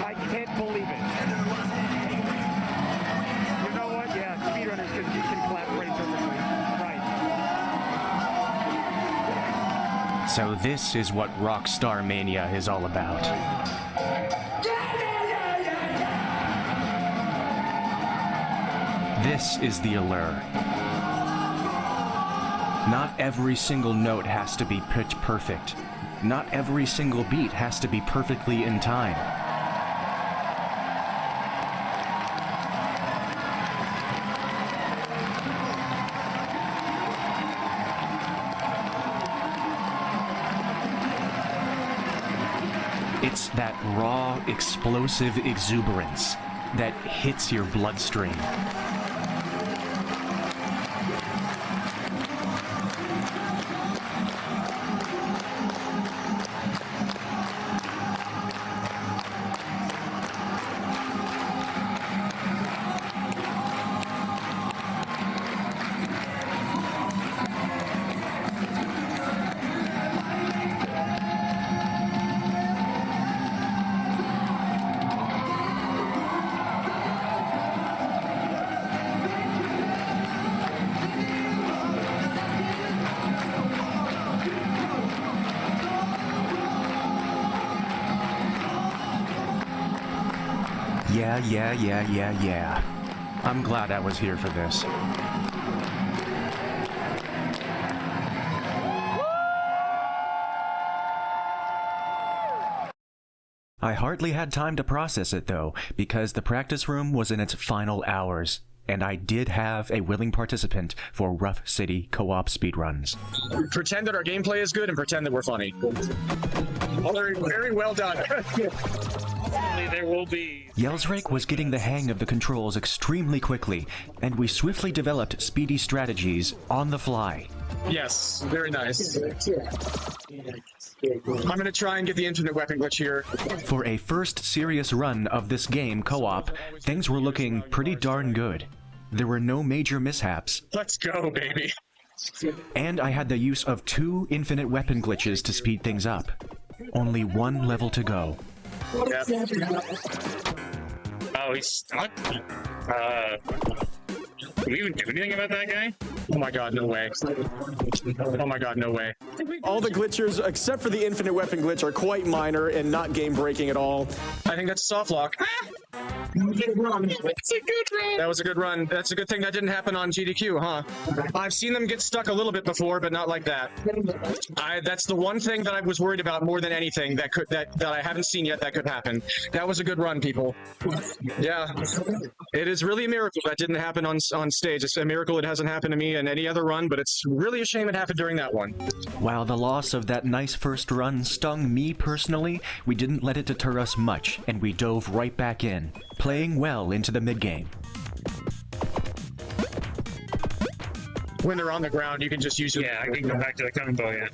I can't believe it. You know what? Yeah, speedrunners can clap pretty perfectly. Right. So this is what Rockstar Mania is all about. This is the allure. Not every single note has to be pitch perfect. Not every single beat has to be perfectly in time. It's that raw, explosive exuberance that hits your bloodstream. Yeah. I'm glad I was here for this. I hardly had time to process it though, because the practice room was in its final hours, and I did have a willing participant for Rough City co-op speedruns. Pretend that our gameplay is good and pretend that we're funny. Oh, very well done. There will be. Yelsrake was getting the hang of the controls extremely quickly, and we swiftly developed speedy strategies on the fly. Yes, very nice. I'm gonna try and get the infinite weapon glitch here. For a first serious run of this game co-op, things were looking pretty darn good. There were no major mishaps. Let's go, baby. And I had the use of 2 infinite weapon glitches to speed things up. Only 1 level to go. Yep. Oh, he's stuck? Can we even do anything about that guy? Oh my god, no way. Oh my god, no way. All the glitchers, except for the infinite weapon glitch, are quite minor and not game-breaking at all. I think that's a soft lock. It's a good run. That was a good run. That's a good thing that didn't happen on GDQ, huh? I've seen them get stuck a little bit before, but not like that. That's the one thing that I was worried about more than anything that I haven't seen yet that could happen. That was a good run, people. Yeah. It is really a miracle that didn't happen on stage. It's a miracle it hasn't happened to me in any other run, but it's really a shame it happened during that one. While the loss of that nice first run stung me personally, we didn't let it deter us much, and we dove right back in, playing well into the mid-game. When they're on the ground, you can just use it. Yeah, I can go back to the combo, yeah.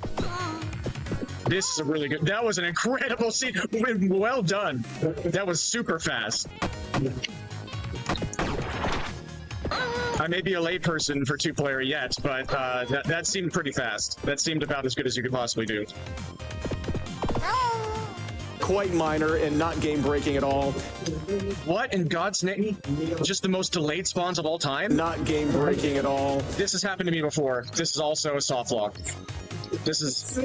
This is a really good... That was an incredible scene. Well done. That was super fast. I may be a layperson for 2-player yet, but that seemed pretty fast. That seemed about as good as you could possibly do. Quite minor and not game-breaking at all. What in God's name? Just the most delayed spawns of all time? Not game-breaking at all. This has happened to me before. This is also a soft lock. This is...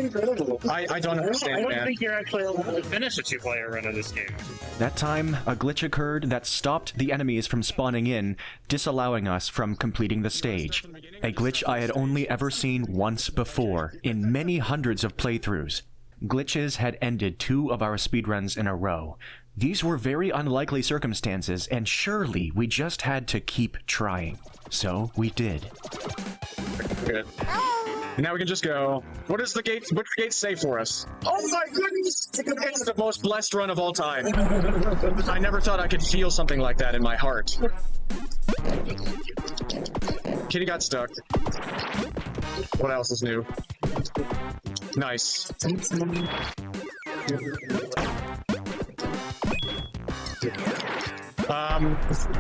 I don't understand, man. I don't think you're actually able to finish a 2-player run of this game. That time, a glitch occurred that stopped the enemies from spawning in, disallowing us from completing the stage. A glitch I had only ever seen once before, in many hundreds of playthroughs. glitches had ended 2 of our speedruns in a row. These were very unlikely circumstances, and surely we just had to keep trying. So we did. Good. Now we can just go. What does the gate say for us? Oh my goodness! It's the most blessed run of all time. I never thought I could feel something like that in my heart. Kitty got stuck. What else is new? Nice.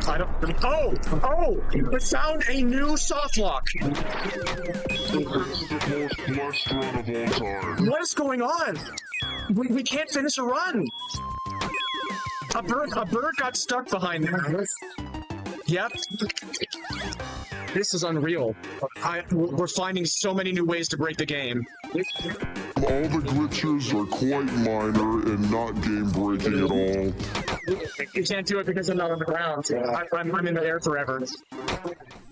I don't. Oh! We found a new soft lock. What is going on? We can't finish a run. A bird got stuck behind there. Yep. This is unreal. We're finding so many new ways to break the game. All the glitches are quite minor and not game-breaking at all. You can't do it because I'm not on the ground. I'm in the air forever.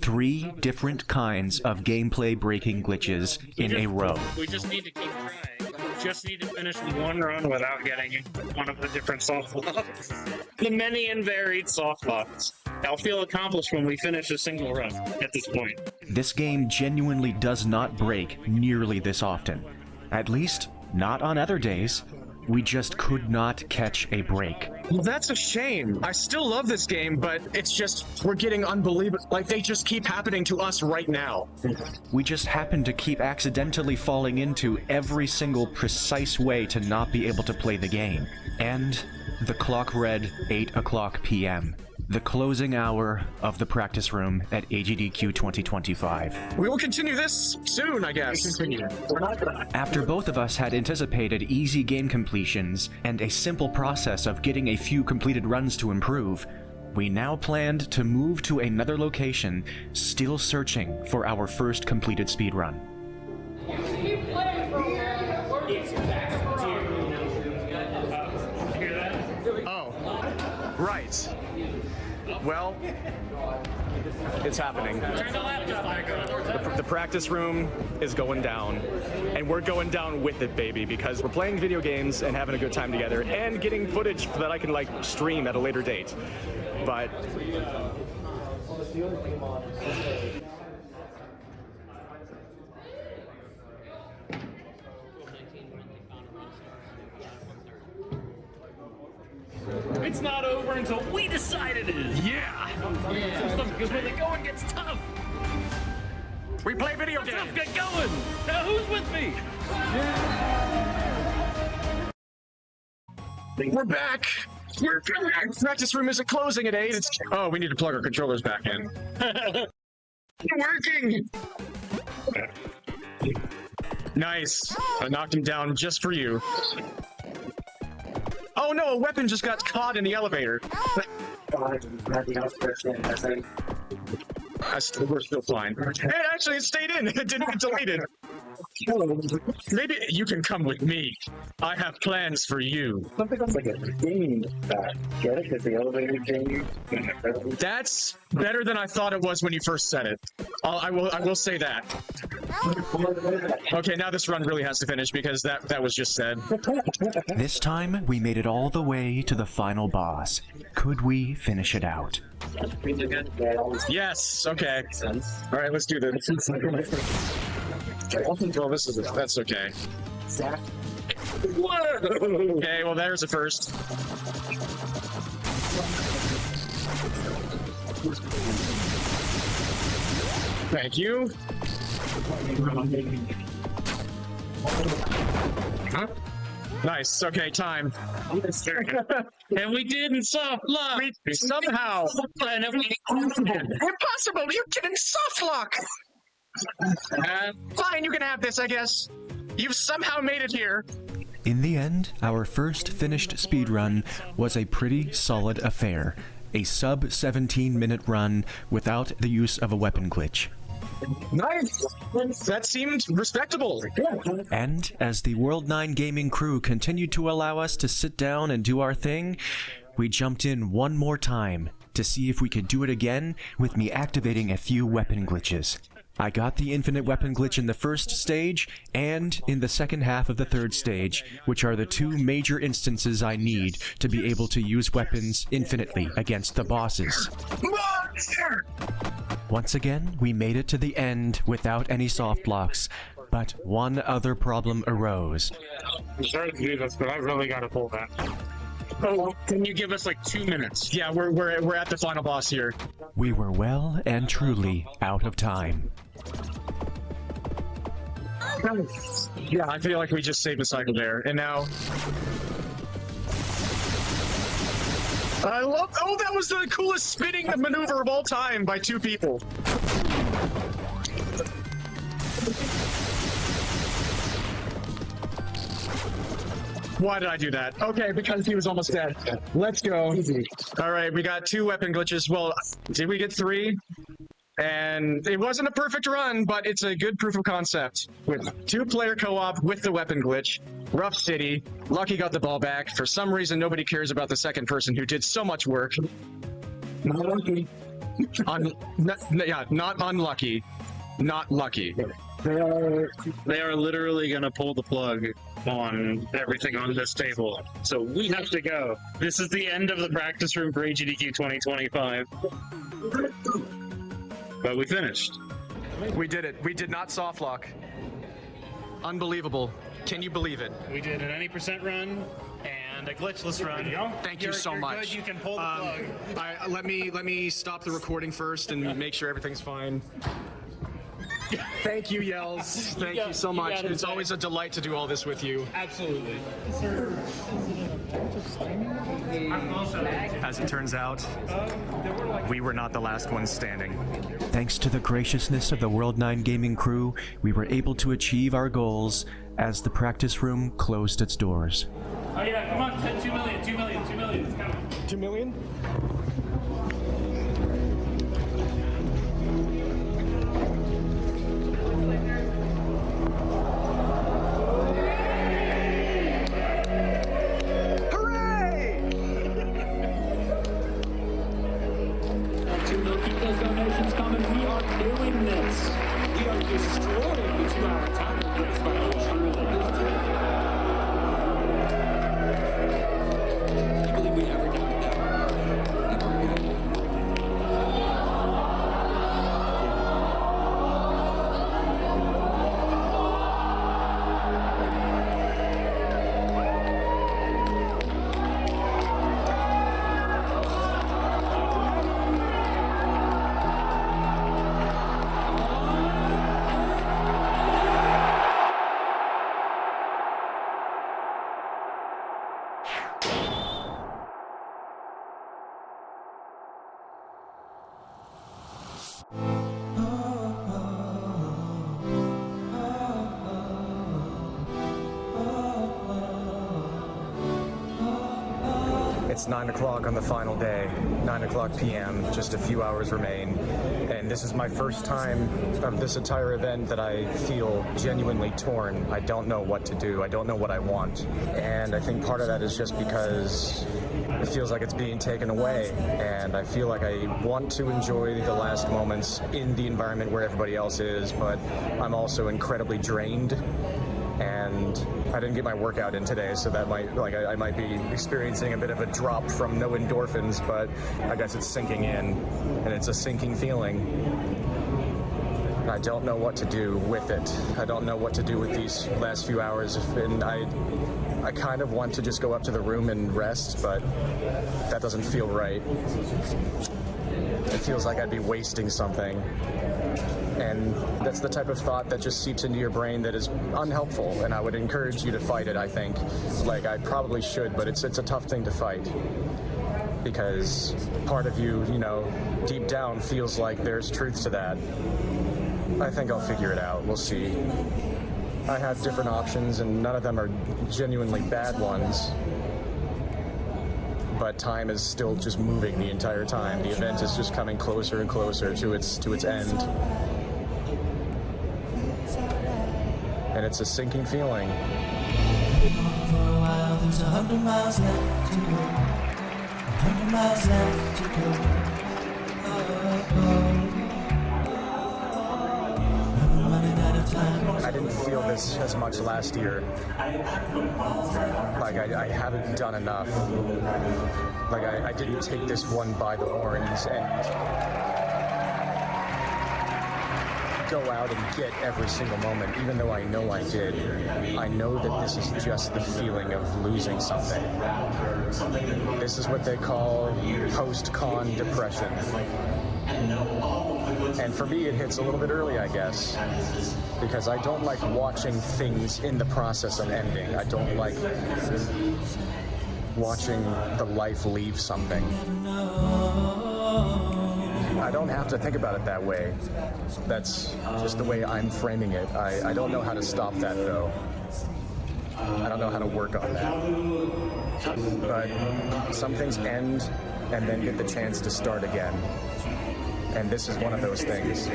3 different kinds of gameplay-breaking glitches in a row. We just need to keep trying. We just need to finish one run without getting one of the different soft locks. The many and varied soft locks. I'll feel accomplished when we finish a single run at this point. This game genuinely does not break nearly this often. At least, not on other days. We just could not catch a break. Well, that's a shame. I still love this game, but it's just, we're getting unbelievable. Like, they just keep happening to us right now. We just happen to keep accidentally falling into every single precise way to not be able to play the game. And the clock read 8 o'clock p.m. The closing hour of the practice room at AGDQ 2025. We will continue this soon, I guess. After both of us had anticipated easy game completions and a simple process of getting a few completed runs to improve, we now planned to move to another location, still searching for our first completed speedrun. Oh, right. Well, it's happening. The practice room is going down, and we're going down with it, baby, because we're playing video games and having a good time together and getting footage that I can, like, stream at a later date. But It's not over until we decide it is. Yeah. Because when the going gets tough, we play video games. Tough, get going. Now who's with me? We're back. We're back. Practice room isn't closing at 8. Oh, we need to plug our controllers back in. Working. Nice. I knocked him down just for you. Oh no, a weapon just got caught in the elevator. We're still fine. Hey, actually, it stayed in. It didn't get deleted. Maybe you can come with me. I have plans for you. Something else like a game back. Get it? Because the elevator game. That's better than I thought it was when you first said it. I will say that. Okay, now this run really has to finish because that was just said. This time, we made it all the way to the final boss. Could we finish it out? Yes. Okay. All right, let's do this. Well, that's okay. Okay, well, there's a first. Thank you. Huh? Nice. Okay, time. And we didn't soft lock. Somehow. Impossible! You're getting soft lock! Fine, you can have this, I guess. You've somehow made it here. In the end, our first finished speedrun was a pretty solid affair. A sub 17-minute run without the use of a weapon glitch. Nice! That seemed respectable. And as the World 9 gaming crew continued to allow us to sit down and do our thing, we jumped in one more time to see if we could do it again with me activating a few weapon glitches. I got the infinite weapon glitch in the first stage and in the second half of the third stage, which are the two major instances I need to be able to use weapons infinitely against the bosses. Once again, we made it to the end without any soft blocks, but one other problem arose. I'm sorry to do this, but I really gotta pull that. Oh, can you give us like 2 minutes? Yeah, we're at the final boss here. We were well and truly out of time. Yeah, I feel like we just saved a cycle there, and now... I love... Oh, that was the coolest spinning maneuver of all time by two people. Why did I do that? Okay, because he was almost dead. Let's go. All right, we got 2 weapon glitches. Well, did we get 3? And it wasn't a perfect run, but it's a good proof of concept. With 2-player co-op with the weapon glitch, rough city, Lucky got the ball back. For some reason, nobody cares about the second person who did so much work. Not lucky. Not unlucky. Not lucky. They are literally gonna pull the plug on everything on this table. So we have to go. This is the end of the practice room for AGDQ 2025. But we finished. We did it. We did not soft lock. Unbelievable. Can you believe it? We did an 90% run and a glitchless run. Thank you so much. Good. You can pull the plug. Let me stop the recording first and make sure everything's fine. Thank you, Yells. Thank you so much. It's always a delight to do all this with you. Absolutely. As it turns out, we were not the last ones standing. Thanks to the graciousness of the World 9 gaming crew, we were able to achieve our goals as the practice room closed its doors. Oh yeah, come on, 2 million, 2 million, 2 million, it's coming. 2 million? It's 9 o'clock on the final day, 9 o'clock p.m., just a few hours remain, and this is my first time of this entire event that I feel genuinely torn. I don't know what to do. I don't know what I want, and I think part of that is just because it feels like it's being taken away, and I feel like I want to enjoy the last moments in the environment where everybody else is, but I'm also incredibly drained. And I didn't get my workout in today, so that might, I might be experiencing a bit of a drop from no endorphins, but I guess it's sinking in, and it's a sinking feeling. I don't know what to do with it. I don't know what to do with these last few hours, and I kind of want to just go up to the room and rest, but that doesn't feel right. It feels like I'd be wasting something. And that's the type of thought that just seeps into your brain that is unhelpful, and I would encourage you to fight it, I think. Like, I probably should, but it's a tough thing to fight. Because part of you, you know, deep down feels like there's truth to that. I think I'll figure it out. We'll see. I have different options, and none of them are genuinely bad ones. But time is still just moving the entire time. The event is just coming closer and closer to its end. And it's a sinking feeling. For a while, there's 100 miles left to go. 100 miles left to go. as much last year. Like, I haven't done enough. Like, I didn't take this one by the horns and go out and get every single moment, even though I know I did. I know that this is just the feeling of losing something. This is what they call post-con depression. And for me, it hits a little bit early, I guess, because I don't like watching things in the process of ending. I don't like watching the life leave something. I don't have to think about it that way. That's just the way I'm framing it. I don't know how to stop that, though. I don't know how to work on that. But some things end and then get the chance to start again. And this is one of those things.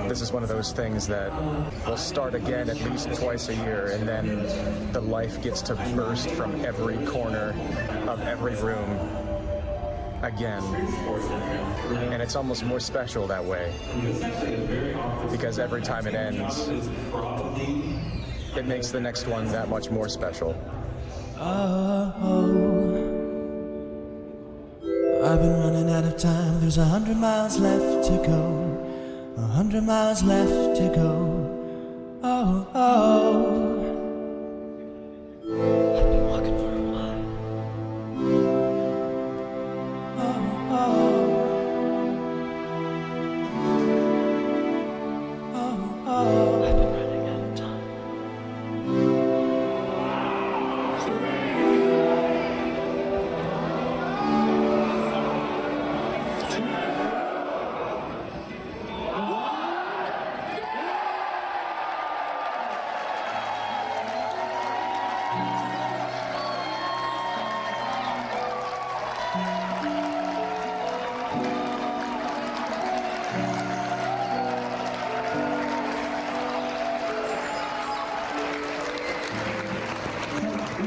This is one of those things that will start again at least twice a year, and then the life gets to burst from every corner of every room again. And it's almost more special that way, because every time it ends, it makes the next one that much more special. I've been running out of time. There's 100 miles left to go. 100 miles left to go. Oh, oh. I've been walking for a while. Oh, oh. Oh, oh. I've been running out of time.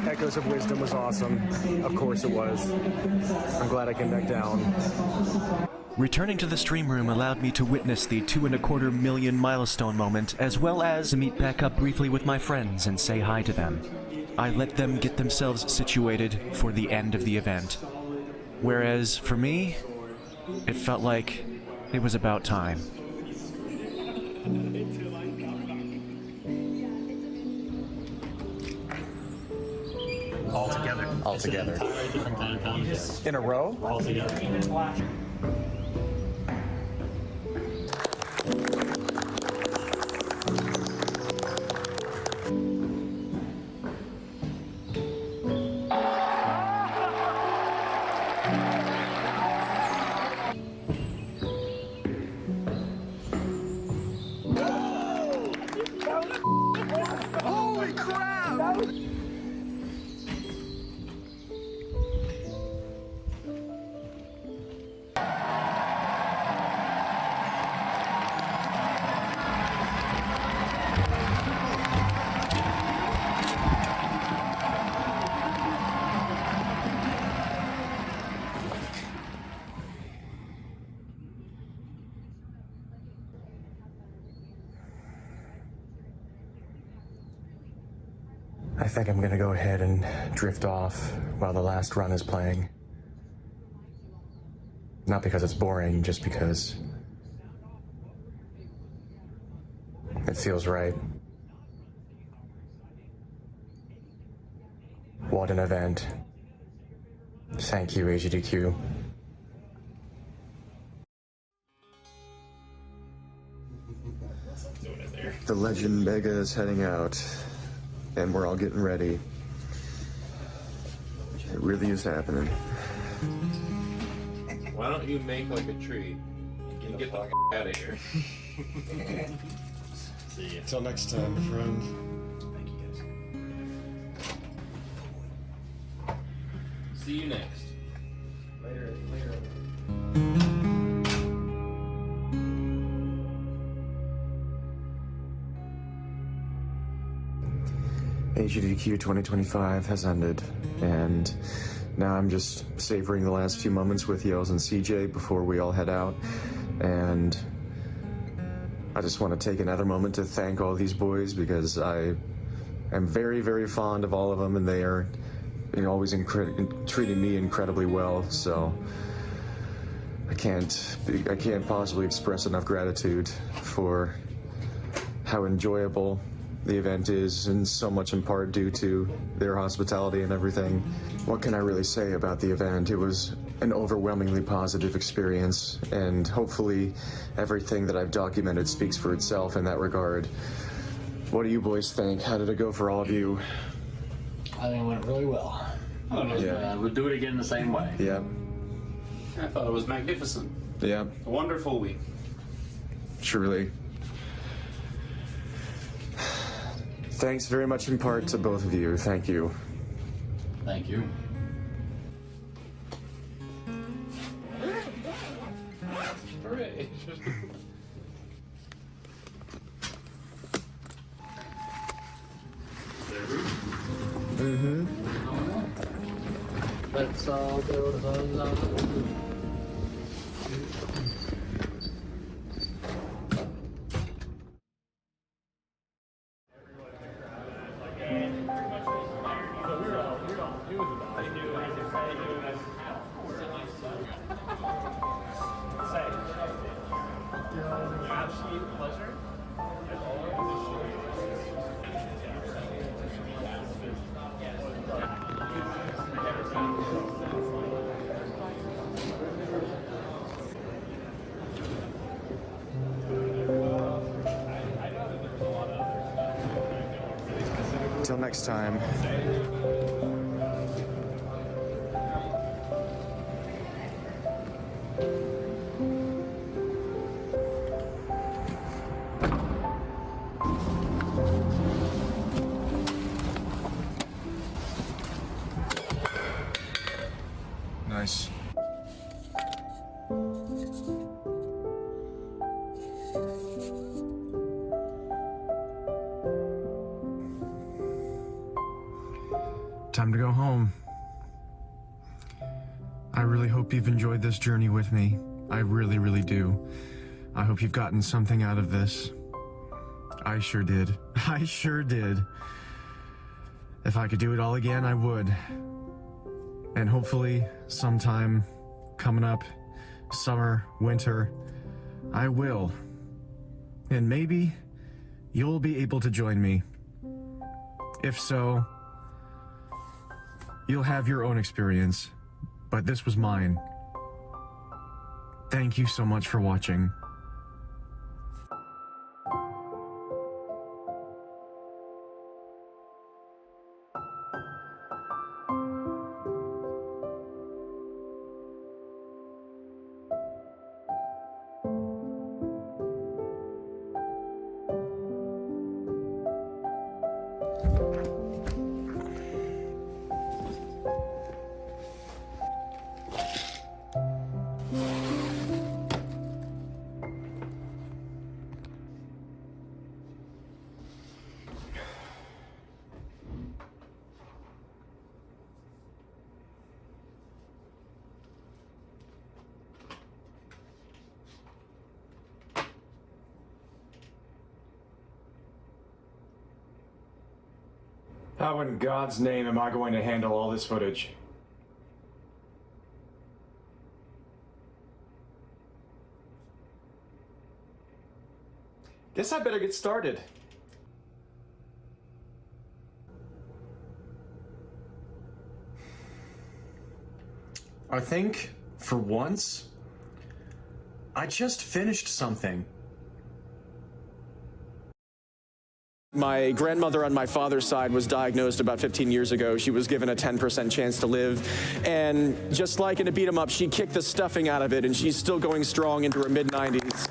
Echoes of Wisdom was awesome. Of course it was. I'm glad I came back down. Returning to the stream room allowed me to witness the 2.25 million milestone moment, as well as meet back up briefly with my friends and say hi to them. I let them get themselves situated for the end of the event. Whereas, for me, it felt like it was about time. All together. In a row? All together. Holy crap! I think I'm gonna go ahead and drift off while the last run is playing. Not because it's boring, just because it feels right. What an event. Thank you, AGDQ. The Legend Mega is heading out, and we're all getting ready. It really is happening. Why don't you make like a tree and get the out of here? See ya. Till next time, my friend. See you next. Later. AGDQ 2025 has ended, and now I'm just savoring the last few moments with Yells and CJ before we all head out, and I just want to take another moment to thank all these boys because I am very, very fond of all of them, and they are always treating me incredibly well. So I can't possibly express enough gratitude for how enjoyable the event is, and so much in part due to their hospitality and everything. What can I really say about the event? It was an overwhelmingly positive experience, and hopefully everything that I've documented speaks for itself in that regard. What do you boys think? How did it go for all of you? I think it went really well. Yeah. We'll do it again the same way. Yeah. I thought it was magnificent. Yeah. A wonderful week. Truly. Thanks very much in part to both of you. Thank you. Thank you. Hooray. Mm-hmm. Let's all go to the Till next time. Nice. Time to go home. I really hope you've enjoyed this journey with me. I really, really do. I hope you've gotten something out of this. I sure did. I sure did. If I could do it all again, I would. And hopefully, sometime coming up, summer, winter, I will. And maybe you'll be able to join me. If so, you'll have your own experience, but this was mine. Thank you so much for watching. How in God's name am I going to handle all this footage? Guess I better get started. I think, for once, I just finished something. My grandmother on my father's side was diagnosed about 15 years ago. She was given a 10% chance to live. And just like in a beat 'em up, she kicked the stuffing out of it, and she's still going strong into her mid-90s.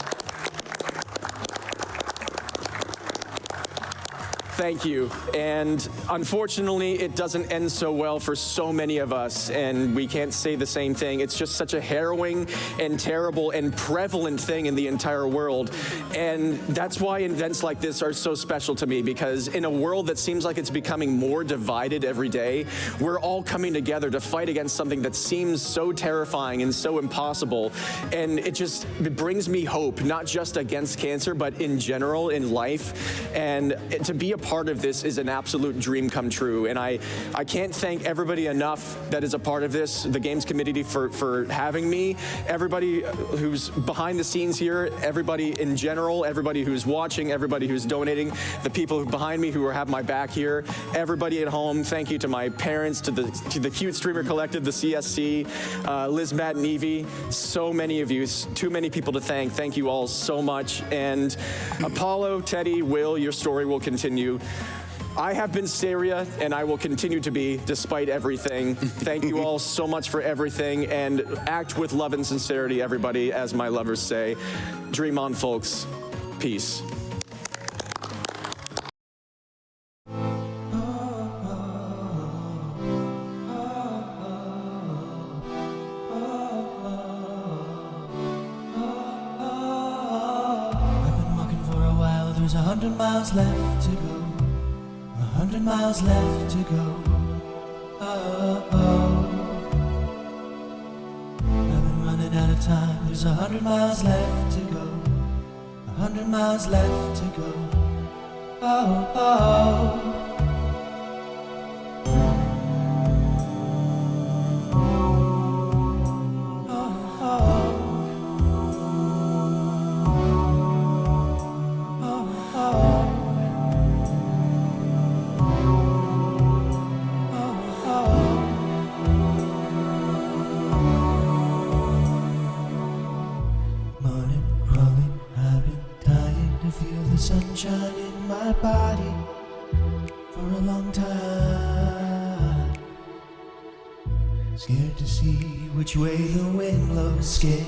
Thank you. And unfortunately, it doesn't end so well for so many of us, and we can't say the same thing. It's just such a harrowing and terrible and prevalent thing in the entire world. And that's why events like this are so special to me, because in a world that seems like it's becoming more divided every day, we're all coming together to fight against something that seems so terrifying and so impossible. And it brings me hope, not just against cancer, but in general in life. And to be a part of this is an absolute dream come true. And I can't thank everybody enough that is a part of this, the Games Committee for having me, everybody who's behind the scenes here, everybody in general, everybody who's watching, everybody who's donating, the people behind me who have my back here, everybody at home. Thank you to my parents, to the Cute Streamer Collective, the CSC, Liz, Matt, and Evie. So many of you, too many people to thank. Thank you all so much. And Apollo, Teddy, Will, your story will continue. I have been Saria, and I will continue to be, despite everything. Thank you all so much for everything, and act with love and sincerity, everybody, as my lovers say. Dream on, folks. Peace. There's 100 miles left to go, 100 miles left to go. I've been running out of time. There's 100 miles left to go, 100 miles left to go. Sunshine in my body for a long time. Scared to see which way the wind blows, scared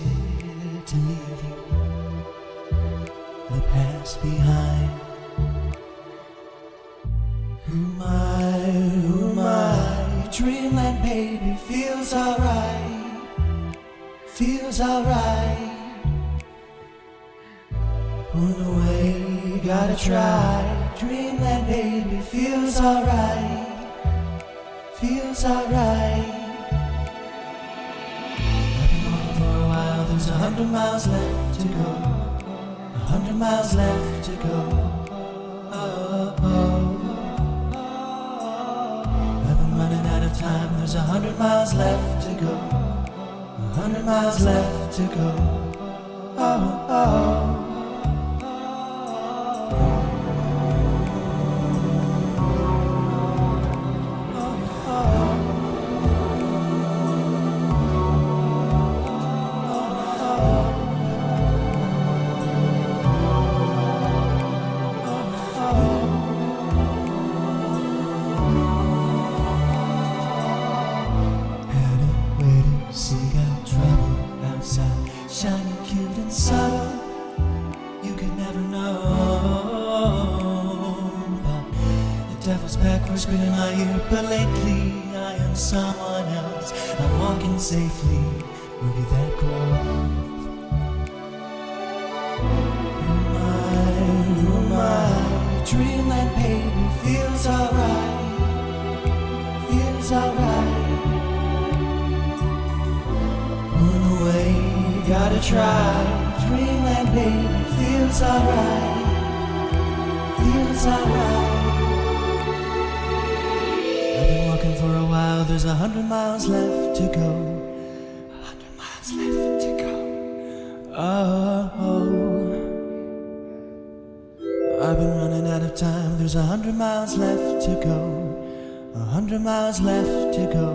to leave you, the past behind. Who am I? Dreamland baby, feels alright, feels alright. Put away, gotta try. Dreamland baby, feels alright, feels alright. I've been walking for a while, there's 100 miles left to go, 100 miles left to go. I've been running out of time, there's 100 miles left to go, 100 miles left to go. Seagull trouble outside, shining cute and subtle. You could never know, but the devil's back whispering in my ear. But lately I am someone else. I'm walking safely, maybe that growth. Who am I? Dreamland baby, feels alright, feels alright. Away, gotta try. Dreamland baby, feels alright, feels alright. I've been walking for a while, there's 100 miles left to go, 100 miles left to go. I've been running out of time, there's 100 miles left to go, 100 miles left to go.